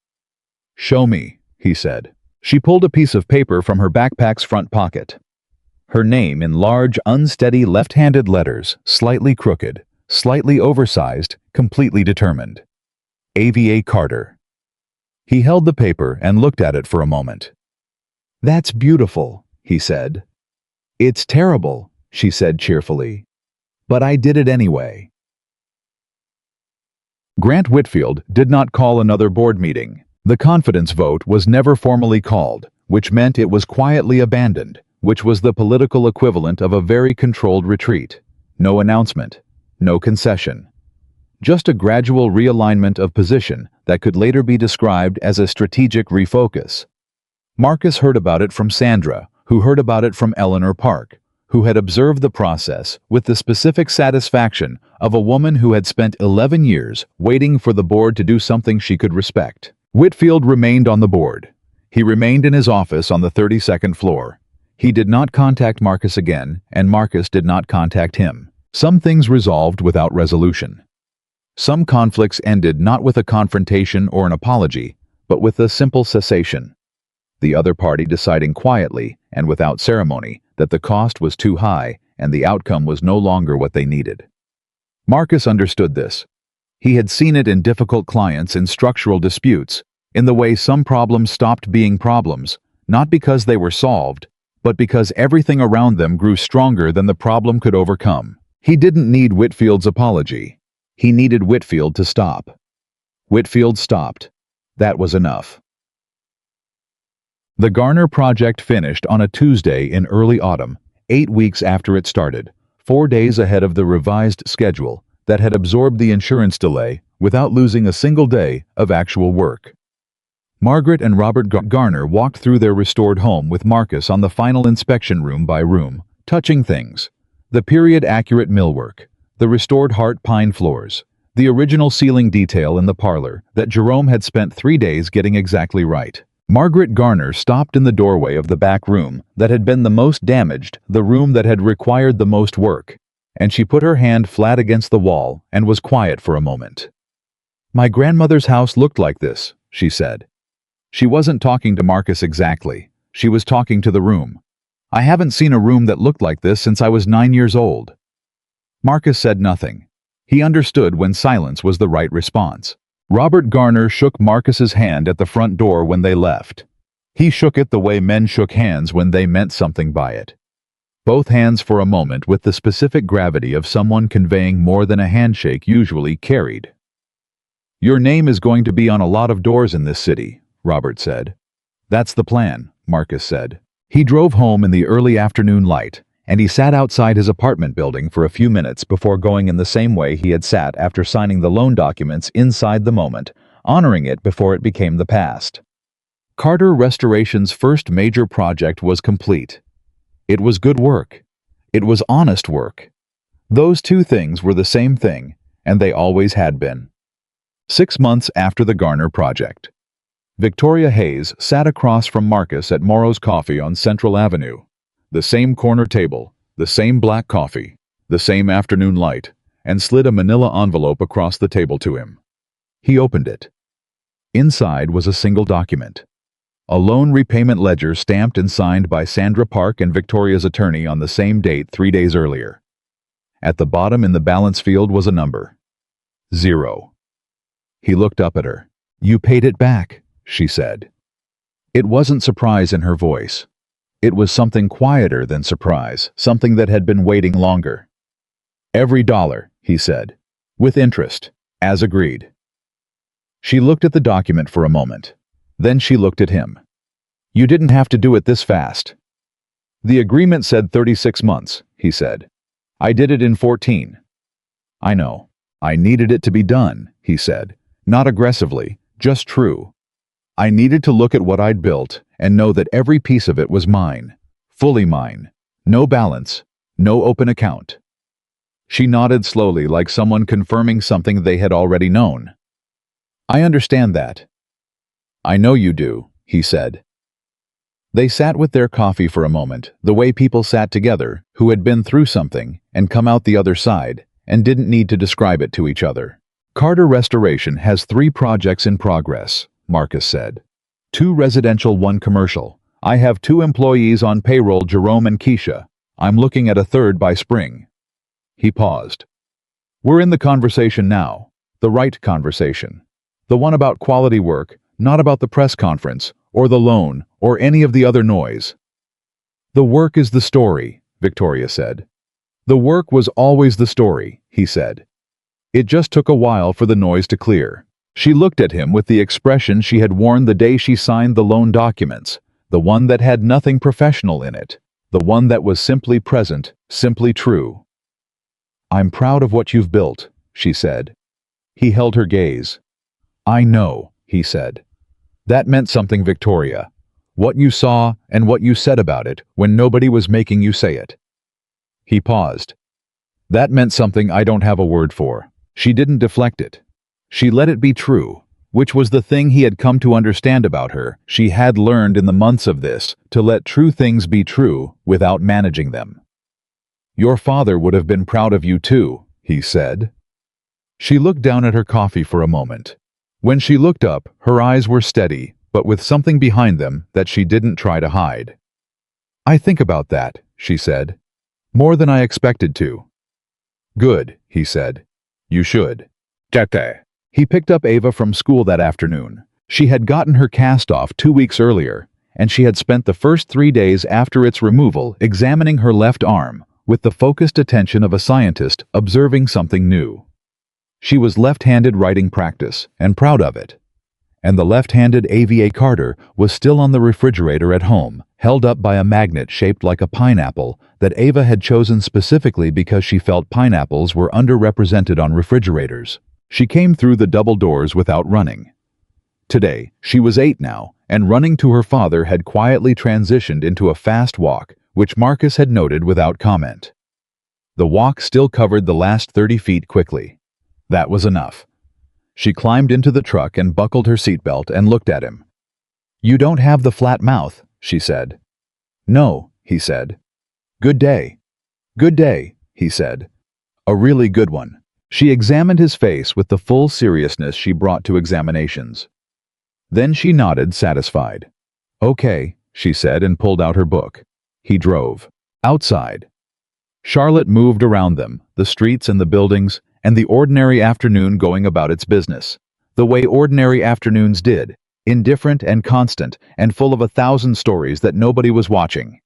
"Show me," he said. She pulled a piece of paper from her backpack's front pocket. Her name in large, unsteady left-handed letters, slightly crooked, slightly oversized, completely determined. AVA Carter. He held the paper and looked at it for a moment. "That's beautiful," he said. "It's terrible," she said cheerfully. "But I did it anyway." Grant Whitfield did not call another board meeting. The confidence vote was never formally called, which meant it was quietly abandoned, which was the political equivalent of a very controlled retreat. No announcement, no concession. Just a gradual realignment of position that could later be described as a strategic refocus. Marcus heard about it from Sandra, who heard about it from Eleanor Park, who had observed the process with the specific satisfaction of a woman who had spent 11 years waiting for the board to do something she could respect. Whitfield remained on the board. He remained in his office on the 32nd floor. He did not contact Marcus again, and Marcus did not contact him. Some things resolved without resolution. Some conflicts ended not with a confrontation or an apology, but with a simple cessation. The other party deciding quietly and without ceremony that the cost was too high and the outcome was no longer what they needed. Marcus understood this. He had seen it in difficult clients in structural disputes, in the way some problems stopped being problems, not because they were solved, but because everything around them grew stronger than the problem could overcome. He didn't need Whitfield's apology. He needed Whitfield to stop. Whitfield stopped. That was enough. The Garner project finished on a Tuesday in early autumn, 8 weeks after it started, 4 days ahead of the revised schedule that had absorbed the insurance delay without losing a single day of actual work. Margaret and Robert Garner walked through their restored home with Marcus on the final inspection room by room, touching things. The period-accurate millwork, the restored heart pine floors, the original ceiling detail in the parlor that Jerome had spent 3 days getting exactly right. Margaret Garner stopped in the doorway of the back room that had been the most damaged, the room that had required the most work, and she put her hand flat against the wall and was quiet for a moment. "My grandmother's house looked like this," she said. She wasn't talking to Marcus exactly. She was talking to the room. "I haven't seen a room that looked like this since I was 9 years old." Marcus said nothing. He understood when silence was the right response. Robert Garner shook Marcus's hand at the front door when they left. He shook it the way men shook hands when they meant something by it. Both hands for a moment with the specific gravity of someone conveying more than a handshake usually carried. "Your name is going to be on a lot of doors in this city," Robert said. "That's the plan," Marcus said. He drove home in the early afternoon light, and he sat outside his apartment building for a few minutes before going in the same way he had sat after signing the loan documents inside the moment, honoring it before it became the past. Carter Restoration's first major project was complete. It was good work. It was honest work. Those two things were the same thing, and they always had been. 6 months after the Garner project, Victoria Hayes sat across from Marcus at Morrow's Coffee on Central Avenue. The same corner table, the same black coffee, the same afternoon light, and slid a manila envelope across the table to him. He opened it. Inside was a single document. A loan repayment ledger stamped and signed by Sandra Park and Victoria's attorney on the same date 3 days earlier. At the bottom in the balance field was a number. 0. He looked up at her. "You paid it back," she said. It wasn't surprise in her voice. It was something quieter than surprise, something that had been waiting longer. "Every dollar," he said, "with interest, as agreed." She looked at the document for a moment. Then she looked at him. "You didn't have to do it this fast." "The agreement said 36 months, he said. "I did it in 14. "I know. I needed it to be done," he said. "Not aggressively, just true. I needed to look at what I'd built and know that every piece of it was mine, fully mine. No balance, no open account." She nodded slowly like someone confirming something they had already known. "I understand that." "I know you do," he said. They sat with their coffee for a moment, the way people sat together, who had been through something and come out the other side, and didn't need to describe it to each other. "Carter Restoration has 3 projects in progress," Marcus said. 2 residential, 1 commercial. I have 2 employees on payroll, Jerome and Keisha. I'm looking at a 3rd by spring. He paused. "We're in the conversation now. The right conversation. The one about quality work, not about the press conference, or the loan, or any of the other noise." "The work is the story," Victoria said. "The work was always the story," he said. "It just took a while for the noise to clear." She looked at him with the expression she had worn the day she signed the loan documents, the one that had nothing professional in it, the one that was simply present, simply true. "I'm proud of what you've built," she said. He held her gaze. "I know," he said. "That meant something, Victoria. What you saw and what you said about it when nobody was making you say it." He paused. "That meant something I don't have a word for." She didn't deflect it. She let it be true, which was the thing he had come to understand about her. She had learned in the months of this to let true things be true without managing them. "Your father would have been proud of you too," he said. She looked down at her coffee for a moment. When she looked up, her eyes were steady, but with something behind them that she didn't try to hide. "I think about that," she said. "More than I expected to." "Good," he said. "You should." Tete. He picked up Ava from school that afternoon. She had gotten her cast off 2 weeks earlier, and she had spent the first 3 days after its removal examining her left arm, with the focused attention of a scientist observing something new. She was left-handed writing practice, and proud of it. and the left-handed AVA Carter was still on the refrigerator at home, held up by a magnet shaped like a pineapple that Ava had chosen specifically because she felt pineapples were underrepresented on refrigerators. She came through the double doors without running. Today, she was 8 now, and running to her father had quietly transitioned into a fast walk, which Marcus had noted without comment. The walk still covered the last 30 feet quickly. That was enough. She climbed into the truck and buckled her seatbelt and looked at him. "You don't have the flat mouth," she said. "No," he said. "Good day." "Good day," he said. "A really good one." She examined his face with the full seriousness she brought to examinations. Then she nodded, satisfied. "Okay," she said and pulled out her book. He drove. Outside. Charlotte moved around them, the streets and the buildings, and the ordinary afternoon going about its business. The way ordinary afternoons did, indifferent and constant, and full of 1,000 stories that nobody was watching.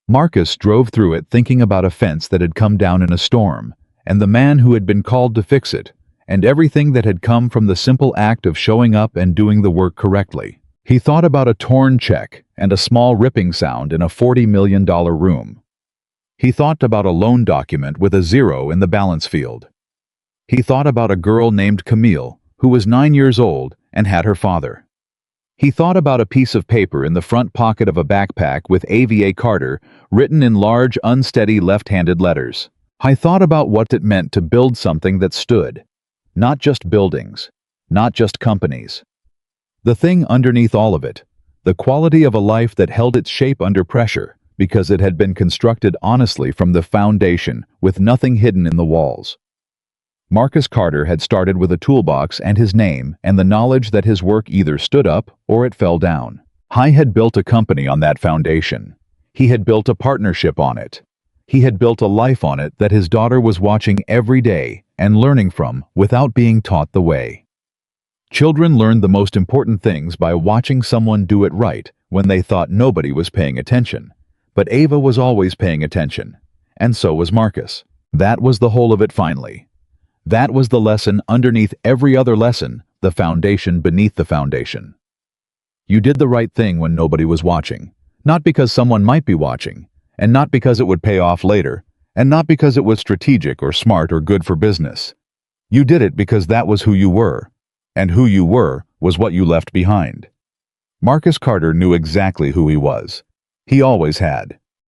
Marcus drove through it thinking about a fence that had come down in a storm, and the man who had been called to fix it, and everything that had come from the simple act of showing up and doing the work correctly. He thought about a torn check and a small ripping sound in a $40 million room. He thought about a loan document with a 0 in the balance field. He thought about a girl named Camille, who was 9 years old and had her father. He thought about a piece of paper in the front pocket of a backpack with AVA Carter written in large, unsteady left-handed letters. I thought about what it meant to build something that stood. Not just buildings, not just companies. The thing underneath all of it, the quality of a life that held its shape under pressure because it had been constructed honestly from the foundation with nothing hidden in the walls. Marcus Carter had started with a toolbox and his name and the knowledge that his work either stood up or it fell down. He had built a company on that foundation. He had built a partnership on it. He had built a life on it that his daughter was watching every day and learning from without being taught the way. Children learned the most important things by watching someone do it right when they thought nobody was paying attention. But Ava was always paying attention, and so was Marcus. That was the whole of it finally. That was the lesson underneath every other lesson, the foundation beneath the foundation. You did the right thing when nobody was watching, not because someone might be watching, and not because it would pay off later, and not because it was strategic or smart or good for business. You did it because that was who you were, and who you were was what you left behind. Marcus Carter knew exactly who he was. He always had.